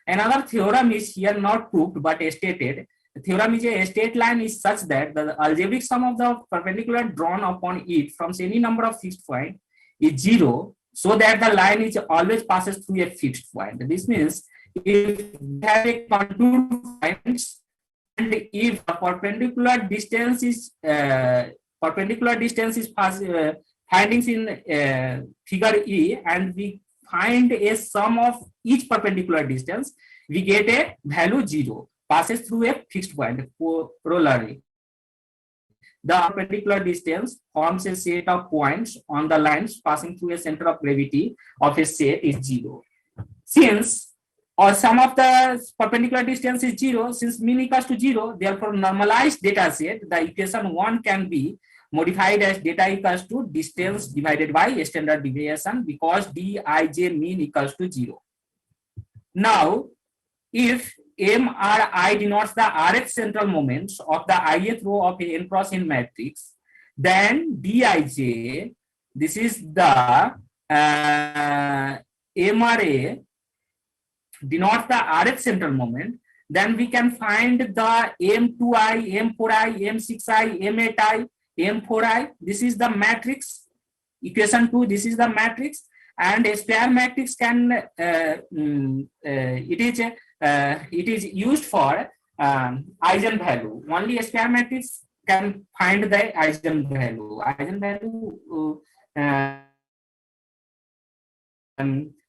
Another theorem is here not proved but stated. The theorem is a state line is such that the algebraic sum of the perpendicular drawn upon it from any number of fixed point is 0, so that the line is always passes through a fixed point. This means if we have a contour points and if the perpendicular distance is findings in figure E, and we find a sum of each perpendicular distance, we get a value 0, passes through a fixed point corollary. The perpendicular distance forms a set of points on the lines passing through a center of gravity of a set is 0. Since sum of the perpendicular distance is 0, since mean equals to 0, therefore normalized data set, the equation 1 can be modified as data equals to distance divided by standard deviation, because Dij mean equals to 0. Now, if M or I denotes the Rth central moments of the ith row of a n cross n matrix, then Dij, this is the M or A denotes the Rth central moment, then we can find the M2i, M4i, M6i, M8i, M4i. This is the matrix. Equation 2, this is the matrix. And a square matrix can, it is used for eigenvalue. Only a square matrix can find the eigenvalue.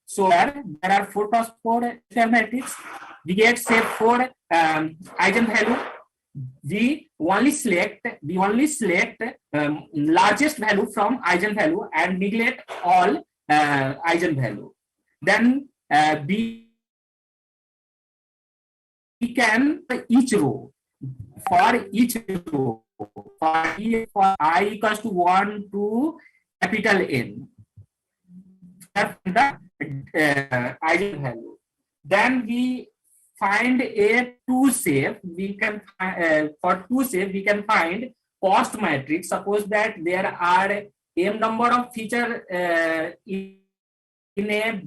So there are 4 cross 4 square matrix. We get say 4 eigenvalue. We only select largest value from eigenvalue and neglect all eigenvalue. Then we can each row for I equals to 1 to capital N. The eigenvalue. Then we find a 2 shape. We can for 2 shape we can find cost matrix. Suppose that there are m number of feature in a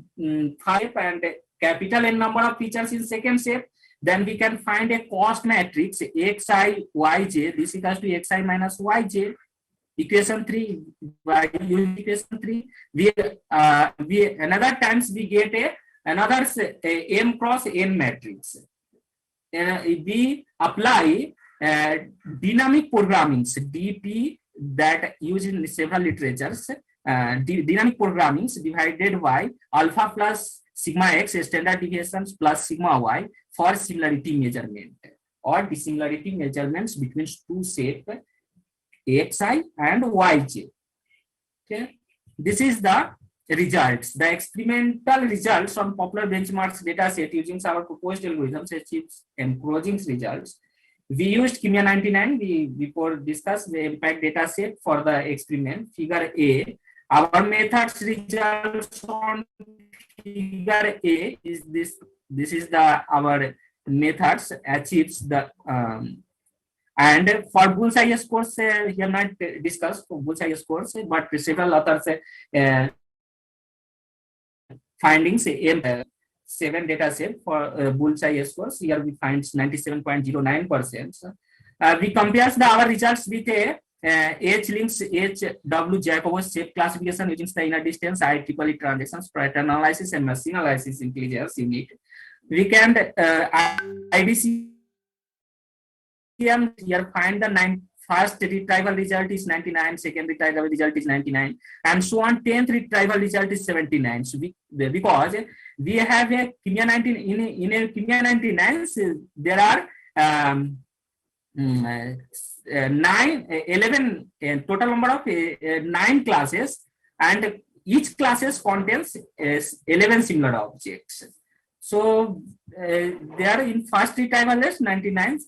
5 and capital N number of features in second shape. Then we can find a cost matrix xi yj. This equals to xi minus yj. Equation 3, by using equation 3, we another times we get another m cross n matrix. We apply dynamic programmings DP that used in several literatures. Dynamic programmings divided by alpha plus sigma x standard deviations plus sigma y for similarity measurement or dissimilarity measurements between 2 shapes xi and yj. Okay, this is the results. The experimental results on popular benchmarks data set using our proposed algorithms achieves encouraging results. We used Kimia 99. We before discussed the impact data set for the experiment. Figure A. Our methods results on figure A is this. This is the our methods achieves the and for bullseye scores here not discussed for bullseye scores, but several others findings 7 data set for bullseye scores. Here we find 97.09%. We compare our results with a H-links HW Jacobs shape classification using the inner distance IEEE transactions pattern analysis and machine analysis intelligence unit. We can IDC here find the first retrieval result is 99, second retrieval result is 99, and so on. 10th retrieval result is 79. So because we have a Kimia 19 in a Kimia 99, there are 11 total number of 9 classes, and each classes contains 11 similar objects. So there in first retrieval is 99.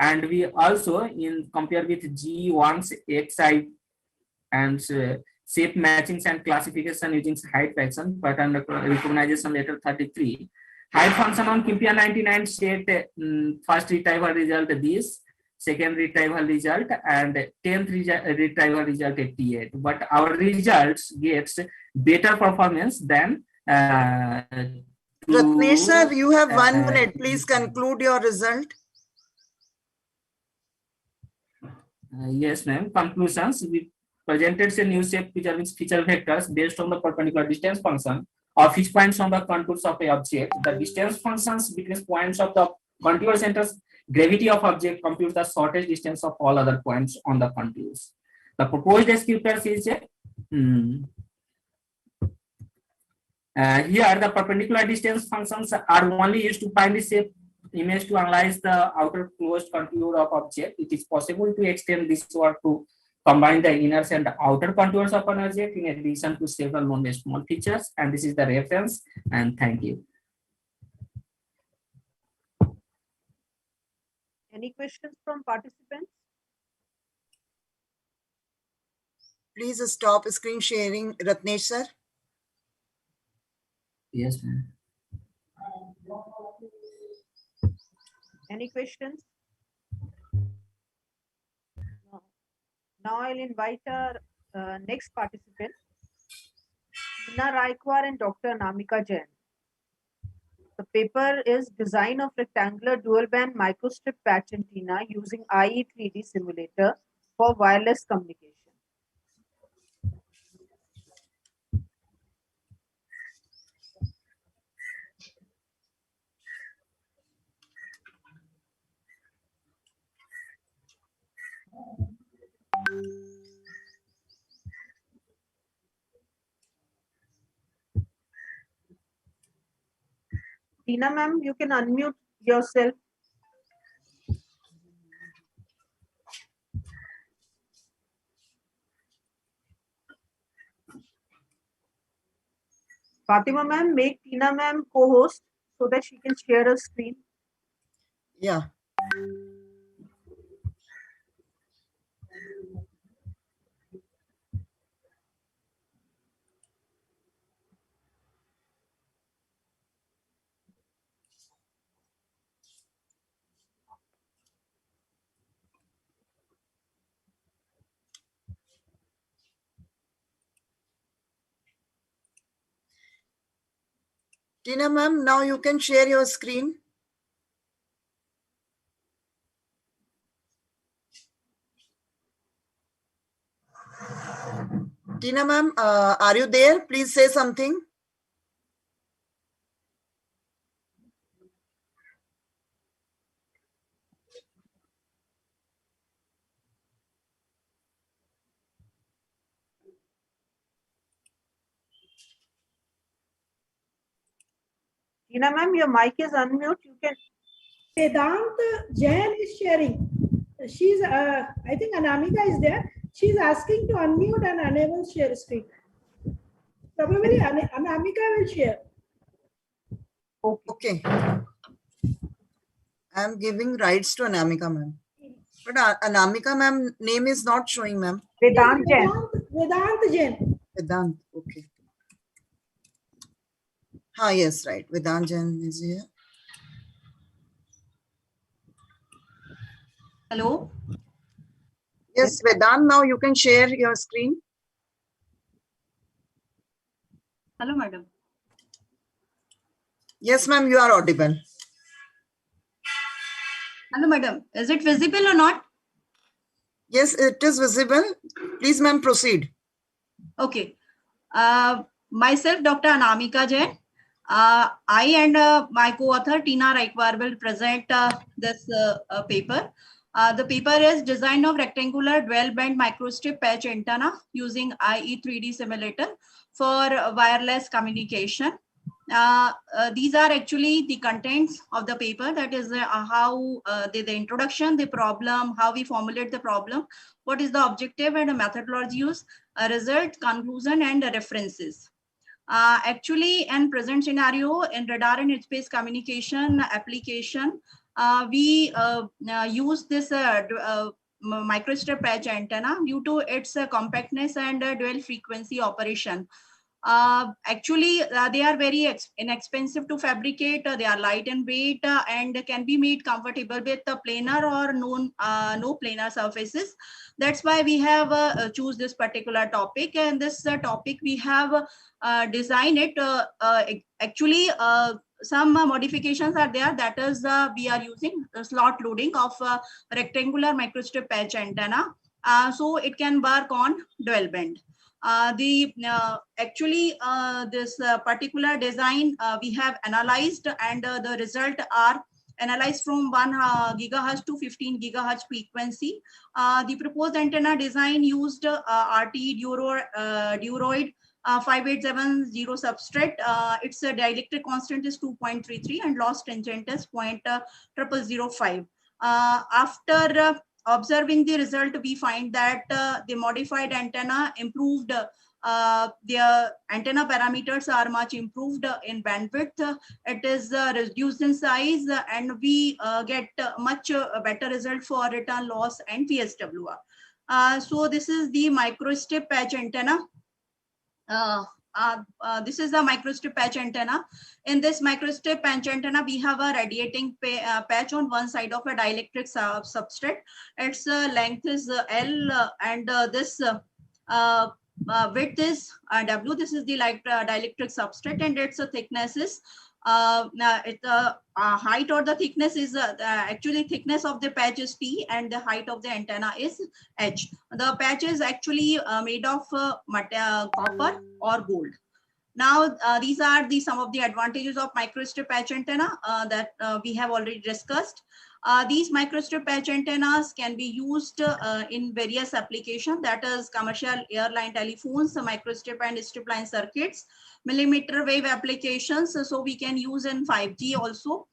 And we also compare with G1's XI and shape matchings and classification using height function pattern recognition letter 33. Height function on Kimia 99 set first retrieval result this. second retrieval result, and 10th retrieval result 88. But our results gets better performance than Ratnesh sir, you have 1 minute. Please conclude your result. Yes, ma'am. Conclusions. We presented a new shape feature with feature vectors based on the perpendicular distance function of each points on the contours of a object. The distance functions between points of the contour centers, gravity of object computes the shortest distance of all other points on the contours. The proposed descriptors is here the perpendicular distance functions are only used to find the shape image to analyze the outer closed contour of object. It is possible to extend this work to combine the inner and outer contours of an object in addition to several known small features. And this is the reference. And thank you. Any questions from participants? Please stop screen sharing, Ratnesh sir. Yes, ma'am. Any questions? No. Now I'll invite our next participant, Tina Raikwar and Dr. Anamika Jain. The paper is Design of Rectangular Dual Band Microstrip Patch Antenna using IE3D Simulator for Wireless Communication. Tina ma'am, you can unmute yourself. Fatima ma'am, make Tina ma'am co-host so that she can share her screen. Yeah. Tina ma'am, now you can share your screen. Tina ma'am, are you there? Please say something. Tina ma'am, your mic is unmute. You can. Vedant Jain is sharing. She's, I think Anamika is there. She's asking to unmute and enable share screen. Probably Anamika will share. Okay. I'm giving rights to Anamika ma'am. But Anamika ma'am name is not showing, ma'am. Vedant Jain. Vedant Jain. Vedant, okay. Yes, right. Vedant Jain is here. Hello. Yes, Vedant, now you can share your screen. Hello, madam. Yes, ma'am, you are audible. Hello, madam. Is it visible or not? Yes, it is visible. Please, ma'am, proceed. Okay. Myself, Dr. Anamika Jain. I and my co-author Tina Raikwar will present this paper. The paper is Design of Rectangular Dual Band Microstrip Patch Antenna using IE3D Simulator for wireless communication. These are actually the contents of the paper. That is how the introduction, the problem, how we formulate the problem, what is the objective and a methodology use, a result, conclusion, and references. Actually, in present scenario, in radar and space communication application, we use this microstrip patch antenna due to its compactness and dual frequency operation. Actually, they are very inexpensive to fabricate. They are light in weight and can be made comfortable with planar or no planar surfaces. That's why we have choose this particular topic, and this topic we have designed it. Actually, some modifications are there. That is, we are using slot loading of rectangular microstrip patch antenna, so it can work on dual band. This particular design we have analyzed, and the result are analyzed from 1 gigahertz to 15 gigahertz frequency. The proposed antenna design used RT Duroid 5870 substrate. Its dielectric constant is 2.33 and loss tangent is 0.0005. After observing the result, we find that the modified antenna improved. Their antenna parameters are much improved in bandwidth. It is reduced in size, and we get much better result for return loss and PSWR. So this is the microstrip patch antenna. This is the microstrip patch antenna. In this microstrip patch antenna, we have a radiating patch on one side of a dielectric substrate. Its length is L, and this width is W. This is the dielectric substrate, and its thickness is height or the thickness is actually thickness of the patch is T, and the height of the antenna is H. The patch is actually made of copper or gold. Now, these are some of the advantages of microstrip patch antenna that we have already discussed. These microstrip patch antennas can be used in various applications, that is commercial airline telephones, microstrip and stripline circuits, millimeter wave applications, so we can use in 5G also.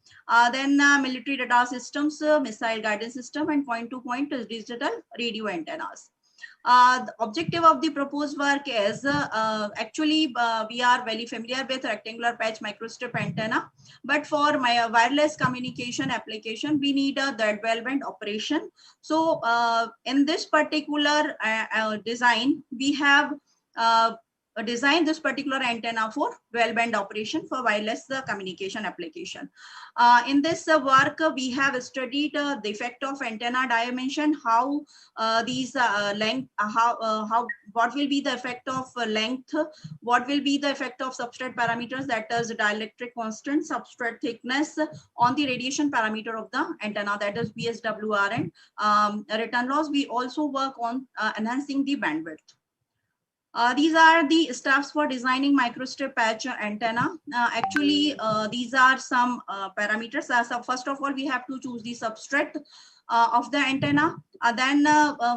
Then military radar systems, missile guidance system, and point-to-point digital radio antennas. The objective of the proposed work is actually we are very familiar with rectangular patch microstrip antenna, but for my wireless communication application, we need a dual band operation. So in this particular design, we have designed this particular antenna for dual band operation for wireless communication application. In this work, we have studied the effect of antenna dimension, how these length, what will be the effect of length, what will be the effect of substrate parameters, that is dielectric constant, substrate thickness, on the radiation parameter of the antenna, that is PSWR, and return loss. We also work on enhancing the bandwidth. These are the steps for designing microstrip patch antenna. These are some parameters. So first of all, we have to choose the substrate of the antenna. Then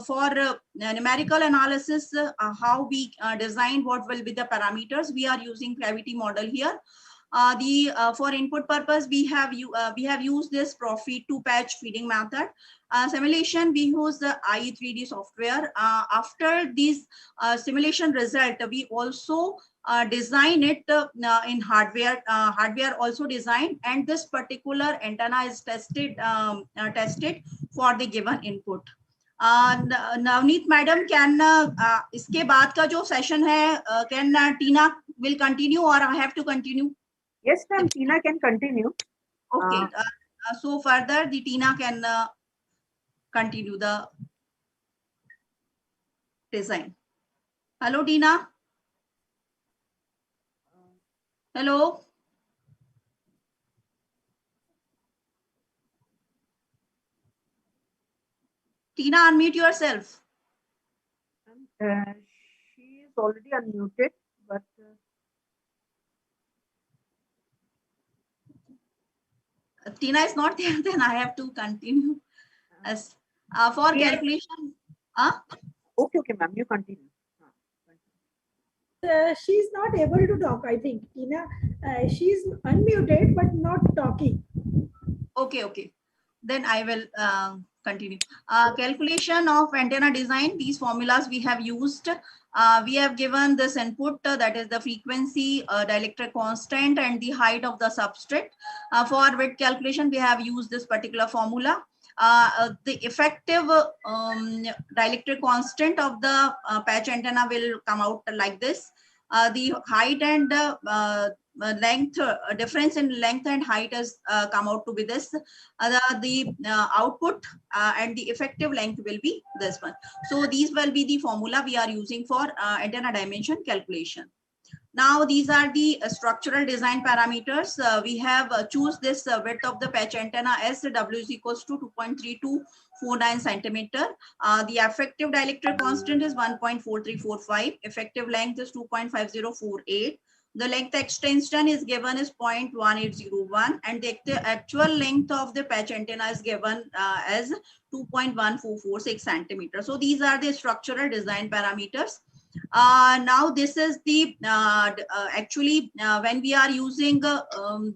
for numerical analysis, how we design what will be the parameters, we are using gravity model here. For input purpose, we have used this Profit to patch feeding method. Simulation, we use the IE3D software. After this simulation result, we also design it in hardware. Hardware also designed, and this particular antenna is tested for the given input. Navneet madam, can इसके बाद का जो session है, can Tina will continue or I have to continue? Yes, ma'am. Tina can continue. Okay. So further, the Tina can continue the design. Hello, Tina. Hello. Tina, unmute yourself. She is already unmuted, but Tina is not there, then I have to continue. As for calculation. Okay, ma'am, you continue. She's not able to talk, I think. Tina, she's unmuted but not talking. Okay. Then I will continue. Calculation of antenna design, these formulas we have used. We have given this input, that is the frequency, dielectric constant, and the height of the substrate. For width calculation, we have used this particular formula. The effective dielectric constant of the patch antenna will come out like this. The height and length difference in length and height has come out to be this. The output and the effective length will be this one. So these will be the formula we are using for antenna dimension calculation. Now these are the structural design parameters. We have choose this width of the patch antenna as W is equals to 2.3249 centimeter. The effective dielectric constant is 1.4345. Effective length is 2.5048. The length extension is given as 0.1801, and the actual length of the patch antenna is given as 2.1446 centimeters. So these are the structural design parameters. Now this is the actually when we are using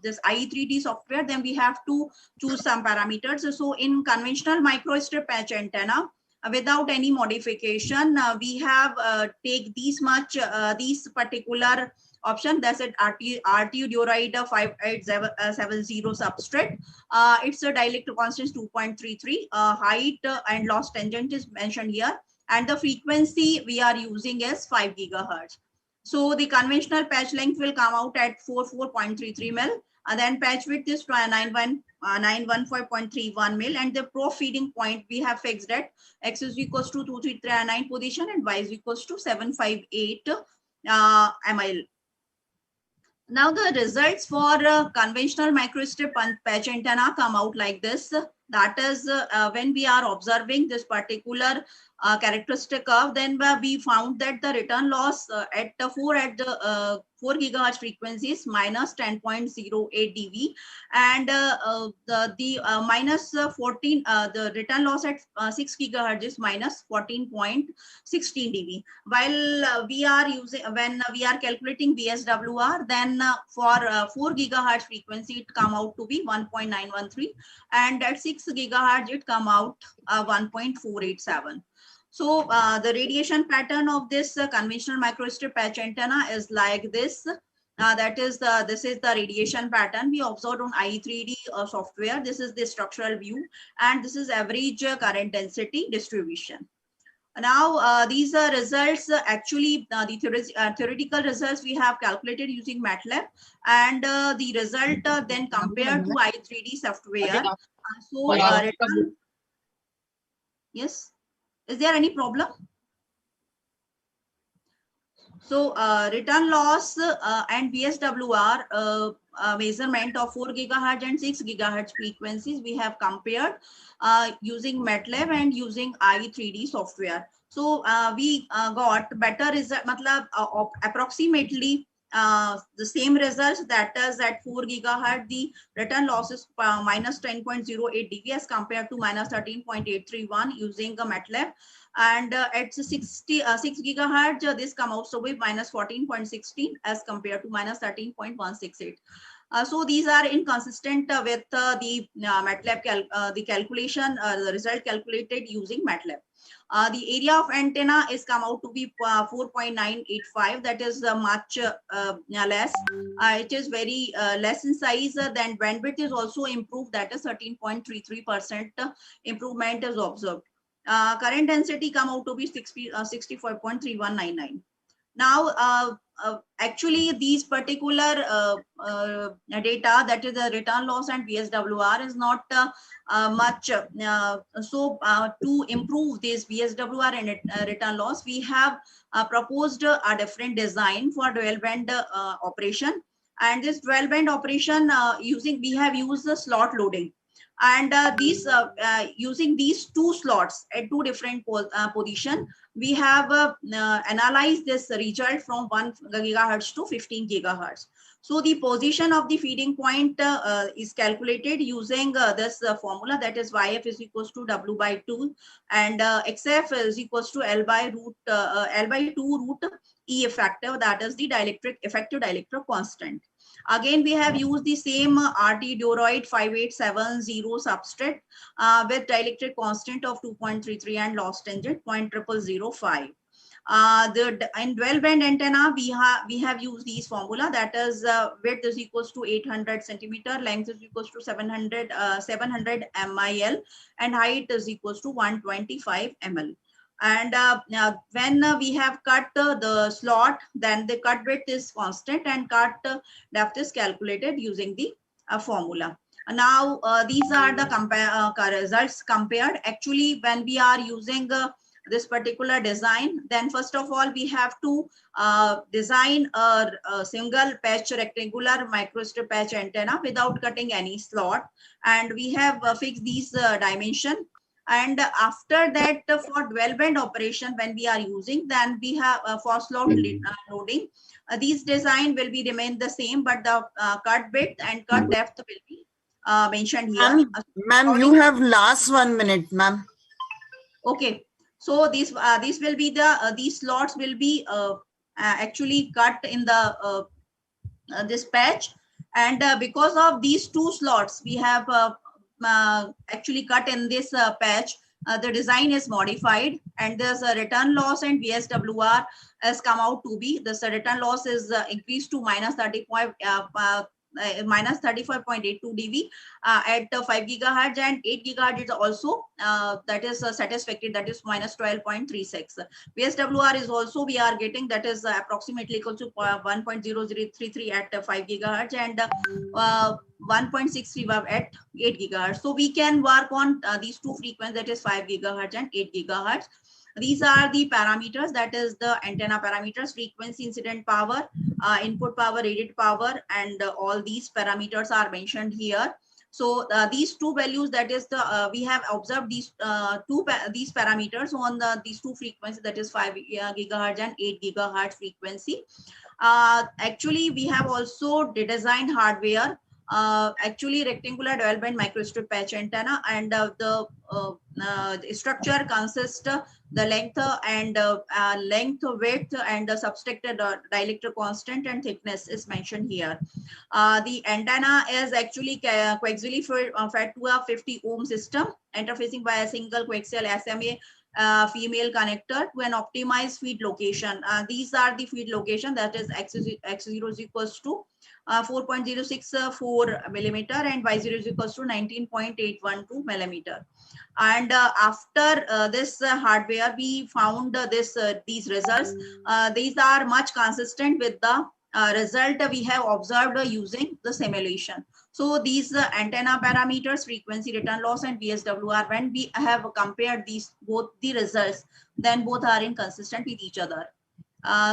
this IE3D software, then we have to choose some parameters. So in conventional microstrip patch antenna, without any modification, we have take these these particular option, that's it, RTU dioride 5870 substrate. Its a dielectric constant is 2.33. Height and loss tangent is mentioned here, and the frequency we are using is 5 gigahertz. So the conventional patch length will come out at 44.33 mil, and then patch width is 915.31 mil, and the probe feeding point we have fixed at x is equals to 2339 position and y is equals to 758 mil. Now the results for conventional microstrip patch antenna come out like this. That is when we are observing this particular characteristic curve, then we found that the return loss at 4 gigahertz frequencies minus 10.08 dB, and the minus 14 the return loss at 6 gigahertz is minus 14.16 dB. While we are using, when we are calculating VSWR, then for 4 gigahertz frequency it come out to be 1.913, and at 6 gigahertz it come out 1.487. So the radiation pattern of this conventional microstrip patch antenna is like this. That is this is the radiation pattern we observed on IE3D software. This is the structural view, and this is average current density distribution. Now these are results, actually the theoretical results we have calculated using MATLAB, and the result then compared to IE3D software. Return, yes. Is there any problem? So return loss and VSWR measurement of 4 gigahertz and 6 gigahertz frequencies we have compared using MATLAB and using IE3D software. So we got better result, approximately the same results, that is at 4 gigahertz the return loss is minus 10.08 dB as compared to minus 13.831 using MATLAB, and at 6 gigahertz this come out so with minus 14.16 as compared to minus 13.168. So these are inconsistent with the MATLAB the calculation, the result calculated using MATLAB. The area of antenna is come out to be 4.985. That is much less. It is very less in size. Then bandwidth is also improved. That is 13.33% improvement is observed. Current density come out to be 64.3199. Now, actually, these particular data, that is the return loss and VSWR, is not much. So, to improve this VSWR and return loss, we have proposed a different design for dual band operation. And this dual band operation we have used the slot loading. And using these two slots at two different position, we have analyzed this result from 1 gigahertz to 15 gigahertz. So the position of the feeding point is calculated using this formula, that is YF is equals to W by 2, and XF is equals to L by 2 root E effective, that is the effective dielectric constant. Again, we have used the same RT dioroid 5870 substrate with dielectric constant of 2.33 and loss tangent 0.0005. In dual band antenna, we have used these formula, that is width is equals to 800 centimeter, length is equals to 700 mil, and height is equals to 125 ml. And when we have cut the slot, then the cut width is constant and cut depth is calculated using the formula. Now these are the results compared. Actually, when we are using this particular design, then first of all we have to design a single patch rectangular microstrip patch antenna without cutting any slot, and we have fixed these dimension. And after that, for dual band operation, when we are using, then we have for slot loading, these design will be remain the same, but the cut width and cut depth will be mentioned here. Ma'am, you have last 1 minute, ma'am. Okay, so these will be the these slots will be actually cut in the this patch, and because of these two slots we have actually cut in this patch, the design is modified, and there's a return loss and VSWR has come out to be this return loss is increased to minus 35.82 dB at 5 gigahertz, and 8 gigahertz is also that is satisfactory, that is minus 12.36. VSWR is also we are getting, that is approximately equal to 1.0033 at 5 gigahertz and 1.63 at 8 gigahertz. So we can work on these two frequencies, that is 5 gigahertz and 8 gigahertz. These are the parameters, that is the antenna parameters: frequency, incident power, input power, rated power, and all these parameters are mentioned here. So these two values, that is the we have observed these these parameters on these two frequencies, that is 5 gigahertz and 8 gigahertz frequency. Actually, we have also designed hardware, actually rectangular dual band microstrip patch antenna, and the structure consists the length and length, width, and the subtracted dielectric constant and thickness is mentioned here. The antenna is actually coaxially fed to a 50 ohm system, interfacing by a single coaxial SMA female connector to an optimized feed location. These are the feed location, that is x0 is equals to 4.064 millimeter and y0 is equals to 19.812 millimeter. And after this hardware, we found these results. These are much consistent with the result we have observed using the simulation. So these antenna parameters, frequency, return loss, and VSWR, when we have compared these both the results, then both are inconsistent with each other.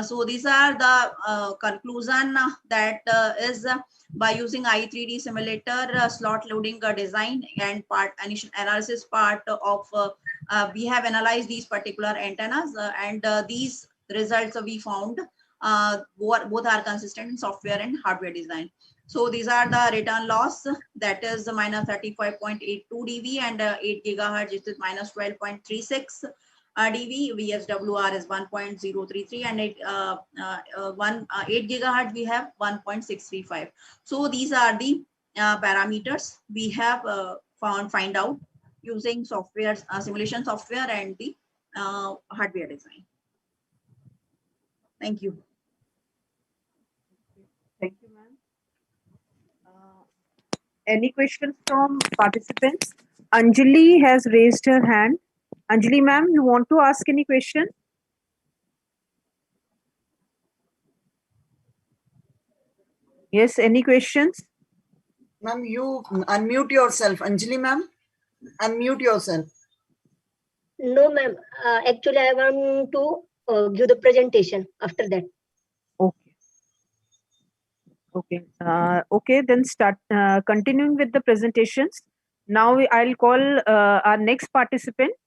So these are the conclusion that is by using IE3D simulator, slot loading design, and part analysis part of we have analyzed these particular antennas, and these results we found both are consistent in software and hardware design. So these are the return loss, that is minus 35.82 dB, and 8 gigahertz is minus 12.36 dB. VSWR is 1.033, and 8 gigahertz we have 1.635. So these are the parameters we have find out using software, simulation software, and the hardware design. Thank you. Thank you, ma'am. Any questions from participants? Anjali has raised her hand. Anjali, ma'am, you want to ask any question? Yes, any questions? Ma'am, you unmute yourself. Anjali, ma'am, unmute yourself. No, ma'am. Actually, I want to give the presentation after that. Okay. Okay. Okay, then start continuing with the presentations. Now I'll call our next participant,